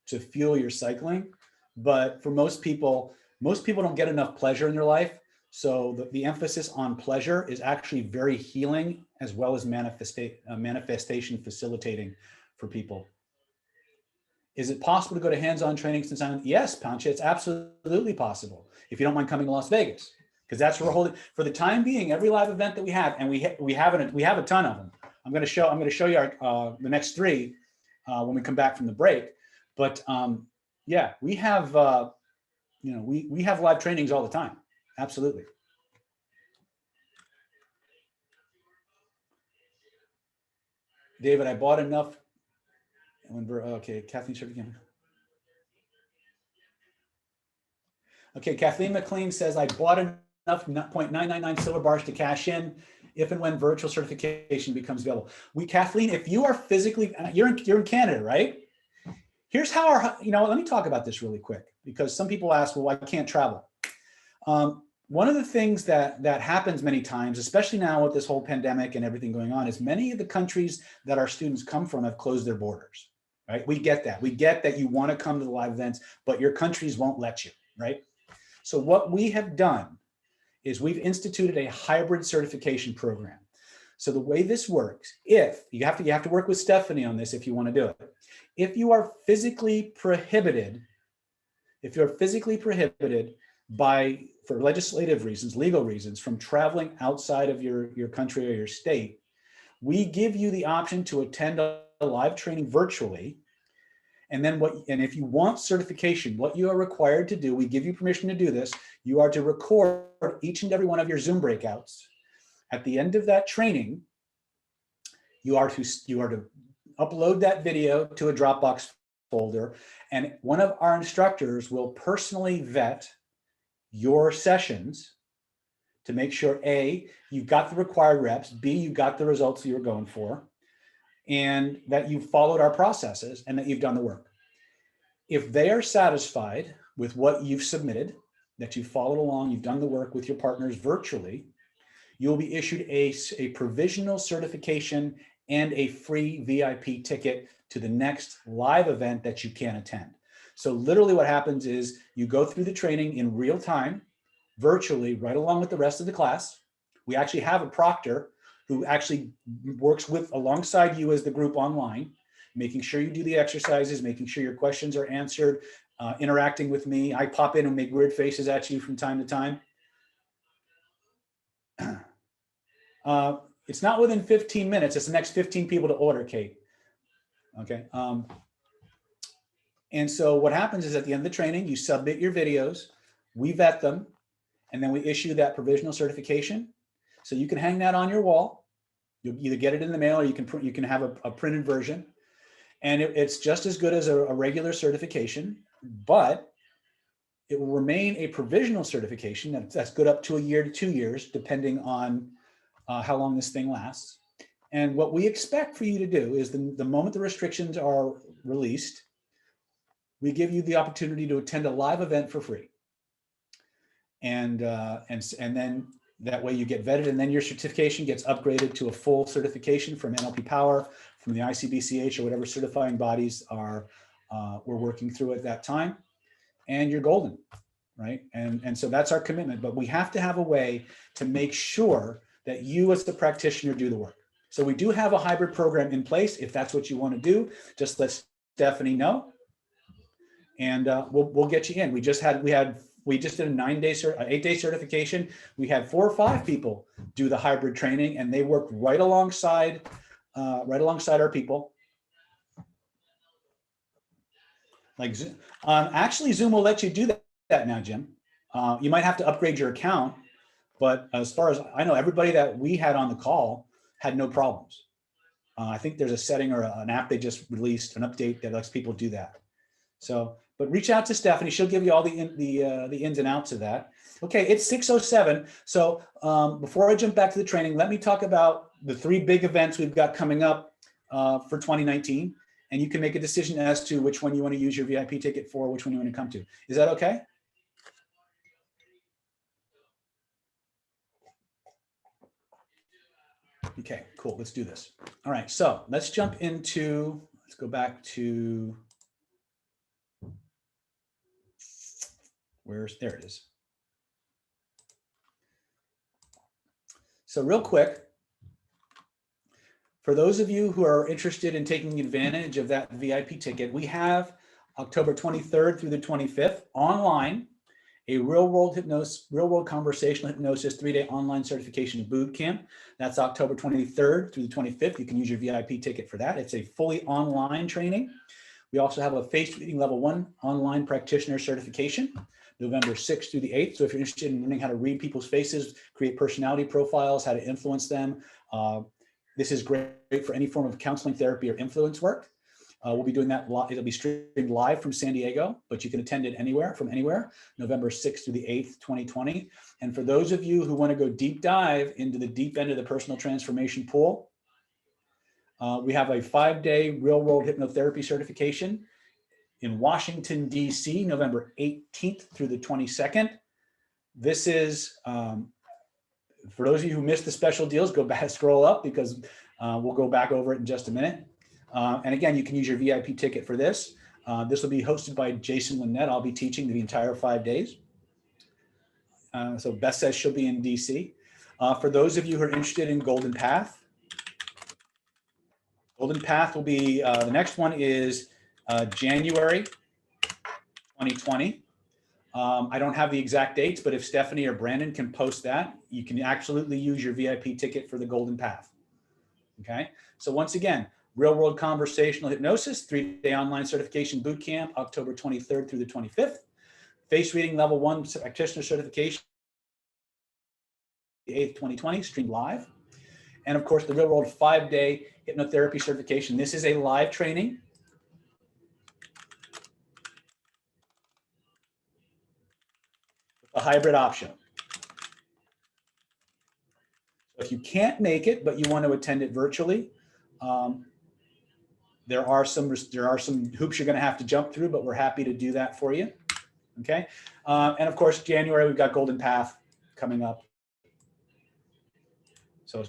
Speaker 1: to fuel your cycling. But for most people don't get enough pleasure in their life. So the emphasis on pleasure is actually very healing as well as manifestation facilitating for people. Is it possible to go to hands-on trainings and sign? Yes, Pancha, it's absolutely possible. If you don't mind coming to Las Vegas, because that's where we're holding for the time being. Every live event that we have, and we have a ton of them. I'm going to show you the next three when we come back from the break. But yeah, we have we have live trainings all the time. Absolutely. David, I bought enough. Okay, Kathleen should begin. Okay, Kathleen McLean says, I bought enough 0.999 silver bars to cash in if and when virtual certification becomes available. Kathleen, if you are physically, you're in Canada, right? Here's how let me talk about this really quick, because some people ask, well, I can't travel. One of the things that happens many times, especially now with this whole pandemic and everything going on, is many of the countries that our students come from have closed their borders, right? We get that. We get that you want to come to the live events, but your countries won't let you, right? So what we have done is we've instituted a hybrid certification program. So the way this works, if you have to work with Stephanie on this if you want to do it. If you are physically prohibited, for legislative reasons, legal reasons, from traveling outside of your country or your state, we give you the option to attend a live training virtually. And then if you want certification, what you are required to do, we give you permission to do this. You are to record each and every one of your Zoom breakouts. At the end of that training, you are to upload that video to a Dropbox folder, and one of our instructors will personally vet your sessions to make sure, A, you've got the required reps, B, you got the results that you're going for, and that you've followed our processes and that you've done the work. If they are satisfied with what you've submitted, that you've followed along, you've done the work with your partners virtually, you'll be issued a provisional certification and a free VIP ticket to the next live event that you can attend. So literally what happens is you go through the training in real time, virtually, right along with the rest of the class. We actually have a proctor who actually works alongside you as the group online, making sure you do the exercises, making sure your questions are answered, interacting with me. I pop in and make weird faces at you from time to time. It's not within 15 minutes. It's the next 15 people to order, Kate. Okay. And so what happens is at the end of the training, you submit your videos, we vet them, and then we issue that provisional certification. So you can hang that on your wall. You'll either get it in the mail or you can have a printed version. And it's just as good as a regular certification, but it will remain a provisional certification that's good up to a year to 2 years, depending on how long this thing lasts. And what we expect for you to do is the moment the restrictions are released, we give you the opportunity to attend a live event for free. And then that way you get vetted, and then your certification gets upgraded to a full certification from NLP Power, from the ICBCH, or whatever certifying bodies are we're working through at that time. And you're golden, right? And so that's our commitment. But we have to have a way to make sure that you as the practitioner do the work. So we do have a hybrid program in place. If that's what you want to do, just let Stephanie know, and we'll get you in. We just did a 8-day certification. We had 4 or 5 people do the hybrid training, and they worked right alongside our people. Like actually, Zoom will let you do that now, Jim. You might have to upgrade your account, but as far as I know, everybody that we had on the call had no problems. I think there's a setting or an app they just released, an update that lets people do that. So, but reach out to Stephanie; she'll give you all the ins and outs of that. Okay, it's 6:07. So before I jump back to the training, let me talk about the 3 big events we've got coming up for 2019, and you can make a decision as to which one you want to use your VIP ticket for, which one you want to come to. Is that okay? Okay, cool. Let's do this. All right, so let's jump into. Let's go back to. There it is. So real quick, for those of you who are interested in taking advantage of that VIP ticket, we have October 23rd through the 25th online, a real-world conversational hypnosis 3-day online certification boot camp. That's October 23rd through the 25th. You can use your VIP ticket for that. It's a fully online training. We also have a face reading level 1 online practitioner certification, November 6th through the 8th. So if you're interested in learning how to read people's faces, create personality profiles, how to influence them, this is great for any form of counseling, therapy, or influence work. We'll be doing that. It'll be streamed live from San Diego, but you can attend it from anywhere, November 6th through the 8th, 2020. And for those of you who want to go deep dive into the deep end of the personal transformation pool, we have a 5-day real-world hypnotherapy certification in Washington, D.C., November 18th through the 22nd. This is, for those of you who missed the special deals, go back, scroll up, because we'll go back over it in just a minute. And again, you can use your VIP ticket for this. This will be hosted by Jason Lynette. I'll be teaching the entire 5 days. So Beth says she'll be in DC. For those of you who are interested in Golden Path will be, the next one is January 2020. I don't have the exact dates, but if Stephanie or Brandon can post that, you can absolutely use your VIP ticket for the Golden Path. Okay, so once again, Real World Conversational Hypnosis 3-day online certification boot camp, October 23rd through the 25th. Face reading level 1 practitioner certification, 8th, 2020, streamed live. And of course, the Real World 5-day hypnotherapy certification. This is a live training. A hybrid option. So if you can't make it, but you want to attend it virtually, there are some hoops you're going to have to jump through, but we're happy to do that for you. Okay. And of course, January, we've got Golden Path coming up. So,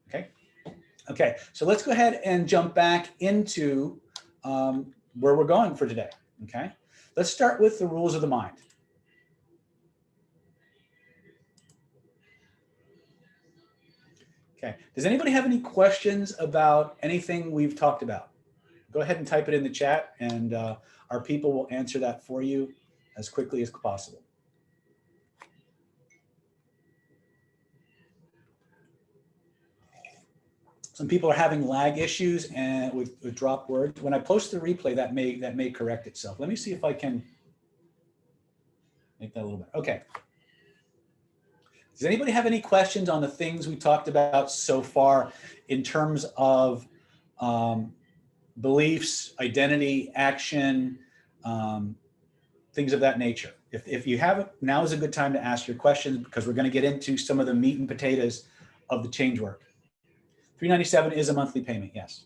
Speaker 1: okay. Okay. So let's go ahead and jump back into where we're going for today. Okay. Let's start with the rules of the mind. Okay. Does anybody have any questions about anything we've talked about? Go ahead and type it in the chat, and our people will answer that for you as quickly as possible. Some people are having lag issues and with drop words. When I post the replay, that may correct itself. Let me see if I can make that a little better. Okay. Does anybody have any questions on the things we talked about so far in terms of beliefs, identity, action, things of that nature? If you haven't, now is a good time to ask your questions, because we're going to get into some of the meat and potatoes of the change work. $397 is a monthly payment, yes.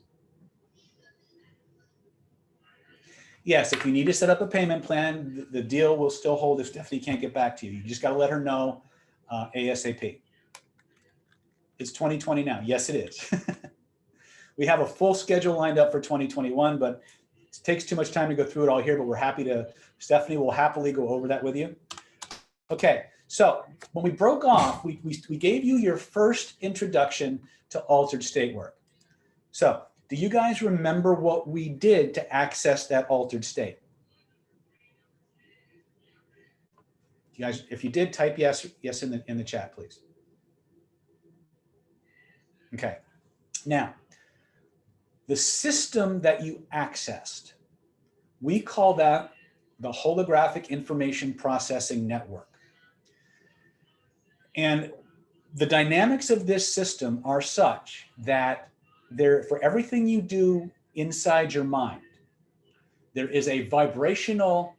Speaker 1: Yes, if you need to set up a payment plan, the deal will still hold if Stephanie can't get back to you. You just got to let her know ASAP. It's 2020 now. Yes, it is. We have a full schedule lined up for 2021, but it takes too much time to go through it all here, but we're happy to, Stephanie will happily go over that with you. Okay, so when we broke off, we gave you your first introduction to altered state work. So do you guys remember what we did to access that altered state? You guys, if you did, type yes in the chat, please. Okay, now the system that you accessed, we call that the holographic information processing network. And the dynamics of this system are such that for everything you do inside your mind, there is a vibrational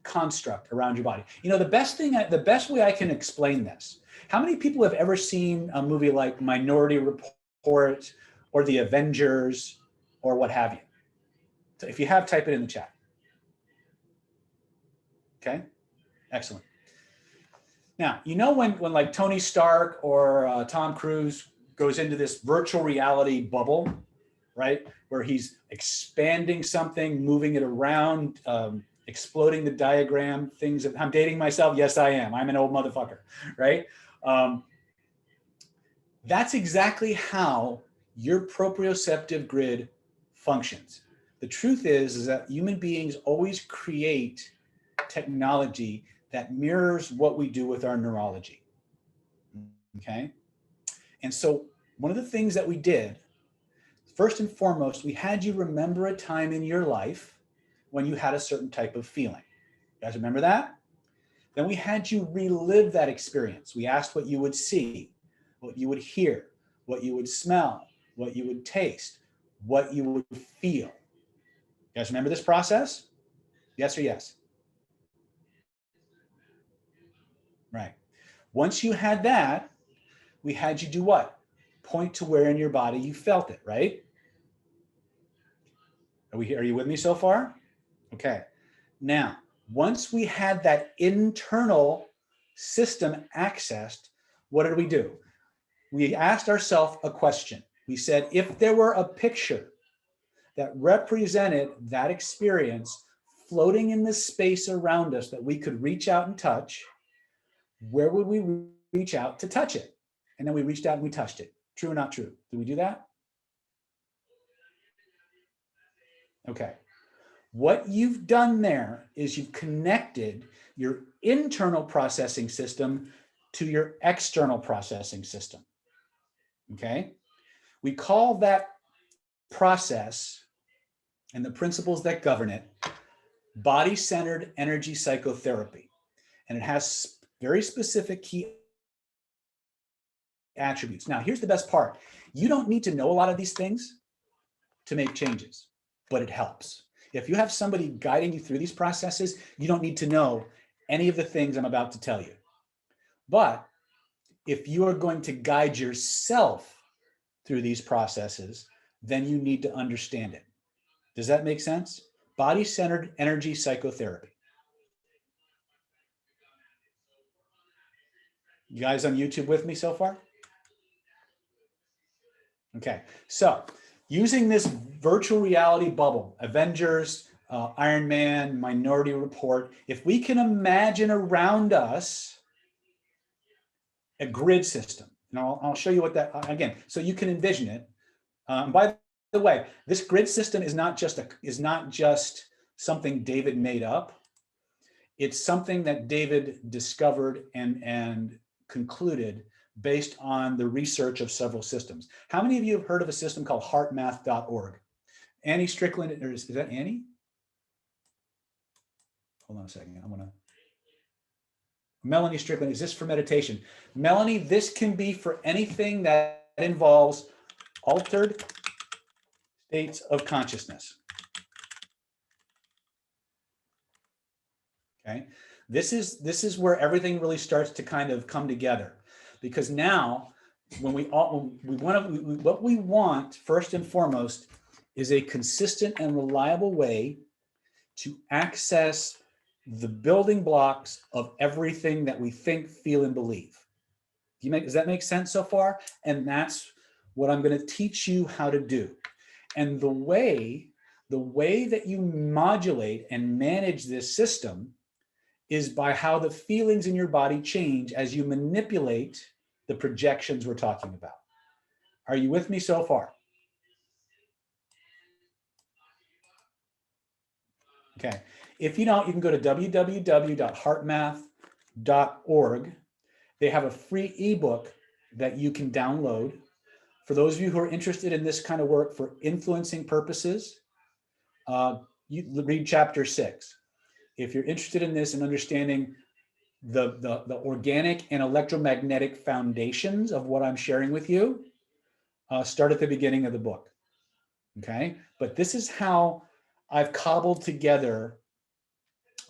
Speaker 1: construct around your body. You know, the best way I can explain this, how many people have ever seen a movie like Minority Report or The Avengers or what have you? So if you have, type it in the chat. Okay, excellent. Now, you know when like Tony Stark or Tom Cruise goes into this virtual reality bubble, right? Where he's expanding something, moving it around, exploding the diagram, things. I'm dating myself. Yes, I am. I'm an old motherfucker, right? That's exactly how your proprioceptive grid functions. The truth is that human beings always create technology that mirrors what we do with our neurology, okay? And so one of the things that we did, first and foremost, we had you remember a time in your life when you had a certain type of feeling. You guys remember that? Then we had you relive that experience. We asked what you would see, what you would hear, what you would smell, what you would taste, what you would feel. You guys remember this process? Yes or yes? Right. Once you had that, we had you do what? Point to where in your body you felt it, right? Are you with me so far? Okay. Now, once we had that internal system accessed, what did we do? We asked ourselves a question. We said, if there were a picture that represented that experience floating in the space around us that we could reach out and touch, where would we reach out to touch it? And then we reached out and we touched it. True or not true? Did we do that? Okay. What you've done there is you've connected your internal processing system to your external processing system. Okay. We call that process and the principles that govern it body-centered energy psychotherapy. And it has very specific key attributes. Now, here's the best part. You don't need to know a lot of these things to make changes, but it helps. If you have somebody guiding you through these processes, you don't need to know any of the things I'm about to tell you. But if you are going to guide yourself through these processes, then you need to understand it. Does that make sense? Body-centered energy psychotherapy. You guys on YouTube with me so far? Okay, so using this virtual reality bubble, Avengers, Iron Man, Minority Report, if we can imagine around us a grid system, and I'll show you what that, again, so you can envision it. By the way, this grid system is not just something David made up. It's something that David discovered and concluded based on the research of several systems. How many of you have heard of a system called heartmath.org? Annie Strickland, or is that Annie? Hold on a second. Melanie Strickland, is this for meditation? Melanie, this can be for anything that involves altered states of consciousness. Okay, this is where everything really starts to kind of come together, because now when we want to, what we want first and foremost is a consistent and reliable way to access the building blocks of everything that we think, feel, and believe. Does that make sense so far? And that's what I'm going to teach you how to do. And the way that you modulate and manage this system is by how the feelings in your body change as you manipulate the projections we're talking about. Are you with me so far? Okay. If you don't, you can go to www.heartmath.org. They have a free ebook that you can download. For those of you who are interested in this kind of work for influencing purposes, you read chapter 6. If you're interested in this and understanding the organic and electromagnetic foundations of what I'm sharing with you, start at the beginning of the book. Okay. But this is how I've cobbled together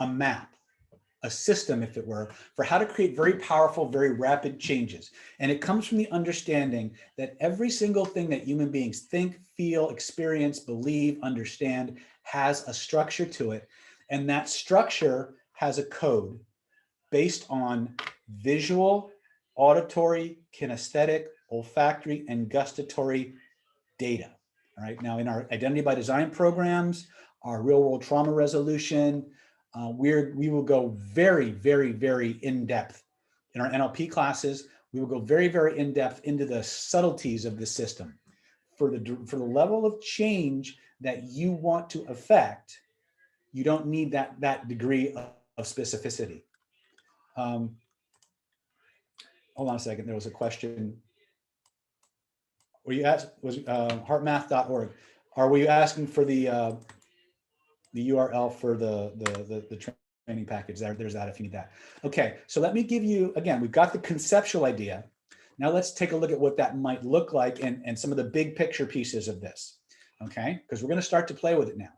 Speaker 1: a map, a system, if it were, for how to create very powerful, very rapid changes. And it comes from the understanding that every single thing that human beings think, feel, experience, believe, understand has a structure to it. And that structure has a code based on visual, auditory, kinesthetic, olfactory, and gustatory data. All right. Now, in our identity by design programs, our real world trauma resolution, we will go very, very, very in depth in our NLP classes. We will go very, very in depth into the subtleties of the system for the level of change that you want to affect. You don't need that degree of specificity. Hold on a second. There was a question. Were you asked, was heartmath.org? Are we asking for the URL for the training package? There's that if you need that. Okay, so let me give you, again, we've got the conceptual idea. Now let's take a look at what that might look like and some of the big picture pieces of this. Okay, because we're going to start to play with it now.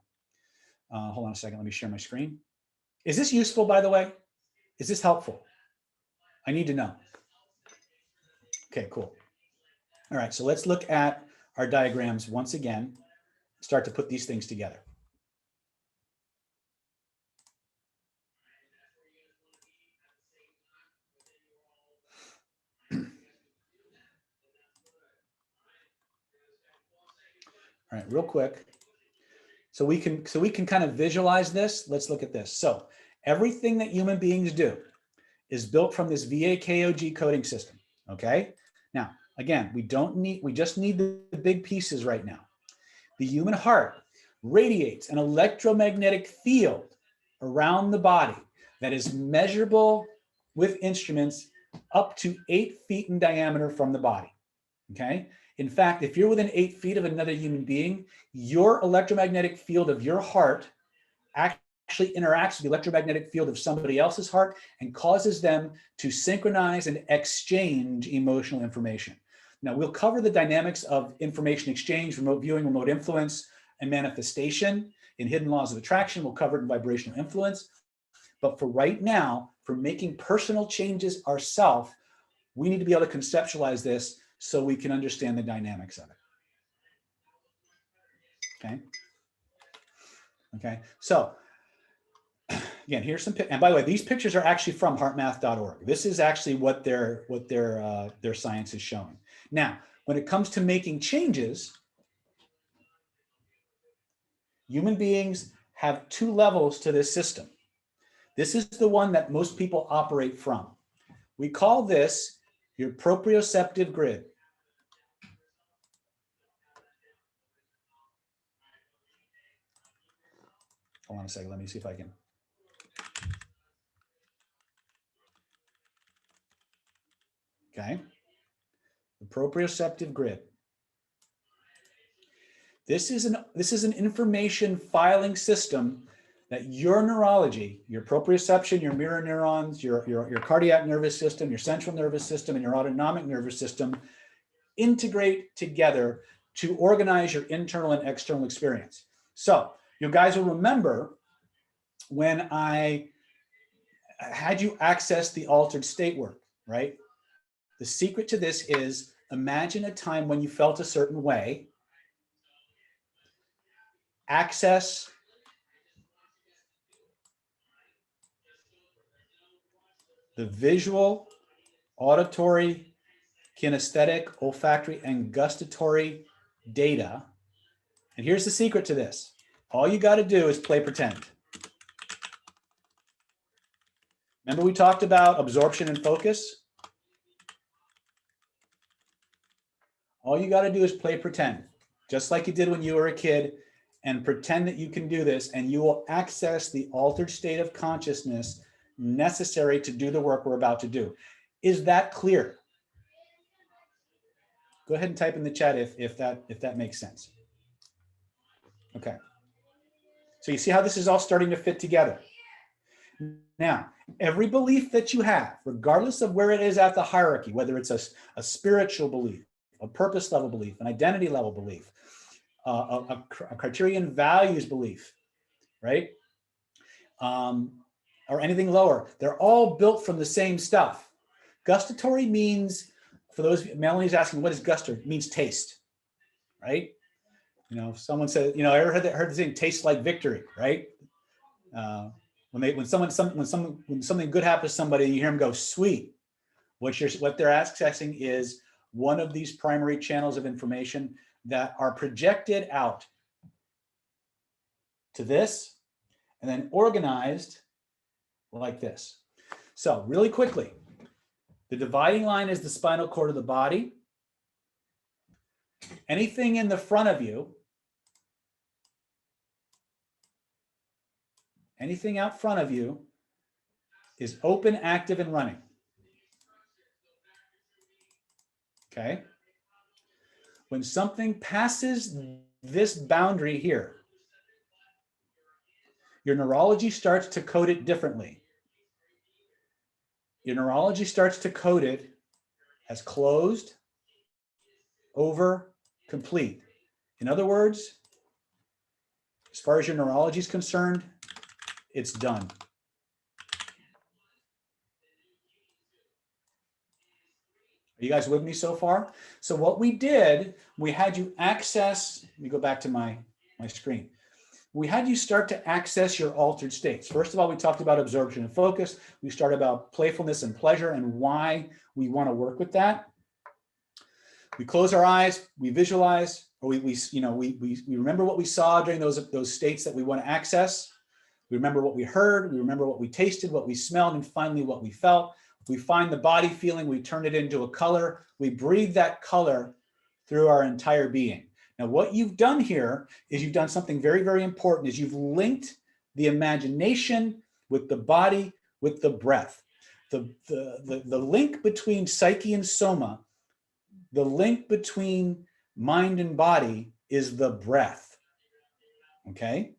Speaker 1: Hold on a second. Let me share my screen. Is this useful, by the way? Is this helpful? I need to know. Okay, cool. All right, so let's look at our diagrams once again, start to put these things together. All right, real quick. So we can kind of visualize this. Let's look at this. So everything that human beings do is built from this VAKOG coding system. Okay. Now, again, we just need the big pieces right now. The human heart radiates an electromagnetic field around the body that is measurable with instruments up to 8 feet in diameter from the body. Okay. In fact, if you're within 8 feet of another human being, your electromagnetic field of your heart actually interacts with the electromagnetic field of somebody else's heart and causes them to synchronize and exchange emotional information. Now, we'll cover the dynamics of information exchange, remote viewing, remote influence, and manifestation in Hidden Laws of Attraction. We'll cover it in vibrational influence. But for right now, for making personal changes ourselves, we need to be able to conceptualize this so we can understand the dynamics of it. Okay. Okay. So again, here's some, and by the way, these pictures are actually from heartmath.org. This is actually what their science is showing. Now, when it comes to making changes, human beings have 2 levels to this system. This is the one that most people operate from. We call this your proprioceptive grid. Hold on a second. Let me see if I can. Okay. The proprioceptive grid. This is an information filing system that your neurology, your proprioception, your mirror neurons, your cardiac nervous system, your central nervous system, and your autonomic nervous system integrate together to organize your internal and external experience. So you guys will remember when I had you access the altered state work, right? The secret to this is Imagine a time when you felt a certain way. Access the visual, auditory, kinesthetic, olfactory, and gustatory data. And here's the secret to this. All you got to do is play pretend. Remember we talked about absorption and focus? All you got to do is play pretend, just like you did when you were a kid, and pretend that you can do this, and you will access the altered state of consciousness necessary to do the work we're about to do. Is that clear? Go ahead and type in the chat if that makes sense. Okay. So you see how this is all starting to fit together. Now, every belief that you have, regardless of where it is at the hierarchy, whether it's a spiritual belief, a purpose level belief, an identity level belief, a criterion values belief, right? Or anything lower, they're all built from the same stuff. Gustatory means, for those, Melanie's asking, what is gustatory? It means taste, right? You know, someone said, you know, I heard the thing, tastes like victory, right? When something good happens to somebody, you hear them go, sweet. What they're accessing is one of these primary channels of information that are projected out to this and then organized like this. So really quickly, the dividing line is the spinal cord of the body. Anything in the front of you, anything out front of you is open, active, and running. Okay? When something passes this boundary here, your neurology starts to code it differently. Your neurology starts to code it as closed, over, complete. In other words, as far as your neurology is concerned, it's done. Are you guys with me so far? So what we did, we had you access, let me go back to my screen. We had you start to access your altered states. First of all, we talked about absorption and focus. We started about playfulness and pleasure and why we want to work with that. We close our eyes, we visualize, or we remember what we saw during those states that we want to access. We remember what we heard, we remember what we tasted, what we smelled, and finally what we felt. We find the body feeling, we turn it into a color, we breathe that color through our entire being. Now, what you've done here is you've done something very, very important, is you've linked the imagination with the body, with the breath. The link between psyche and soma, the link between mind and body is the breath, okay?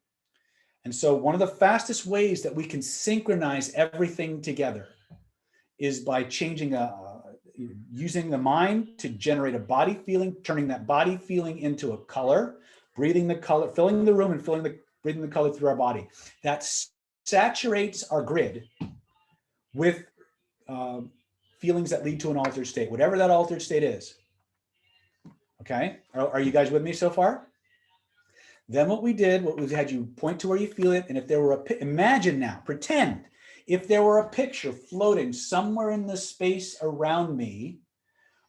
Speaker 1: And so one of the fastest ways that we can synchronize everything together is by changing using the mind to generate a body feeling, turning that body feeling into a color, breathing the color, filling the room and breathing the color through our body. That saturates our grid with feelings that lead to an altered state, whatever that altered state is. Okay, are you guys with me so far? Then what we did, what we had you point to where you feel it, and if there were imagine now, pretend, if there were a picture floating somewhere in the space around me,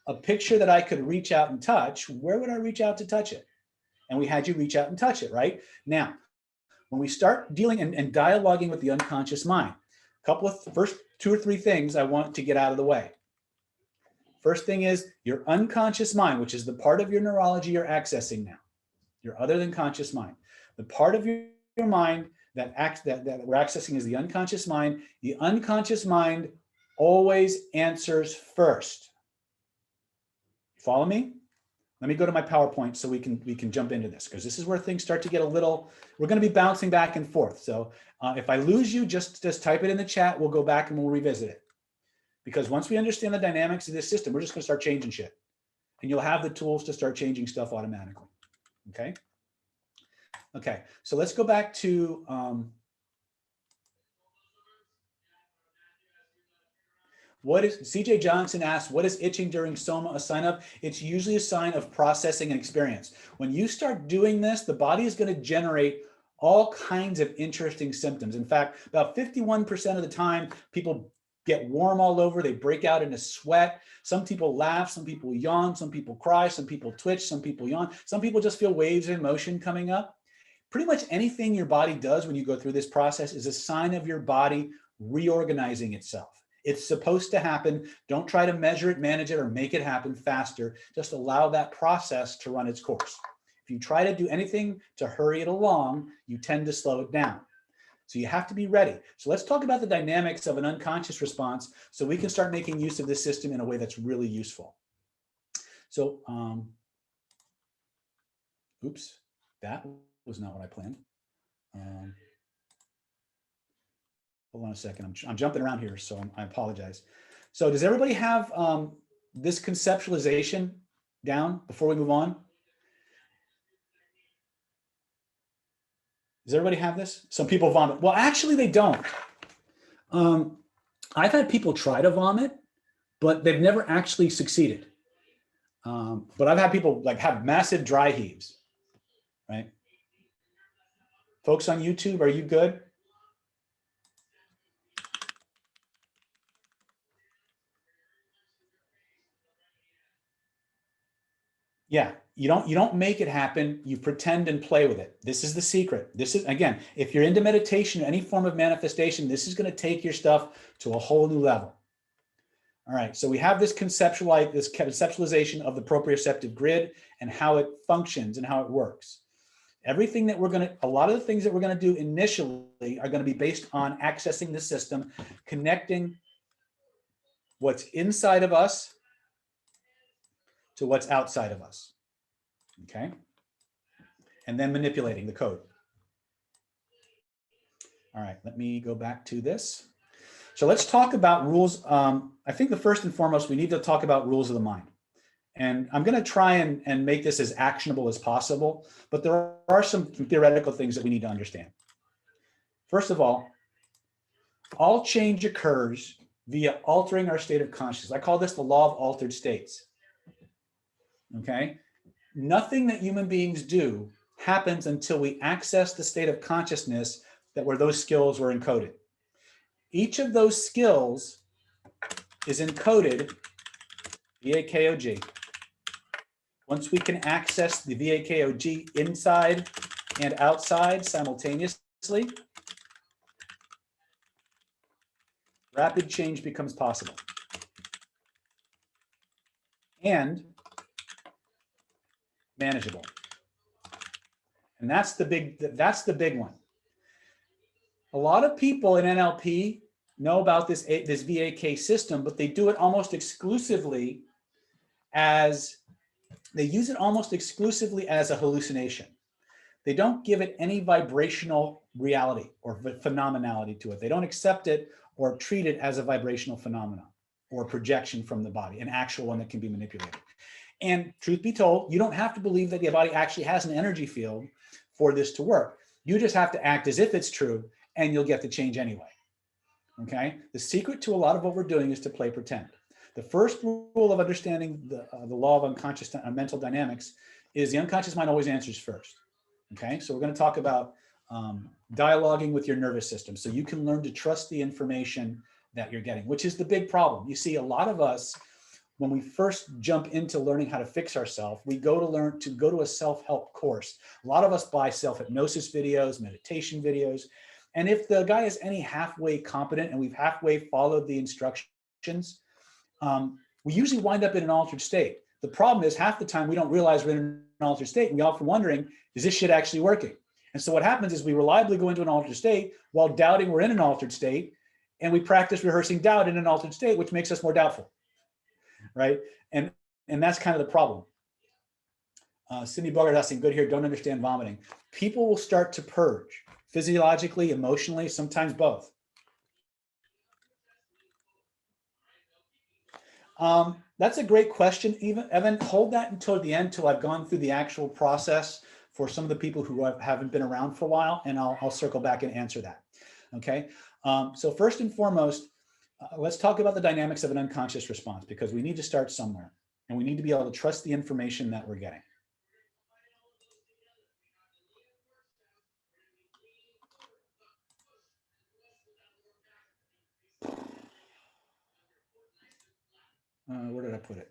Speaker 1: a picture that I could reach out and touch, where would I reach out to touch it? And we had you reach out and touch it, right? Now, when we start dealing and dialoguing with the unconscious mind, first 2 or 3 things I want to get out of the way. First thing is your unconscious mind, which is the part of your neurology you're accessing now, your other than conscious mind. The part of your mind that we're accessing is the unconscious mind. The unconscious mind always answers first. Follow me? Let me go to my PowerPoint so we can jump into this, because this is where things start to get a little, we're going to be bouncing back and forth. So if I lose you, just type it in the chat. We'll go back and we'll revisit it. Because once we understand the dynamics of this system, we're just going to start changing shit. And you'll have the tools to start changing stuff automatically. Okay? Okay, so let's go back to What is, CJ Johnson asked, what is itching during soma a sign of? It's usually a sign of processing and experience. When you start doing this, the body is going to generate all kinds of interesting symptoms. In fact, about 51% of the time, people get warm all over, they break out into sweat. Some people laugh, some people yawn, some people cry, some people twitch, some people yawn, some people just feel waves of emotion coming up. Pretty much anything your body does when you go through this process is a sign of your body reorganizing itself. It's supposed to happen. Don't try to measure it, manage it, or make it happen faster. Just allow that process to run its course. If you try to do anything to hurry it along, you tend to slow it down. So you have to be ready. So let's talk about the dynamics of an unconscious response so we can start making use of this system in a way that's really useful. So, oops, that was not what I planned. Hold on a second. I'm jumping around here, so I apologize. So does everybody have this conceptualization down before we move on? Does everybody have this? Some people vomit. Well, actually, they don't. I've had people try to vomit, but they've never actually succeeded. But I've had people like have massive dry heaves, right? Folks on YouTube, are you good? Yeah, you don't make it happen. You pretend and play with it. This is the secret. This is, again, if you're into meditation, any form of manifestation, this is going to take your stuff to a whole new level. All right, so we have this conceptualization of the proprioceptive grid and how it functions and how it works. Everything that a lot of the things that we're going to do initially are going to be based on accessing the system, connecting what's inside of us to what's outside of us, okay? And then manipulating the code. All right, let me go back to this. So let's talk about rules. I think the first and foremost, we need to talk about rules of the mind. And I'm going to try and make this as actionable as possible, but there are some theoretical things that we need to understand. First of all change occurs via altering our state of consciousness. I call this the law of altered states. Okay? Nothing that human beings do happens until we access the state of consciousness where those skills were encoded. Each of those skills is encoded via KOG. Once we can access the VAKOG inside and outside simultaneously, rapid change becomes possible. And manageable. And that's the big one. A lot of people in NLP know about this VAK system, but they do it almost exclusively they use it almost exclusively as a hallucination. They don't give it any vibrational reality or phenomenality to it. They don't accept it or treat it as a vibrational phenomenon or projection from the body, an actual one that can be manipulated. And truth be told, you don't have to believe that the body actually has an energy field for this to work. You just have to act as if it's true and you'll get the change anyway. Okay? The secret to a lot of what we're doing is to play pretend. The first rule of understanding the law of unconscious mental dynamics is the unconscious mind always answers first. Okay? So we're going to talk about dialoguing with your nervous system so you can learn to trust the information that you're getting, which is the big problem. You see, a lot of us, when we first jump into learning how to fix ourselves, we go to a self-help course. A lot of us buy self-hypnosis videos, meditation videos. And if the guy is any halfway competent and we've halfway followed the instructions, we usually wind up in an altered state. The problem is half the time we don't realize we're in an altered state. And we often wondering, is this shit actually working? And so what happens is we reliably go into an altered state while doubting we're in an altered state. And we practice rehearsing doubt in an altered state, which makes us more doubtful. Right? And that's kind of the problem. Cindy Bogart asking, good here, don't understand vomiting. People will start to purge physiologically, emotionally, sometimes both. That's a great question, Evan. Hold that until the end, till I've gone through the actual process for some of the people who haven't been around for a while, and I'll circle back and answer that. Okay. So first and foremost, let's talk about the dynamics of an unconscious response, because we need to start somewhere and we need to be able to trust the information that we're getting. Where did I put it?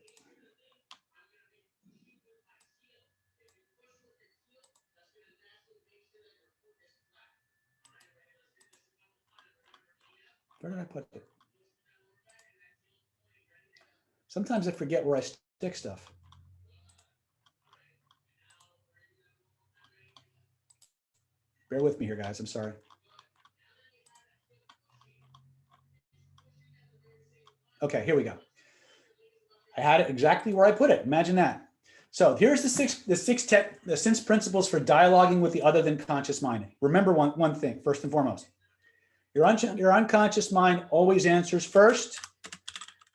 Speaker 1: Where did I put it? Sometimes I forget where I stick stuff. Bear with me here, guys. I'm sorry. Okay, here we go. I had it exactly where I put it. Imagine that. So here's the six principles for dialoguing with the other than conscious mind. Remember one thing, first and foremost. Your unconscious mind always answers first,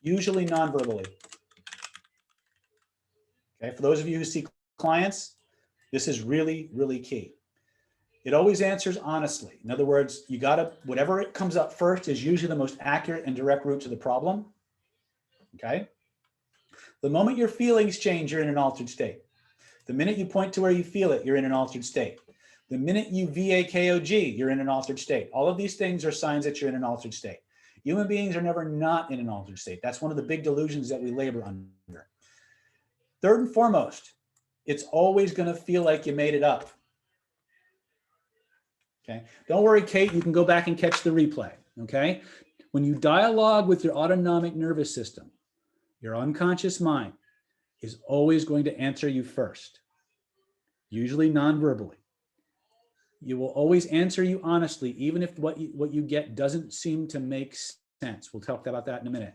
Speaker 1: usually non-verbally. Okay, for those of you who see clients, this is really, really key. It always answers honestly. In other words, you gotta, whatever it comes up first is usually the most accurate and direct route to the problem. Okay. The moment your feelings change, you're in an altered state. The minute you point to where you feel it, you're in an altered state. The minute you VAKOG, you're in an altered state. All of these things are signs that you're in an altered state. Human beings are never not in an altered state. That's one of the big delusions that we labor under. Third and foremost, it's always going to feel like you made it up. Okay. Don't worry, Kate, you can go back and catch the replay. Okay. When you dialogue with your autonomic nervous system, your unconscious mind is always going to answer you first, usually non-verbally. You will always answer you honestly, even if what you get doesn't seem to make sense. We'll talk about that in a minute.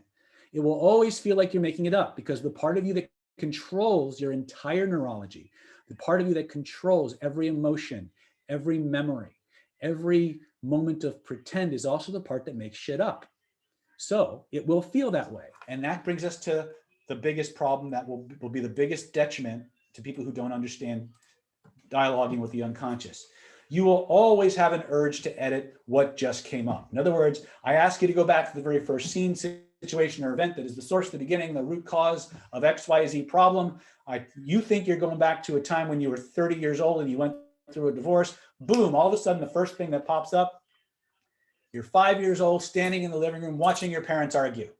Speaker 1: It will always feel like you're making it up, because the part of you that controls your entire neurology, the part of you that controls every emotion, every memory, every moment of pretend, is also the part that makes shit up. So it will feel that way. And that brings us to the biggest problem that will be the biggest detriment to people who don't understand dialoguing with the unconscious. You will always have an urge to edit what just came up. In other words, I ask you to go back to the very first scene, situation, or event that is the source of the beginning, the root cause of XYZ problem. You think you're going back to a time when you were 30 years old and you went through a divorce. Boom, all of a sudden, the first thing that pops up, you're 5 years old, standing in the living room, watching your parents argue.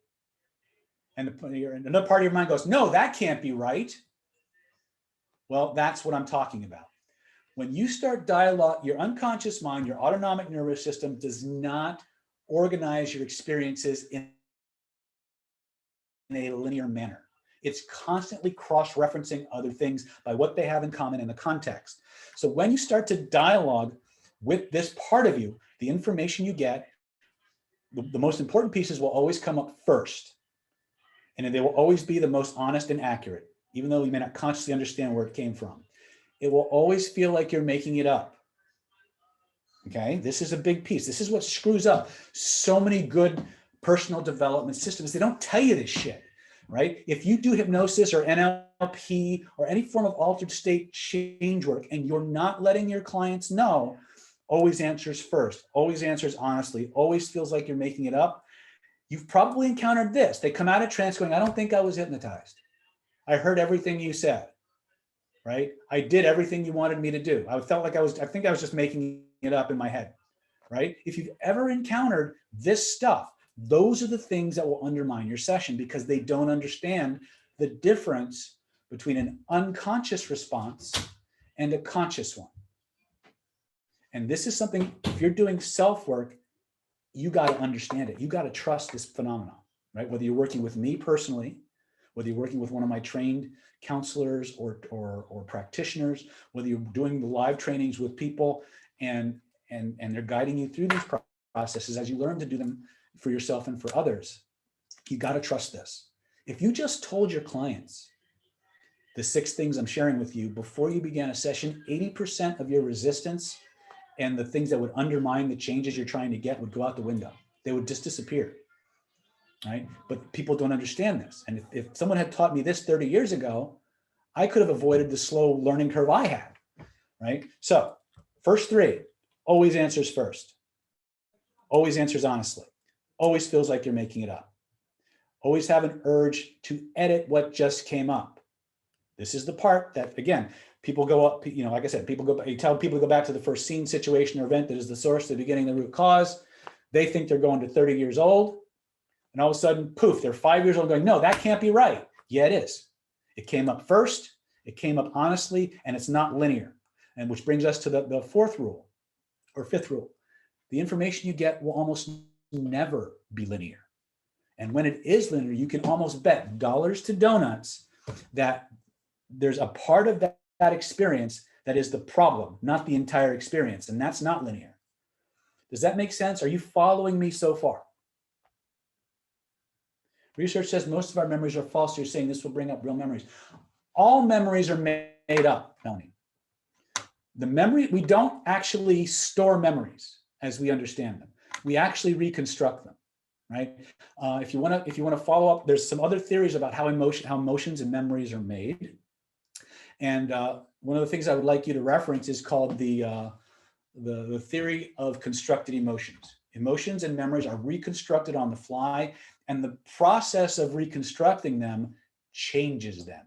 Speaker 1: And another part of your mind goes, no, that can't be right. Well, that's what I'm talking about. When you start dialogue, your unconscious mind, your autonomic nervous system does not organize your experiences in a linear manner. It's constantly cross-referencing other things by what they have in common in the context. So when you start to dialogue with this part of you, the information you get, the most important pieces will always come up first. And they will always be the most honest and accurate, even though you may not consciously understand where it came from. It will always feel like you're making it up. Okay, this is a big piece. This is what screws up so many good personal development systems. They don't tell you this shit, right? If you do hypnosis or NLP or any form of altered state change work and you're not letting your clients know, always answers first, always answers honestly, always feels like you're making it up. You've probably encountered this. They come out of trance going, I don't think I was hypnotized. I heard everything you said, right? I did everything you wanted me to do. I felt like I think I was just making it up in my head, right? If you've ever encountered this stuff, those are the things that will undermine your session, because they don't understand the difference between an unconscious response and a conscious one. And this is something, if you're doing self-work, you got to understand it. You got to trust this phenomenon, right? Whether you're working with me personally, whether you're working with one of my trained counselors or practitioners, whether you're doing the live trainings with people and they're guiding you through these processes as you learn to do them for yourself and for others, you got to trust this. If you just told your clients the 6 things I'm sharing with you before you began a session, 80% of your resistance and the things that would undermine the changes you're trying to get would go out the window. They would just disappear, right? But people don't understand this. And if someone had taught me this 30 years ago, I could have avoided the slow learning curve I had, right? So first 3, always answers first. Always answers honestly. always feels like you're making it up. Always have an urge to edit what just came up. This is the part that, again, people go up, like I said, you tell people to go back to the first scene, situation, or event that is the source, the beginning, the root cause. They think they're going to 30 years old. And all of a sudden, poof, they're 5 years old going, no, that can't be right. Yeah, it is. It came up first. It came up honestly, and it's not linear. And which brings us to the fourth rule or fifth rule. The information you get will almost never be linear. And when it is linear, you can almost bet dollars to donuts that there's a part of that experience that is the problem, not the entire experience. And that's not linear. Does that make sense? Are you following me so far? Research says most of our memories are false. You're saying this will bring up real memories. All memories are made up, Melanie. The memory, we don't actually store memories as we understand them. We actually reconstruct them, right? If you want to follow up, there's some other theories about how emotions and memories are made. And one of the things I would like you to reference is called the theory of constructed emotions. Emotions and memories are reconstructed on the fly, and the process of reconstructing them changes them.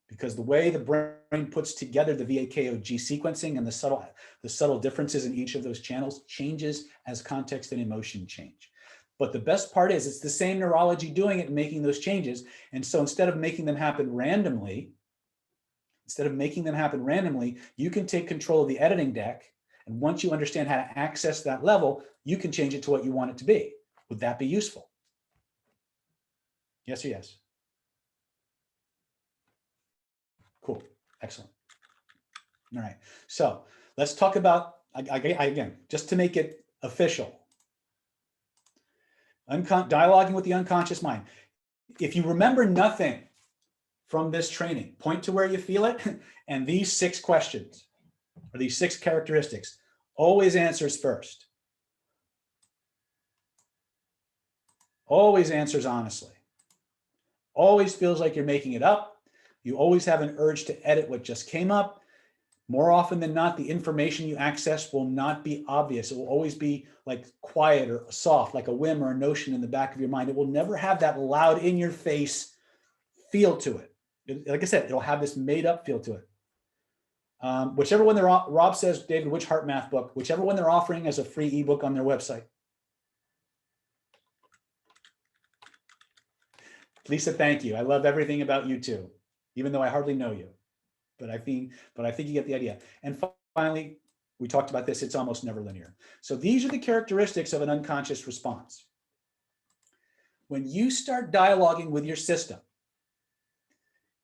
Speaker 1: Because the way the brain puts together the VAKOG sequencing and the subtle differences in each of those channels changes as context and emotion change. But the best part is it's the same neurology doing it and making those changes. And so instead of making them happen randomly, you can take control of the editing deck. And once you understand how to access that level, you can change it to what you want it to be. Would that be useful? Yes or yes? Cool. Excellent. All right. So let's talk about, again, just to make it official, dialoguing with the unconscious mind. If you remember nothing from this training, point to where you feel it, and these 6 questions, or these 6 characteristics, always answers first. Always answers honestly. Always feels like you're making it up. You always have an urge to edit what just came up. More often than not, the information you access will not be obvious. It will always be like quiet or soft, like a whim or a notion in the back of your mind. It will never have that loud in your face feel to it. Like I said, it'll have this made up feel to it. Whichever one Rob says, David, which heart math book, whichever one they're offering as a free ebook on their website. Lisa, thank you. I love everything about you too, even though I hardly know you. But I think you get the idea. And finally, we talked about this, it's almost never linear. So these are the characteristics of an unconscious response. When you start dialoguing with your system,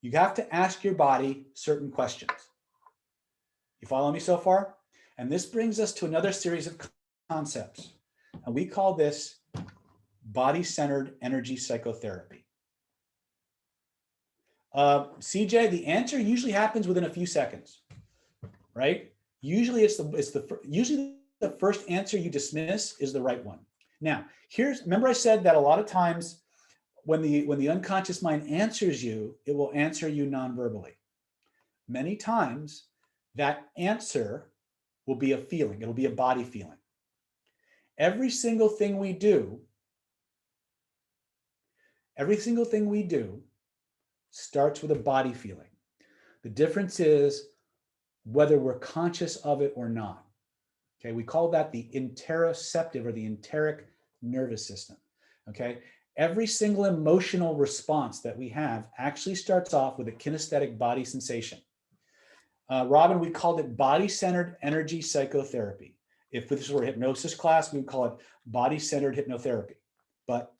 Speaker 1: you have to ask your body certain questions. You follow me so far? And this brings us to another series of concepts. And we call this body-centered energy psychotherapy. CJ, the answer usually happens within a few seconds, right? Usually usually the first answer you dismiss is the right one. Now, remember I said that a lot of times when the unconscious mind answers you, it will answer you non-verbally. Many times that answer will be a feeling. It'll be a body feeling. Every single thing we do starts with a body feeling. The difference is whether we're conscious of it or not. Okay, we call that the interoceptive or the enteric nervous system. Okay, every single emotional response that we have actually starts off with a kinesthetic body sensation. Robin, we called it body-centered energy psychotherapy. If this were a hypnosis class, we would call it body-centered hypnotherapy. But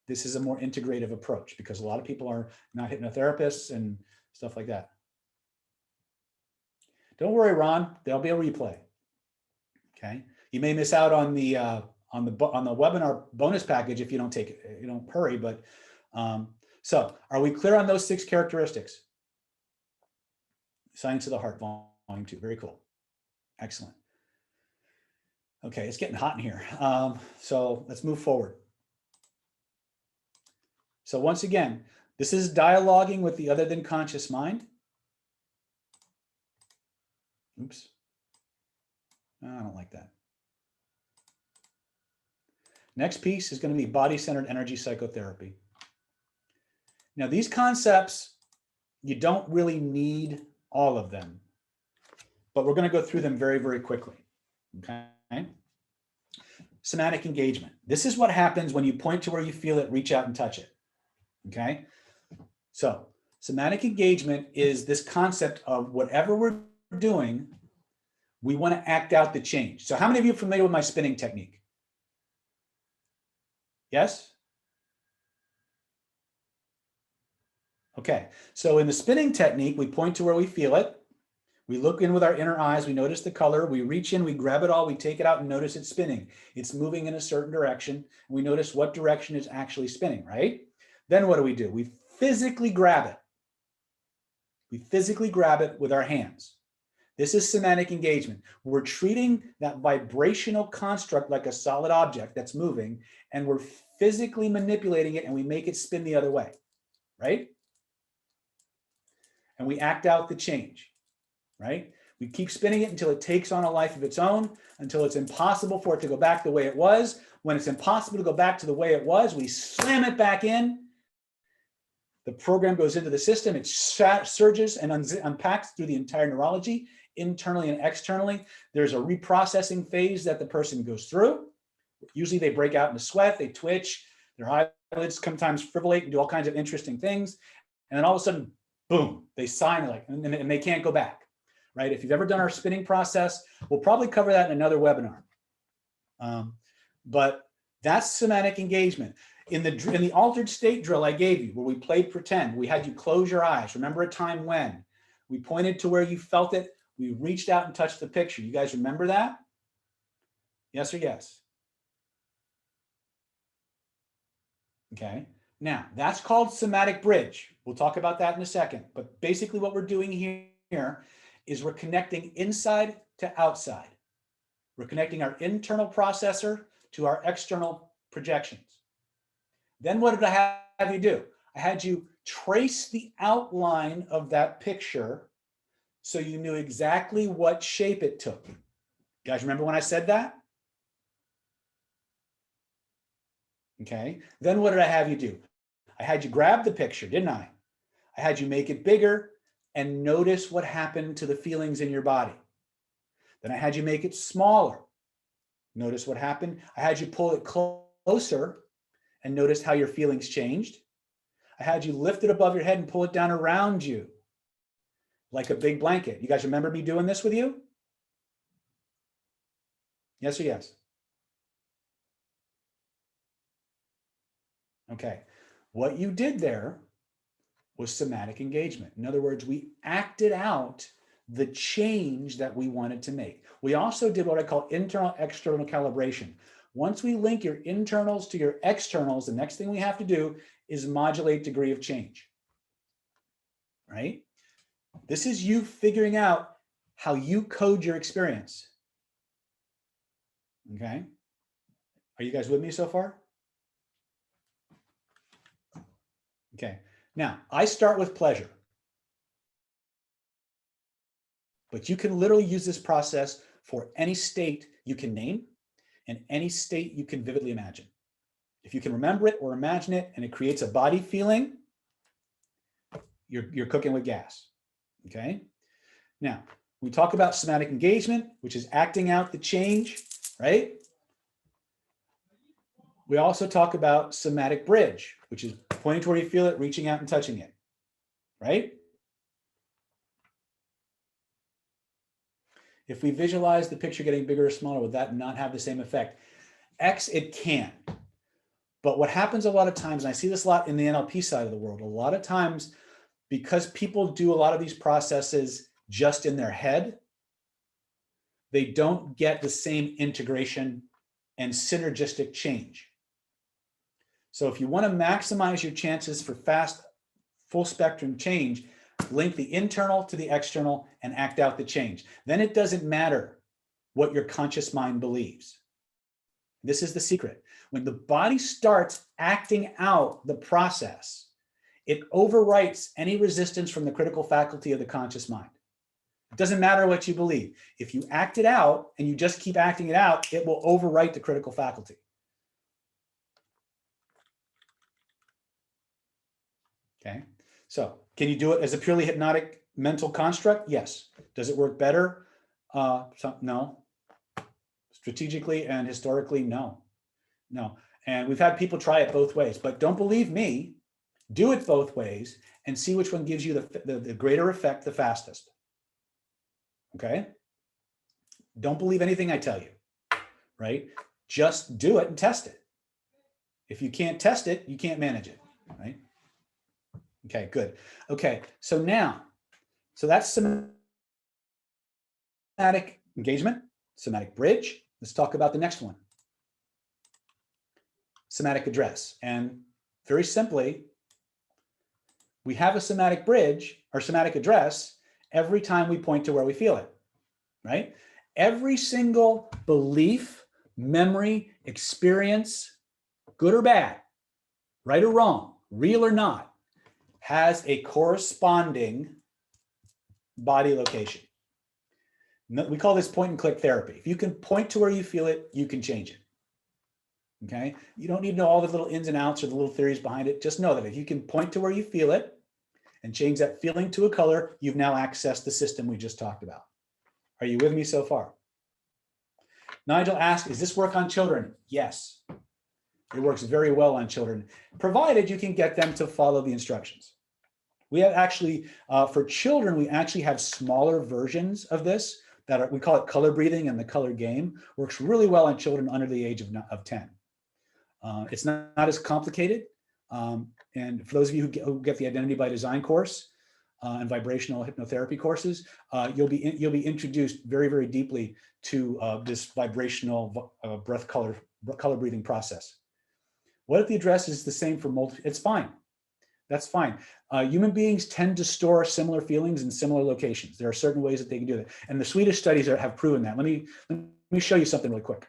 Speaker 1: this is a more integrative approach because a lot of people are not hypnotherapists and stuff like that. Don't worry, Ron, there'll be a replay. Okay, you may miss out on the webinar bonus package if you don't take it, you don't hurry. But so, are we clear on those 6 characteristics? Science of the Heart, Volume 2. Very cool. Excellent. Okay, it's getting hot in here. So let's move forward. So once again, this is dialoguing with the other than conscious mind. Oops. I don't like that. Next piece is going to be body-centered energy psychotherapy. Now, these concepts, you don't really need all of them, but we're going to go through them very, very quickly. Okay. Somatic engagement. This is what happens when you point to where you feel it, reach out and touch it. Okay. So somatic engagement is this concept of whatever we're doing, we want to act out the change. So how many of you are familiar with my spinning technique? Yes? Okay. So in the spinning technique, we point to where we feel it. We look in with our inner eyes, we notice the color, we reach in, we grab it all, we take it out and notice it's spinning. It's moving in a certain direction. And we notice what direction it's actually spinning, right? Then what do? We physically grab it. We physically grab it with our hands. This is somatic engagement. We're treating that vibrational construct like a solid object that's moving, and we're physically manipulating it and we make it spin the other way, right? And we act out the change. Right? We keep spinning it until it takes on a life of its own, until it's impossible for it to go back the way it was. When it's impossible to go back to the way it was, we slam it back in. The program goes into the system, it surges and unpacks through the entire neurology, internally and externally. There's a reprocessing phase that the person goes through. Usually they break out into sweat, they twitch, their eyelids sometimes frivolate and do all kinds of interesting things. And then all of a sudden, boom, they sign like, and they can't go back. Right? If you've ever done our spinning process, we'll probably cover that in another webinar. But that's somatic engagement. In the altered state drill I gave you, where we played pretend, we had you close your eyes. Remember a time when? We pointed to where you felt it. We reached out and touched the picture. You guys remember that? Yes or yes? Okay. Now, that's called somatic bridge. We'll talk about that in a second. But basically what we're doing here is we're connecting inside to outside. We're connecting our internal processor to our external projections. Then what did I have you do? I had you trace the outline of that picture so you knew exactly what shape it took. You guys remember when I said that? Okay. Then what did I have you do? I had you grab the picture, didn't I? I had you make it bigger and notice what happened to the feelings in your body. Then I had you make it smaller. Notice what happened. I had you pull it closer and notice how your feelings changed. I had you lift it above your head and pull it down around you like a big blanket. You guys remember me doing this with you? Yes or yes? Okay. What you did there was somatic engagement. In other words, we acted out the change that we wanted to make. We also did what I call internal-external calibration. Once we link your internals to your externals, the next thing we have to do is modulate degree of change, right? This is you figuring out how you code your experience, okay? Are you guys with me so far? Okay. Now, I start with pleasure, but you can literally use this process for any state you can name and any state you can vividly imagine. If you can remember it or imagine it and it creates a body feeling, you're cooking with gas, okay? Now, we talk about somatic engagement, which is acting out the change, right? We also talk about somatic bridge, which is pointing to where you feel it, reaching out and touching it, right? If we visualize the picture getting bigger or smaller, would that not have the same effect? It can. But what happens a lot of times, and I see this a lot in the NLP side of the world, a lot of times, because people do a lot of these processes just in their head, they don't get the same integration and synergistic change. So if you want to maximize your chances for fast, full spectrum change, link the internal to the external and act out the change. Then it doesn't matter what your conscious mind believes. This is the secret. When the body starts acting out the process, it overwrites any resistance from the critical faculty of the conscious mind. It doesn't matter what you believe. If you act it out and you just keep acting it out, it will overwrite the critical faculty. Okay. So can you do it as a purely hypnotic mental construct? Yes. Does it work better? No. Strategically and historically, no. No. And we've had people try it both ways, but don't believe me. Do it both ways and see which one gives you the greater effect the fastest. Okay? Don't believe anything I tell you, right? Just do it and test it. If you can't test it, you can't manage it, right? Okay, good. Okay, so now, so that's somatic engagement, somatic bridge. Let's talk about the next one. Somatic address. And very simply, we have a somatic bridge or somatic address every time we point to where we feel it, right? Every single belief, memory, experience, good or bad, right or wrong, real or not, has a corresponding body location. We call this point and click therapy. If you can point to where you feel it, you can change it. Okay? You don't need to know all the little ins and outs or the little theories behind it. Just know that if you can point to where you feel it and change that feeling to a color, you've now accessed the system we just talked about. Are you with me so far? Nigel asked, does this work on children? Yes. It works very well on children, provided you can get them to follow the instructions. We have actually, for children, we actually have smaller versions of this that are, we call it color breathing, and the color game works really well on children under the age of 10. It's not as complicated. And for those of you who get the Identity by Design course and vibrational hypnotherapy courses, you'll be introduced very, very deeply to this vibrational breath color breathing process. What if the address is the same for multiple? It's fine. That's fine. Human beings tend to store similar feelings in similar locations. There are certain ways that they can do that. And the Swedish studies have proven that. Let me show you something really quick.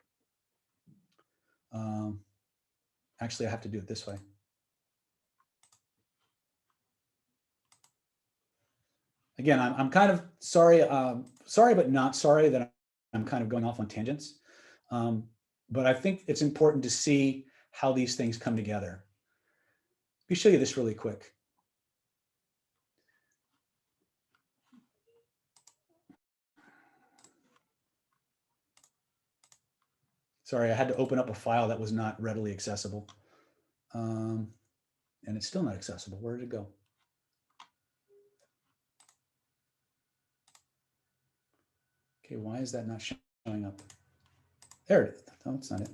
Speaker 1: Actually, I have to do it this way. Again, I'm kind of sorry, but not sorry that I'm kind of going off on tangents. But I think it's important to see how these things come together. Let me show you this really quick. Sorry, I had to open up a file that was not readily accessible. And it's still not accessible. Where did it go? Okay, why is that not showing up? There it is. No, it's not it.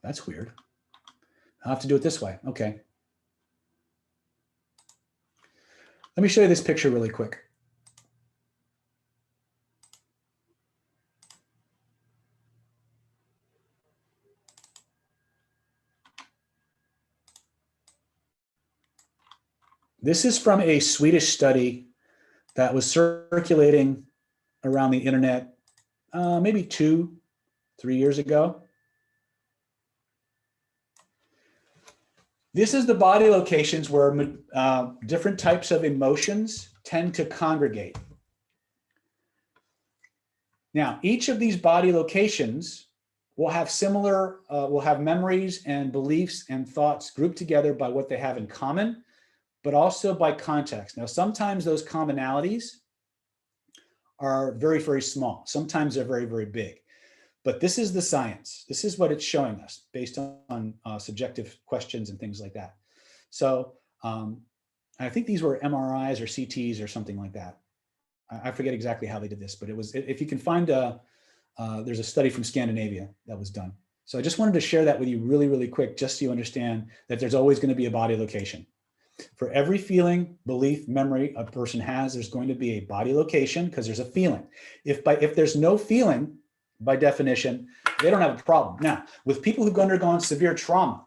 Speaker 1: That's weird. I'll have to do it this way. Okay. Let me show you this picture really quick. This is from a Swedish study that was circulating around the internet maybe 2-3 years ago. This is the body locations where different types of emotions tend to congregate. Now, each of these body locations will have similar, will have memories and beliefs and thoughts grouped together by what they have in common, but also by context. Now, sometimes those commonalities are very, very small. Sometimes they're very, very big. But this is the science. This is what it's showing us based on subjective questions and things like that. So I think these were MRIs or CTs or something like that. I forget exactly how they did this, but it was, if you can find there's a study from Scandinavia that was done. So I just wanted to share that with you really, really quick, just so you understand that there's always going to be a body location. For every feeling, belief, memory a person has, there's going to be a body location because there's a feeling. If there's no feeling, by definition, they don't have a problem. Now, with people who've undergone severe trauma,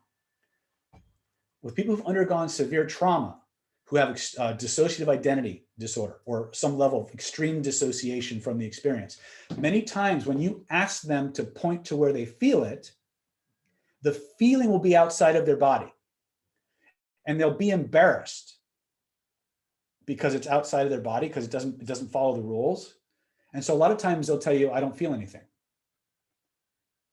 Speaker 1: who have dissociative identity disorder or some level of extreme dissociation from the experience, many times when you ask them to point to where they feel it, the feeling will be outside of their body. And they'll be embarrassed because it's outside of their body, because it doesn't follow the rules. And so a lot of times they'll tell you, I don't feel anything,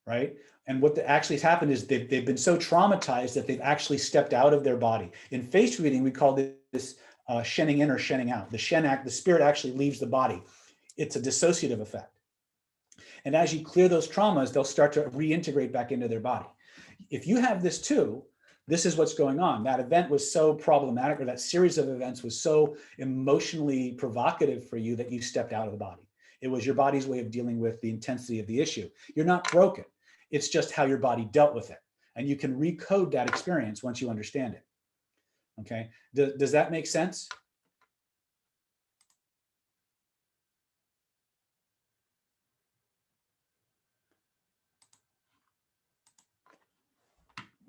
Speaker 1: right? And what actually has happened is they've been so traumatized that they've actually stepped out of their body. In face reading, we call this shenning in or shenning out. The spirit actually leaves the body. It's a dissociative effect. And as you clear those traumas, they'll start to reintegrate back into their body. If you have this too, this is what's going on. That event was so problematic, or that series of events was so emotionally provocative for you that you stepped out of the body. It was your body's way of dealing with the intensity of the issue. You're not broken. It's just how your body dealt with it. And you can recode that experience once you understand it. Okay, does that make sense?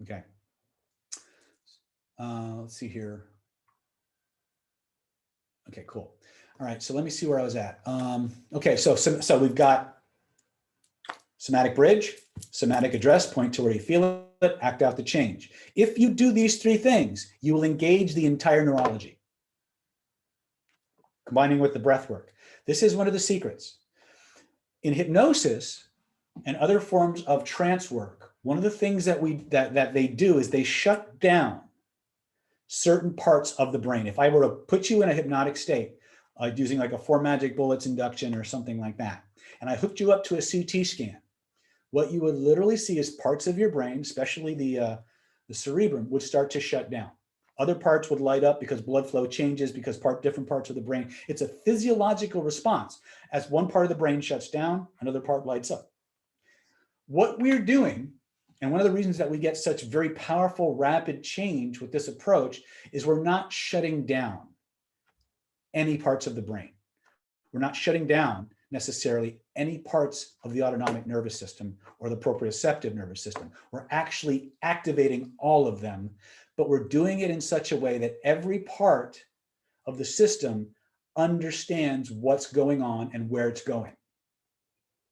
Speaker 1: Okay. Let's see here. Okay, cool. All right, so let me see where I was at. Okay, so we've got somatic bridge, somatic address, point to where you feel it, act out the change. If you do these three things, you will engage the entire neurology, combining with the breath work. This is one of the secrets. In hypnosis and other forms of trance work, one of the things that they do is they shut down certain parts of the brain. If I were to put you in a hypnotic state, using like a 4 magic bullets induction or something like that, and I hooked you up to a CT scan, what you would literally see is parts of your brain, especially the cerebrum, would start to shut down. Other parts would light up because blood flow changes, because different parts of the brain. It's a physiological response. As one part of the brain shuts down, another part lights up. What we're doing, and one of the reasons that we get such very powerful, rapid change with this approach, is we're not shutting down any parts of the brain. We're not shutting down necessarily any parts of the autonomic nervous system or the proprioceptive nervous system. We're actually activating all of them, but we're doing it in such a way that every part of the system understands what's going on and where it's going.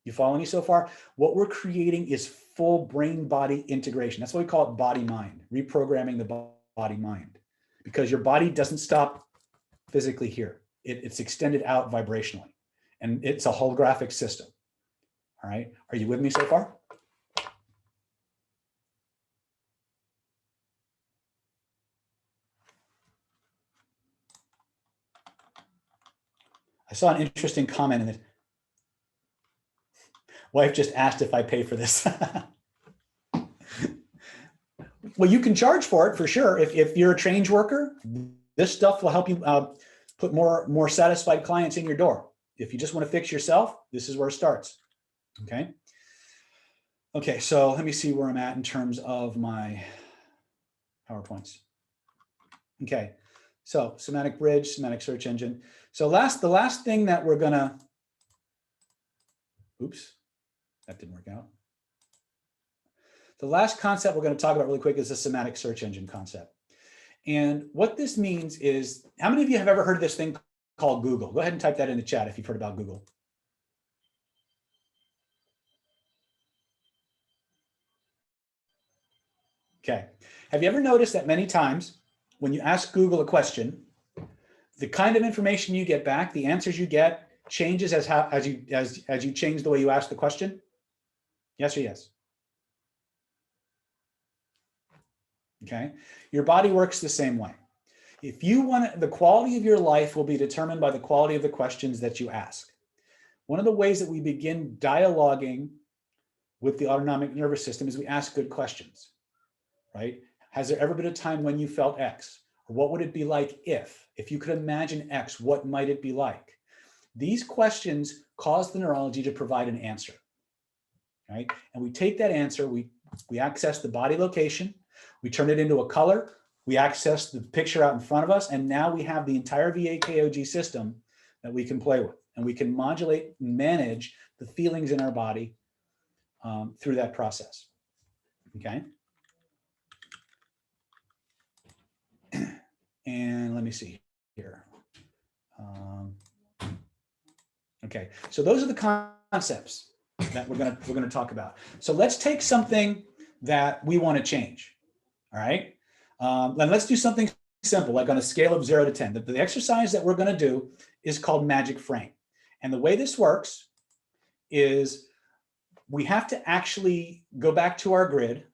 Speaker 1: You follow me so far? What we're creating is full brain-body integration. That's why we call it body-mind, reprogramming the body-mind, because your body doesn't stop physically here. It's extended out vibrationally, and it's a holographic system. All right, are you with me so far? I saw an interesting comment in it. Wife just asked if I pay for this. Well, you can charge for it for sure. If you're a change worker, this stuff will help you put more satisfied clients in your door. If you just want to fix yourself, this is where it starts. Okay. Okay, so let me see where I'm at in terms of my PowerPoints. Okay, so somatic bridge, somatic search engine. So the last thing that we're gonna, oops, that didn't work out. The last concept we're going to talk about really quick is the somatic search engine concept. And what this means is, how many of you have ever heard of this thing called Google? Go ahead and type that in the chat if you've heard about Google. Okay. Have you ever noticed that many times when you ask Google a question, the kind of information you get back, the answers you get, changes as you change the way you ask the question? Yes or yes? Okay. Your body works the same way. If you want, the quality of your life will be determined by the quality of the questions that you ask. One of the ways that we begin dialoguing with the autonomic nervous system is we ask good questions, right? Has there ever been a time when you felt X? Or what would it be like if you could imagine X, what might it be like? These questions cause the neurology to provide an answer, right? And we take that answer, we access the body location, we turn it into a color, we access the picture out in front of us, and now we have the entire VAKOG system that we can play with. And we can modulate and manage the feelings in our body through that process, okay? And let me see here. Okay, so those are the concepts that we're gonna talk about. So let's take something that we want to change. All right, then let's do something simple, like on a scale of 0 to 10. The exercise that we're going to do is called magic frame. And the way this works is we have to actually go back to our grid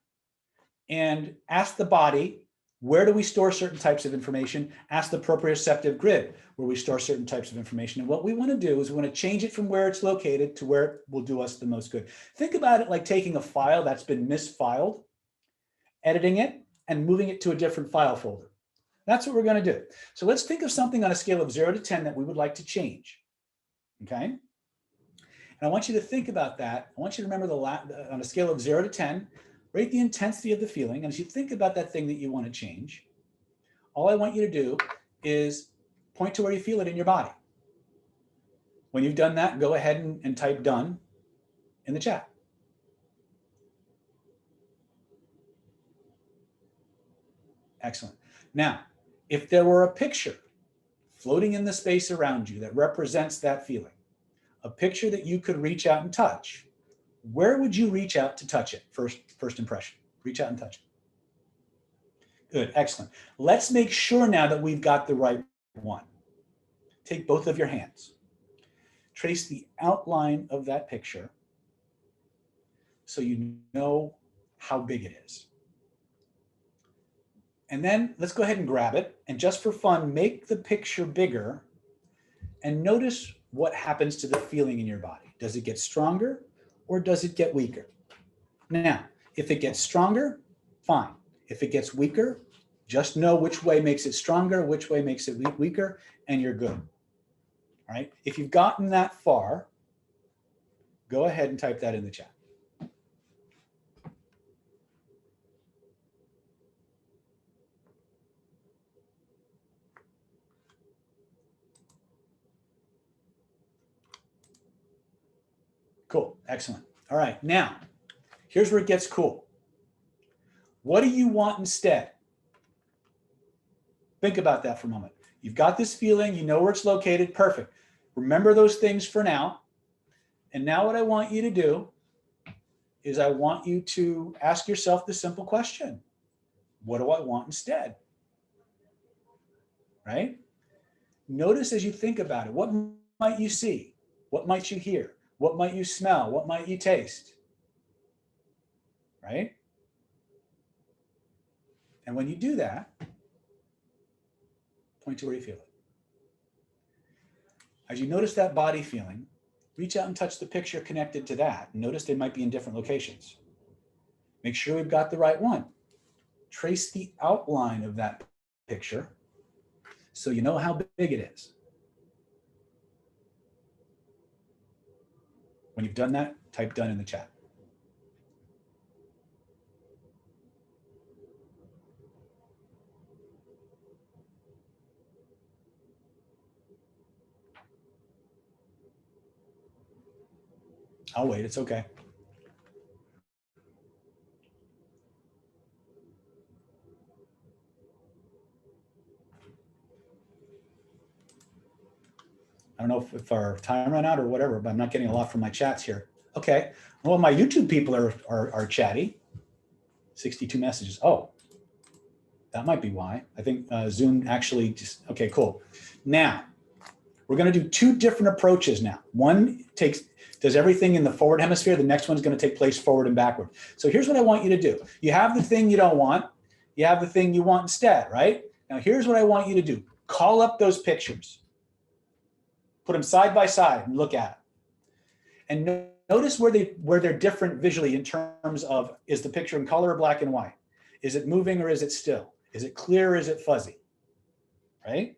Speaker 1: and ask the body, where do we store certain types of information? Ask the proprioceptive grid, where we store certain types of information. And what we want to do is we want to change it from where it's located to where it will do us the most good. Think about it like taking a file that's been misfiled, editing it, and moving it to a different file folder. That's what we're going to do. So let's think of something on a scale of 0 to 10 that we would like to change. Okay? And I want you to think about that. I want you to remember on a scale of 0 to 10, rate the intensity of the feeling. And as you think about that thing that you want to change, all I want you to do is point to where you feel it in your body. When you've done that, go ahead and type done in the chat. Excellent. Now, if there were a picture floating in the space around you that represents that feeling, a picture that you could reach out and touch, where would you reach out to touch it? First impression, reach out and touch it. Good, excellent. Let's make sure now that we've got the right one. Take both of your hands. Trace the outline of that picture so you know how big it is. And then let's go ahead and grab it. And just for fun, make the picture bigger and notice what happens to the feeling in your body. Does it get stronger or does it get weaker? Now, if it gets stronger, fine. If it gets weaker, just know which way makes it stronger, which way makes it weaker, and you're good. All right. If you've gotten that far, go ahead and type that in the chat. Cool. Excellent. All right. Now, here's where it gets cool. What do you want instead? Think about that for a moment. You've got this feeling, you know where it's located. Perfect. Remember those things for now. And now what I want you to do is I want you to ask yourself the simple question. What do I want instead? Right? Notice as you think about it, what might you see? What might you hear? What might you smell? What might you taste? Right? And when you do that, point to where you feel it. As you notice that body feeling, reach out and touch the picture connected to that. Notice they might be in different locations. Make sure we've got the right one. Trace the outline of that picture so you know how big it is. When you've done that, type done in the chat. I'll wait, it's okay. I don't know if our time ran out or whatever, but I'm not getting a lot from my chats here. Okay, well, my YouTube people are chatty. 62 messages. Oh, that might be why. I think Zoom actually just, okay, cool. Now, we're gonna do two different approaches now. One does everything in the forward hemisphere. The next one's gonna take place forward and backward. So here's what I want you to do. You have the thing you don't want. You have the thing you want instead, right? Now here's what I want you to do. Call up those pictures. Put them side by side and look at them. And notice where they're different visually in terms of, is the picture in color or black and white? Is it moving or is it still? Is it clear or is it fuzzy? Right?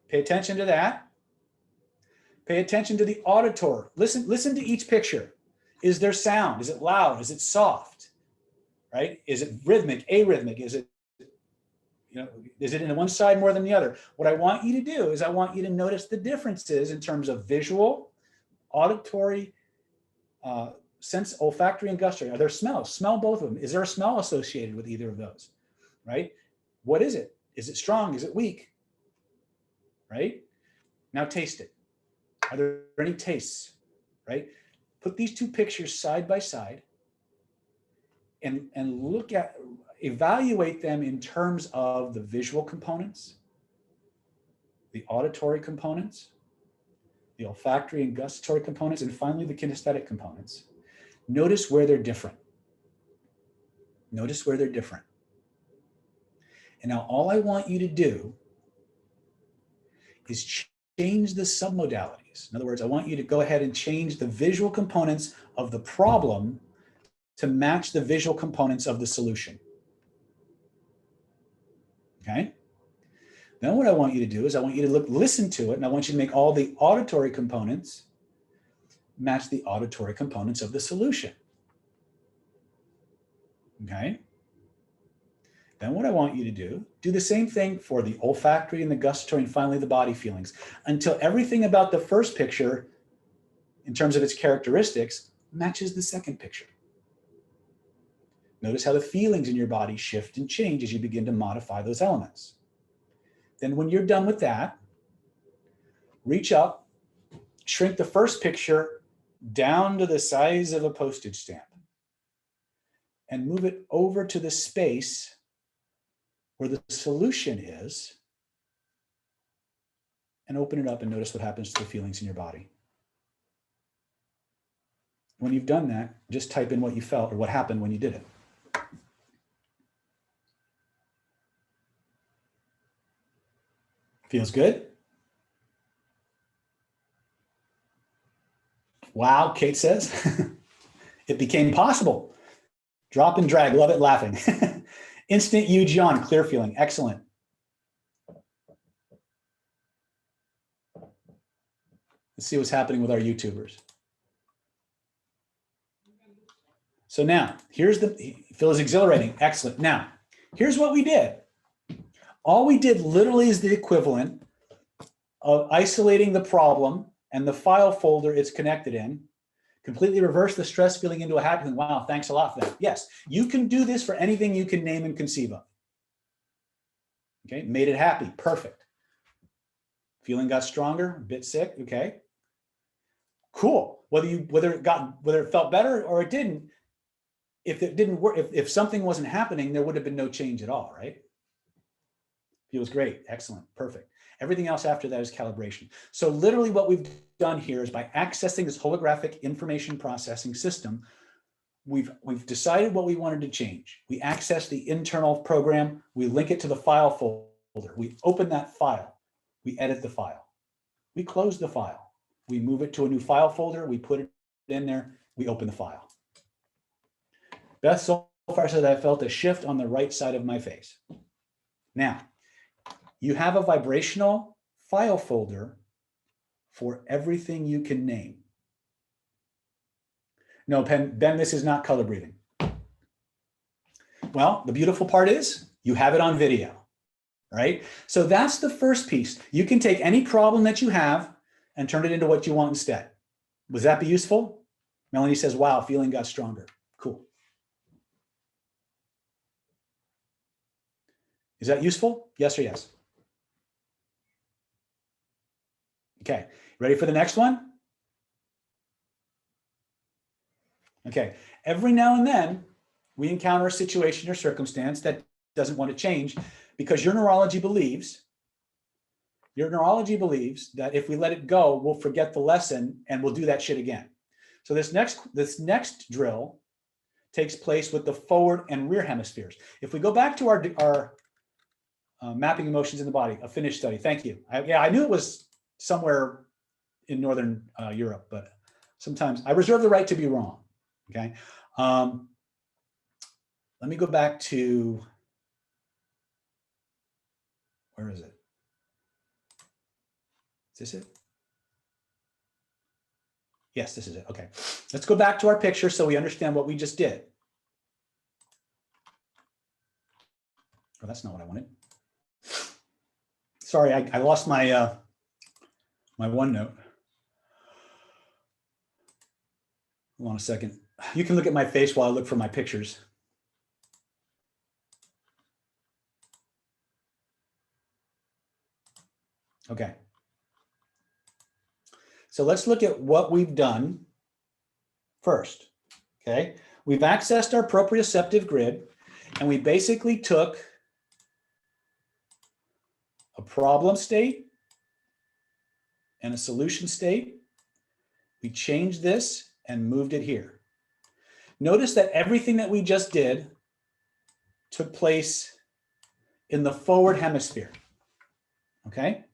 Speaker 1: Pay attention to that. Pay attention to the auditory. Listen to each picture. Is there sound? Is it loud? Is it soft? Right? Is it rhythmic, arrhythmic? Is it, is it in one side more than the other? What I want you to do is I want you to notice the differences in terms of visual, auditory, sense, olfactory, and gustatory. Are there smells? Smell both of them. Is there a smell associated with either of those? Right? What is it? Is it strong? Is it weak? Right? Now taste it. Are there any tastes? Right? Put these two pictures side by side and evaluate them in terms of the visual components, the auditory components, the olfactory and gustatory components, and finally the kinesthetic components. Notice where they're different. Notice where they're different. And now all I want you to do is change the submodalities. In other words, I want you to go ahead and change the visual components of the problem to match the visual components of the solution. Okay? Then what I want you to do is I want you to listen to it, and I want you to make all the auditory components match the auditory components of the solution. Okay? Then what I want you to do the same thing for the olfactory and the gustatory and finally the body feelings until everything about the first picture in terms of its characteristics matches the second picture. Notice how the feelings in your body shift and change as you begin to modify those elements. Then when you're done with that, reach up, shrink the first picture down to the size of a postage stamp and move it over to the space where the solution is and open it up and notice what happens to the feelings in your body. When you've done that, just type in what you felt or what happened when you did it. Feels good? Wow, Kate says. It became possible. Drop and drag, love it, laughing. Instant huge yawn, clear feeling, excellent. Let's see what's happening with our YouTubers. So now, feels exhilarating, excellent. Now, here's what we did. All we did literally is the equivalent of isolating the problem and the file folder it's connected in, completely reverse the stress feeling into a happy feeling. Wow, thanks a lot for that. Yes, you can do this for anything you can name and conceive of. Okay, made it happy, perfect. Feeling got stronger, a bit sick, okay. Cool, whether it felt better or it didn't, if it didn't work, if something wasn't happening, there would have been no change at all, right? Feels great, excellent, perfect. Everything else after that is calibration. So literally what we've done here is by accessing this holographic information processing system, we've decided what we wanted to change. We access the internal program, we link it to the file folder, we open that file, we edit the file, we close the file, we move it to a new file folder, we put it in there, we open the file. Beth so far said I felt a shift on the right side of my face. Now, you have a vibrational file folder for everything you can name. No, Ben, this is not color breathing. Well, the beautiful part is you have it on video, right? So that's the first piece. You can take any problem that you have and turn it into what you want instead. Would that be useful? Melanie says, wow, feeling got stronger. Cool. Is that useful? Yes or yes? Okay, ready for the next one? Okay, every now and then we encounter a situation or circumstance that doesn't want to change because your neurology believes that if we let it go, we'll forget the lesson and we'll do that shit again. So this next drill takes place with the forward and rear hemispheres. If we go back to our mapping emotions in the body, a Finnish study, thank you. I knew it was somewhere in Northern Europe, but sometimes I reserve the right to be wrong, okay? Let me go back to, where is it? Is this it? Yes, this is it, okay. Let's go back to our picture so we understand what we just did. Oh, that's not what I wanted. Sorry, I lost my my OneNote. Hold on a second. You can look at my face while I look for my pictures. Okay. So let's look at what we've done first, okay? We've accessed our proprioceptive grid and we basically took a problem state and a solution state. We changed this and moved it here. Notice that everything that we just did took place in the forward hemisphere, okay?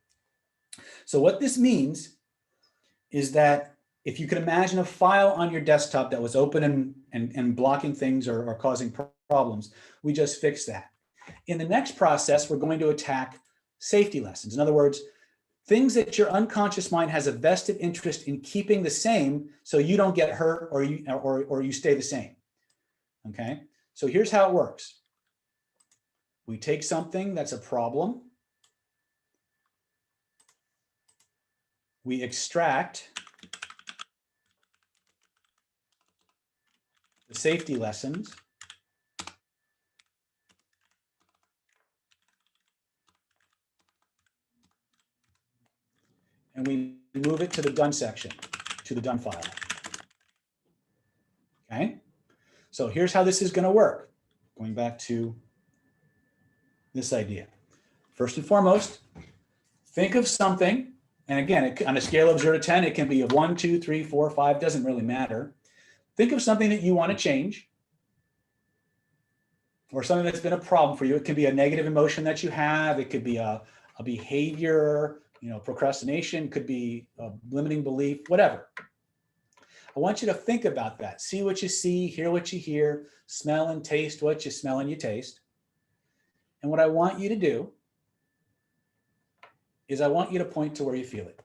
Speaker 1: So what this means is that if you can imagine a file on your desktop that was open and blocking things or causing problems, we just fixed that. In the next process, we're going to attack safety lessons. In other words, things that your unconscious mind has a vested interest in keeping the same so you don't get hurt or you stay the same, okay? So here's how it works. We take something that's a problem, we extract the safety lessons, and we move it to the done section, to the done file. Okay? So here's how this is going to work. Going back to this idea. First and foremost, think of something, and again, on a scale of 0 to 10, it can be a 1, 2, 3, 4, 5, doesn't really matter. Think of something that you want to change, or something that's been a problem for you. It can be a negative emotion that you have. It could be a behavior, procrastination, could be a limiting belief, whatever. I want you to think about that. See what you see, hear what you hear, smell and taste what you smell and you taste. And what I want you to do is I want you to point to where you feel it,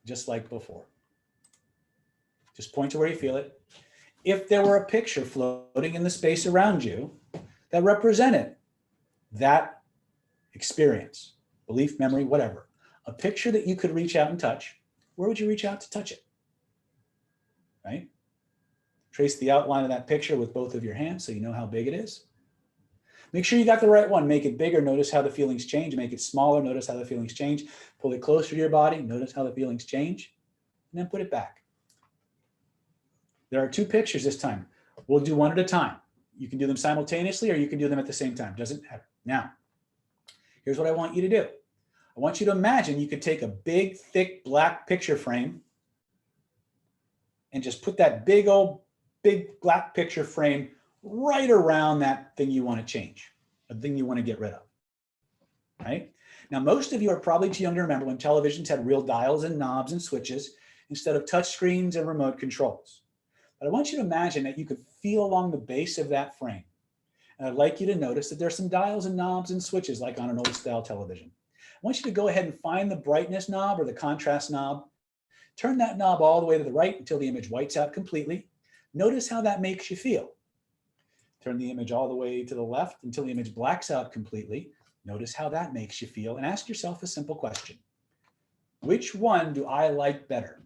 Speaker 1: just like before. Just point to where you feel it. If there were a picture floating in the space around you that represented that experience, belief, memory, whatever, a picture that you could reach out and touch, where would you reach out to touch it? Right? Trace the outline of that picture with both of your hands so you know how big it is. Make sure you got the right one. Make it bigger. Notice how the feelings change. Make it smaller. Notice how the feelings change. Pull it closer to your body. Notice how the feelings change. And then put it back. There are 2 pictures this time. We'll do one at a time. You can do them simultaneously or you can do them at the same time. Doesn't matter. Now, here's what I want you to do. I want you to imagine you could take a big, thick, black picture frame and just put that big black picture frame right around that thing you want to change, a thing you want to get rid of, right? Now, most of you are probably too young to remember when televisions had real dials and knobs and switches instead of touch screens and remote controls. But I want you to imagine that you could feel along the base of that frame. And I'd like you to notice that there's some dials and knobs and switches like on an old style television. I want you to go ahead and find the brightness knob or the contrast knob. Turn that knob all the way to the right until the image whites out completely. Notice how that makes you feel. Turn the image all the way to the left until the image blacks out completely. Notice how that makes you feel, and ask yourself a simple question. Which one do I like better?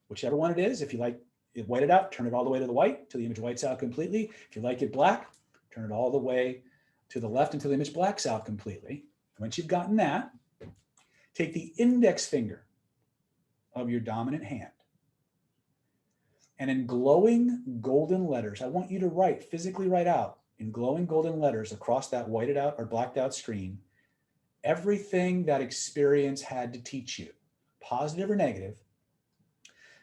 Speaker 1: Whichever one it is, if you like it whited out, turn it all the way to the white until the image whites out completely. If you like it black, turn it all the way to the left until the image blacks out completely. Once you've gotten that, take the index finger of your dominant hand, and in glowing golden letters, I want you to physically write out in glowing golden letters across that whited out or blacked out screen, everything that experience had to teach you, positive or negative,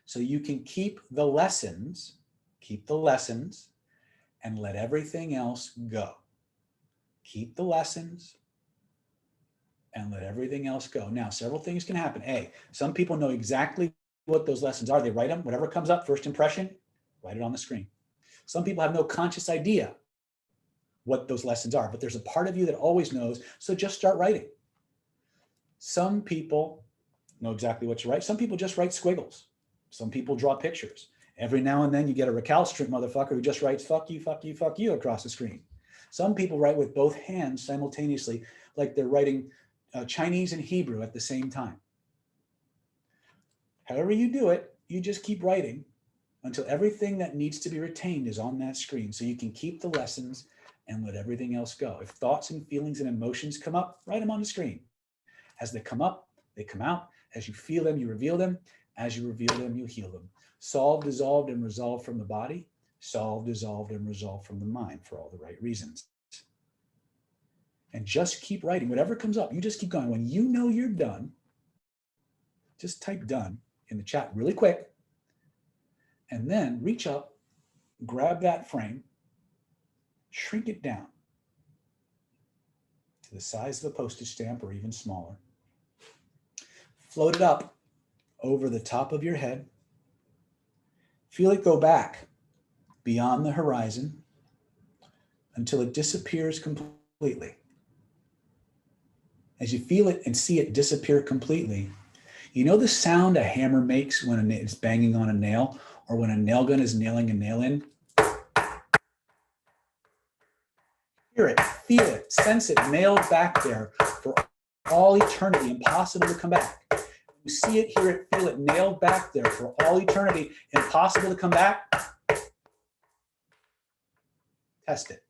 Speaker 1: so you can keep the lessons, and let everything else go. Keep the lessons and let everything else go. Now, several things can happen. A, some people know exactly what those lessons are. They write them, whatever comes up, first impression, write it on the screen. Some people have no conscious idea what those lessons are, but there's a part of you that always knows, so just start writing. Some people know exactly what to write. Some people just write squiggles. Some people draw pictures. Every now and then you get a recalcitrant motherfucker who just writes fuck you, fuck you, fuck you across the screen. Some people write with both hands simultaneously, like they're writing Chinese and Hebrew at the same time. However you do it, you just keep writing until everything that needs to be retained is on that screen, so you can keep the lessons and let everything else go. If thoughts and feelings and emotions come up, write them on the screen. As they come up, they come out. As you feel them, you reveal them. As you reveal them, you heal them. Solved, dissolved, and resolved from the body. Solved, dissolved, and resolved from the mind for all the right reasons. And just keep writing. Whatever comes up, you just keep going. When you know you're done, Just type done in the chat really quick, and then reach up, grab that frame, shrink it down to the size of a postage stamp or even smaller. Float it up over the top of your head. Feel it go back beyond the horizon until it disappears completely. As you feel it and see it disappear completely, you know the sound a hammer makes when it's banging on a nail, or when a nail gun is nailing a nail in? Hear it, feel it, sense it, nailed back there for all eternity, impossible to come back. You see it, hear it, feel it, nailed back there for all eternity, impossible to come back. Test it.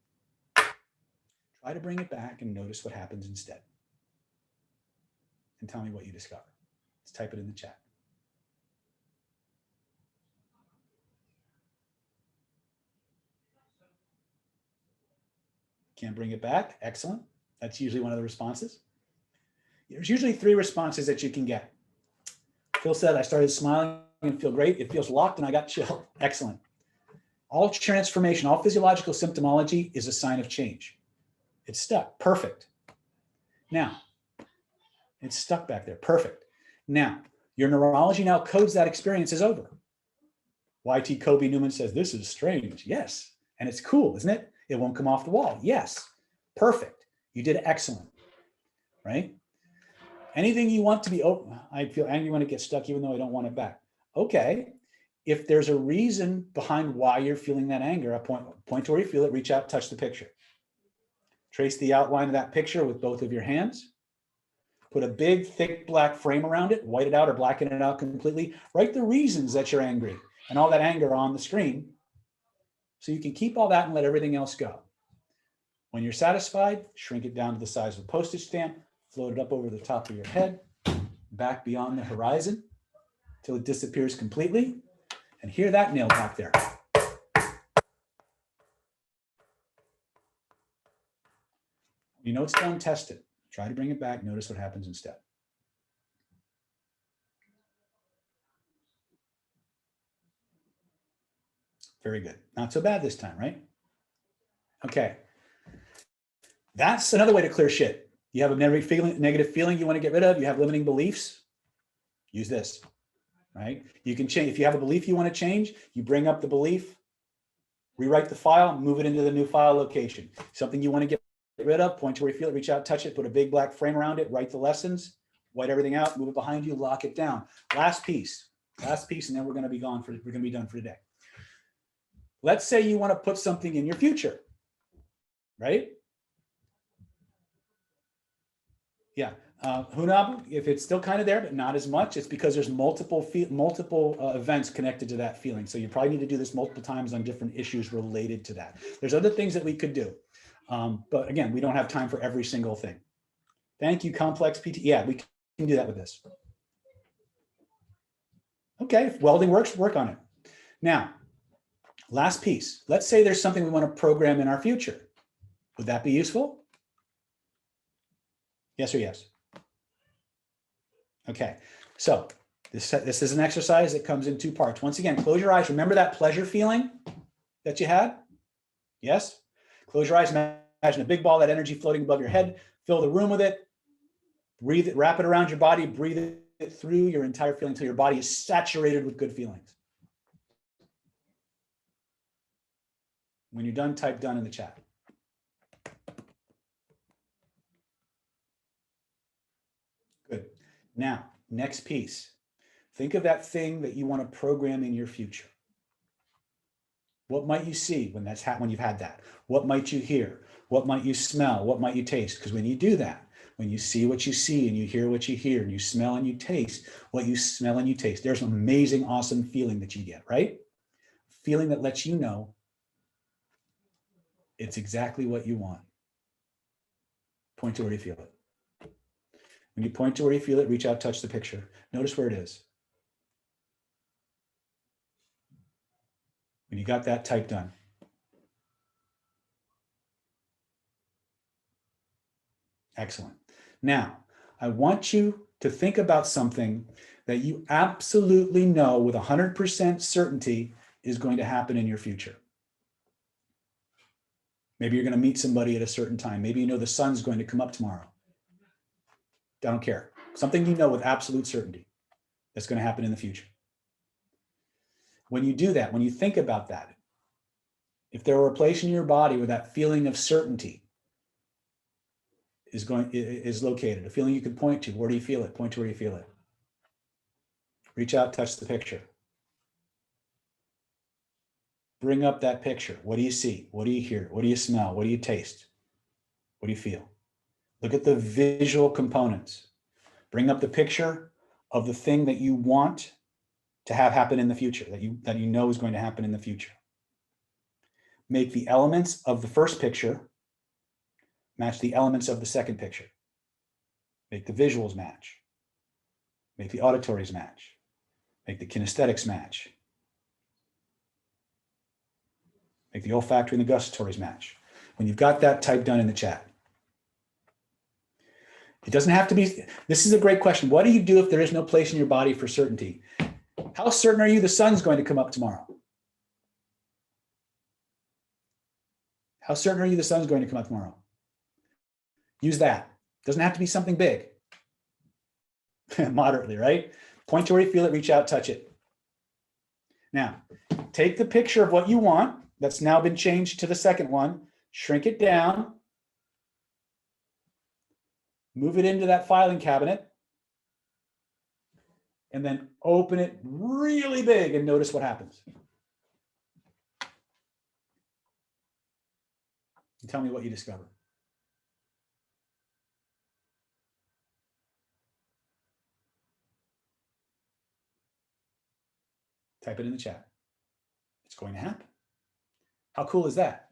Speaker 1: Try to bring it back and notice what happens instead. And tell me what you discover. Let's type it in the chat. Can't bring it back? Excellent. That's usually one of the responses. There's usually 3 responses that you can get. Phil said, I started smiling and feel great. It feels locked and I got chilled. Excellent. All transformation, all physiological symptomology is a sign of change. It's stuck. Perfect. Now, it's stuck back there. Perfect. Now, your neurology now codes that experience is over. YT Kobe Newman says, this is strange. Yes. And it's cool, isn't it? It won't come off the wall. Yes. Perfect. You did excellent. Right? Anything you want to be, oh, I feel angry when it gets stuck, even though I don't want it back. Okay. If there's a reason behind why you're feeling that anger, I point to where you feel it, reach out, touch the picture. Trace the outline of that picture with both of your hands. Put a big, thick black frame around it, white it out or blacken it out completely. Write the reasons that you're angry and all that anger on the screen so you can keep all that and let everything else go. When you're satisfied, shrink it down to the size of a postage stamp, float it up over the top of your head, back beyond the horizon till it disappears completely, and hear that nail back there. You know it's done, test it. Try to bring it back, notice what happens instead. Very good. Not so bad this time, right? Okay. That's another way to clear shit. You have a negative feeling you want to get rid of, you have limiting beliefs, use this, right? You can change. If you have a belief you want to change, you bring up the belief, rewrite the file, move it into the new file location. Something you want to get rid of, point to where you feel it, reach out, touch it, put a big black frame around it, write the lessons, white everything out, move it behind you, lock it down. Last piece, and then we're going to be done for today. Let's say you want to put something in your future, right? Yeah, Hunab, if it's still kind of there, but not as much, it's because there's multiple events connected to that feeling. So you probably need to do this multiple times on different issues related to that. There's other things that we could do. But again, we don't have time for every single thing. Thank you, Complex PT. Yeah, we can do that with this. Okay, if welding works, work on it. Now, last piece. Let's say there's something we want to program in our future. Would that be useful? Yes or yes? Okay, so this is an exercise that comes in 2 parts. Once again, close your eyes. Remember that pleasure feeling that you had? Yes? Close your eyes. Imagine a big ball, that energy floating above your head. Fill the room with it. Breathe it, wrap it around your body. Breathe it through your entire feeling until your body is saturated with good feelings. When you're done, type done in the chat. Good. Now, next piece. Think of that thing that you want to program in your future. What might you see when you've had that? What might you hear? What might you smell? What might you taste? Because when you do that, when you see what you see and you hear what you hear and you smell and you taste what you smell and you taste, there's an amazing, awesome feeling that you get, right? Feeling that lets you know it's exactly what you want. Point to where you feel it. When you point to where you feel it, reach out, touch the picture. Notice where it is. When you got that, type done. Excellent. Now, I want you to think about something that you absolutely know with 100% certainty is going to happen in your future. Maybe you're going to meet somebody at a certain time. Maybe you know the sun's going to come up tomorrow. I don't care. Something you know with absolute certainty that's going to happen in the future. When you do that, when you think about that, if there were a place in your body where that feeling of certainty is located, a feeling you can point to, where do you feel it? Point to where you feel it. Reach out, touch the picture. Bring up that picture. What do you see? What do you hear? What do you smell? What do you taste? What do you feel? Look at the visual components. Bring up the picture of the thing that you want to have happen in the future, that you know is going to happen in the future. Make the elements of the first picture match the elements of the second picture. Make the visuals match. Make the auditories match. Make the kinesthetics match. Make the olfactory and the gustatories match. When you've got that, type done in the chat. It doesn't have to be, this is a great question. What do you do if there is no place in your body for certainty? How certain are you the sun's going to come up tomorrow? How certain are you the sun's going to come up tomorrow? Use that. Doesn't have to be something big. Moderately, right? Point to where you feel it, reach out, touch it. Now, take the picture of what you want that's now been changed to the second one, shrink it down, move it into that filing cabinet, and then open it really big and notice what happens. And tell me what you discover. Type it in the chat. It's going to happen. How cool is that?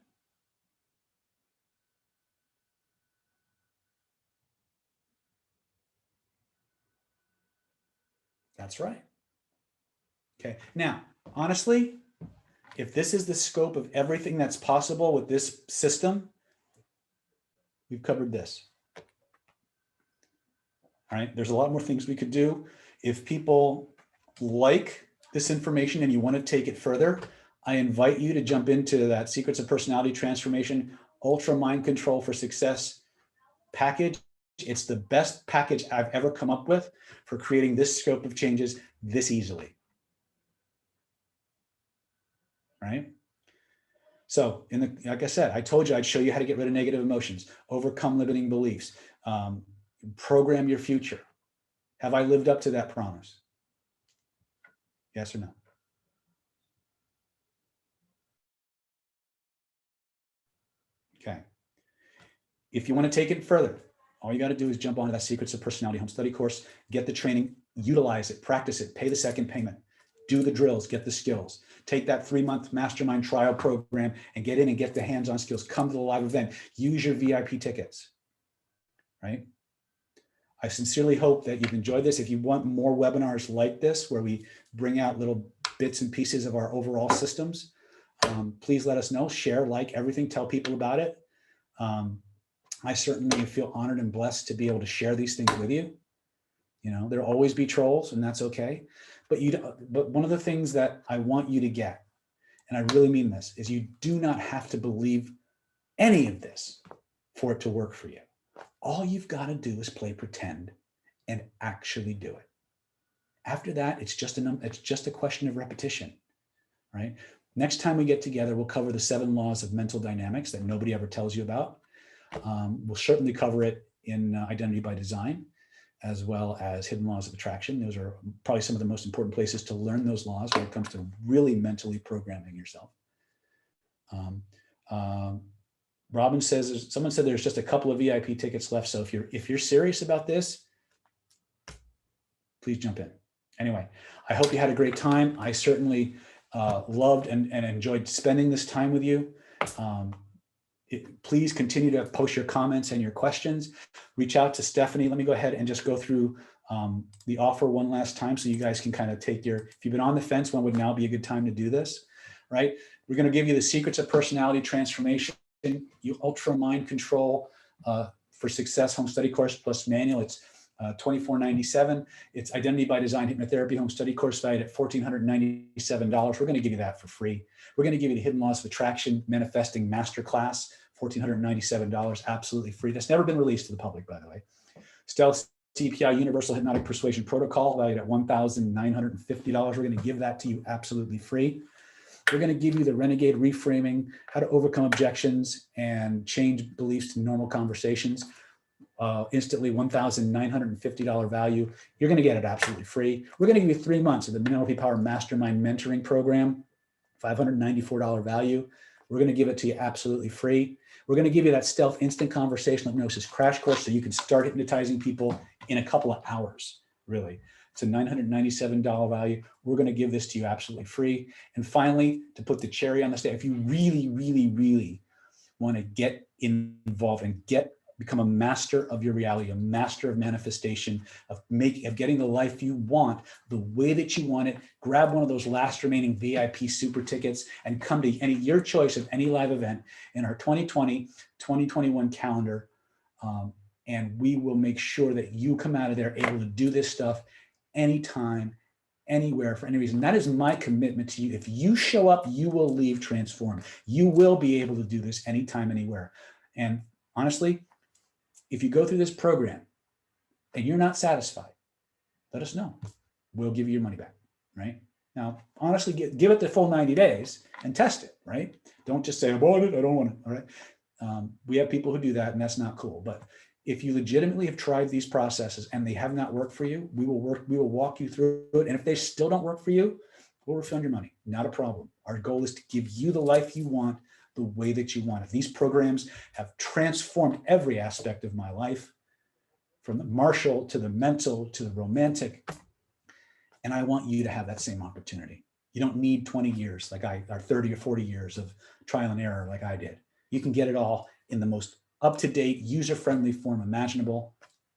Speaker 1: That's right. Okay. Now, honestly, if this is the scope of everything that's possible with this system, we've covered this. All right. There's a lot more things we could do. If people like this information and you want to take it further, I invite you to jump into that Secrets of Personality Transformation Ultra Mind Control for Success package. It's the best package I've ever come up with for creating this scope of changes this easily. Right? So, like I said, I told you I'd show you how to get rid of negative emotions, overcome limiting beliefs, program your future. Have I lived up to that promise? Yes or no? Okay. If you want to take it further, all you got to do is jump onto that Secrets of Personality Home Study course, get the training, utilize it, practice it, pay the second payment, do the drills, get the skills, take that 3-month mastermind trial program and get in and get the hands-on skills, come to the live event, use your VIP tickets, right? I sincerely hope that you've enjoyed this. If you want more webinars like this, where we bring out little bits and pieces of our overall systems, please let us know, share, like everything, tell people about it. I certainly feel honored and blessed to be able to share these things with you. You know, there'll always be trolls, and that's okay. But one of the things that I want you to get, and I really mean this, is you do not have to believe any of this for it to work for you. All you've got to do is play pretend and actually do it. After that, it's just a question of repetition, right? Next time we get together, we'll cover the 7 laws of mental dynamics that nobody ever tells you about. We'll certainly cover it in Identity by Design, as well as Hidden Laws of Attraction. Those are probably some of the most important places to learn those laws when it comes to really mentally programming yourself. Robin says, someone said there's just a couple of VIP tickets left. So if you're serious about this, please jump in. Anyway, I hope you had a great time. I certainly loved and enjoyed spending this time with you. Please continue to post your comments and your questions. Reach out to Stephanie. Let me go ahead and just go through the offer one last time so you guys can kind of take if you've been on the fence, when would now be a good time to do this, right? We're going to give you the Secrets of Personality Transformation, Ultra Mind Control for Success Home Study Course plus manual. $24.97. It's Identity by Design Hypnotherapy Home Study Course valued at $1,497. We're going to give you that for free. We're going to give you the Hidden Laws of Attraction Manifesting Masterclass, $1,497, absolutely free. That's never been released to the public, by the way. Stealth CPI Universal Hypnotic Persuasion Protocol valued at $1,950. We're going to give that to you absolutely free. We're going to give you the Renegade Reframing, how to overcome objections and change beliefs to normal conversations. Instantly $1,950 value. You're going to get it absolutely free. We're going to give you 3 months of the NLP Power Mastermind Mentoring Program, $594 value. We're going to give it to you absolutely free. We're going to give you that Stealth Instant Conversational Hypnosis Crash Course so you can start hypnotizing people in a couple of hours, really. It's a $997 value. We're going to give this to you absolutely free. And finally, to put the cherry on the cake, if you really, really, really want to get involved and become a master of your reality, a master of manifestation, of getting the life you want, the way that you want it, grab one of those last remaining VIP super tickets and come to your choice of any live event in our 2020, 2021 calendar. And we will make sure that you come out of there able to do this stuff anytime, anywhere, for any reason. That is my commitment to you. If you show up, you will leave transformed. You will be able to do this anytime, anywhere. And honestly, if you go through this program and you're not satisfied, let us know. We'll give you your money back, right? Now, honestly, give it the full 90 days and test it, right? Don't just say, I bought it, I don't want it, all right? We have people who do that, and that's not cool. But if you legitimately have tried these processes and they have not worked for you, we will walk you through it. And if they still don't work for you, we'll refund your money. Not a problem. Our goal is to give you the life you want, the way that you want it. These programs have transformed every aspect of my life, from the martial to the mental to the romantic. And I want you to have that same opportunity. You don't need 20 years or 30 or 40 years of trial and error like I did. You can get it all in the most up-to-date, user-friendly form imaginable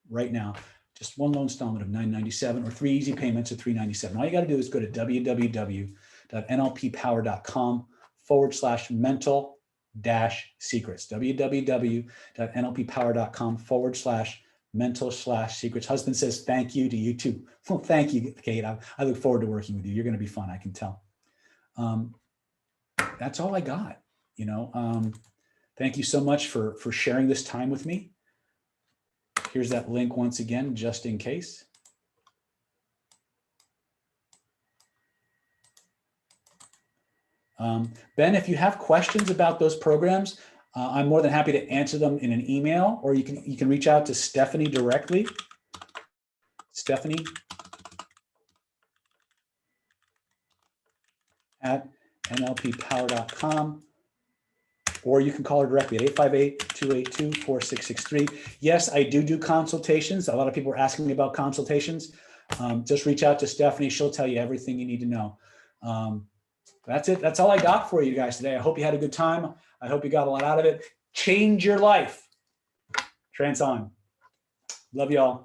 Speaker 1: right now. Just one low installment of $997 or 3 easy payments of $397. All you got to do is go to www.nlppower.com/mental-secrets, www.nlppower.com/mental/secrets. Husband says thank you to you too. Well, thank you, Kate. I look forward to working with you. You're going to be fun, I can tell. That's all I got. Thank you so much for sharing this time with me. Here's that link once again, just in case. Ben, if you have questions about those programs, I'm more than happy to answer them in an email, or you can reach out to Stephanie directly. Stephanie at nlppower.com. Or you can call her directly at 858-282-4663. Yes, I do consultations. A lot of people are asking me about consultations. Just reach out to Stephanie. She'll tell you everything you need to know. That's it. That's all I got for you guys today. I hope you had a good time. I hope you got a lot out of it. Change your life. Trance on. Love y'all.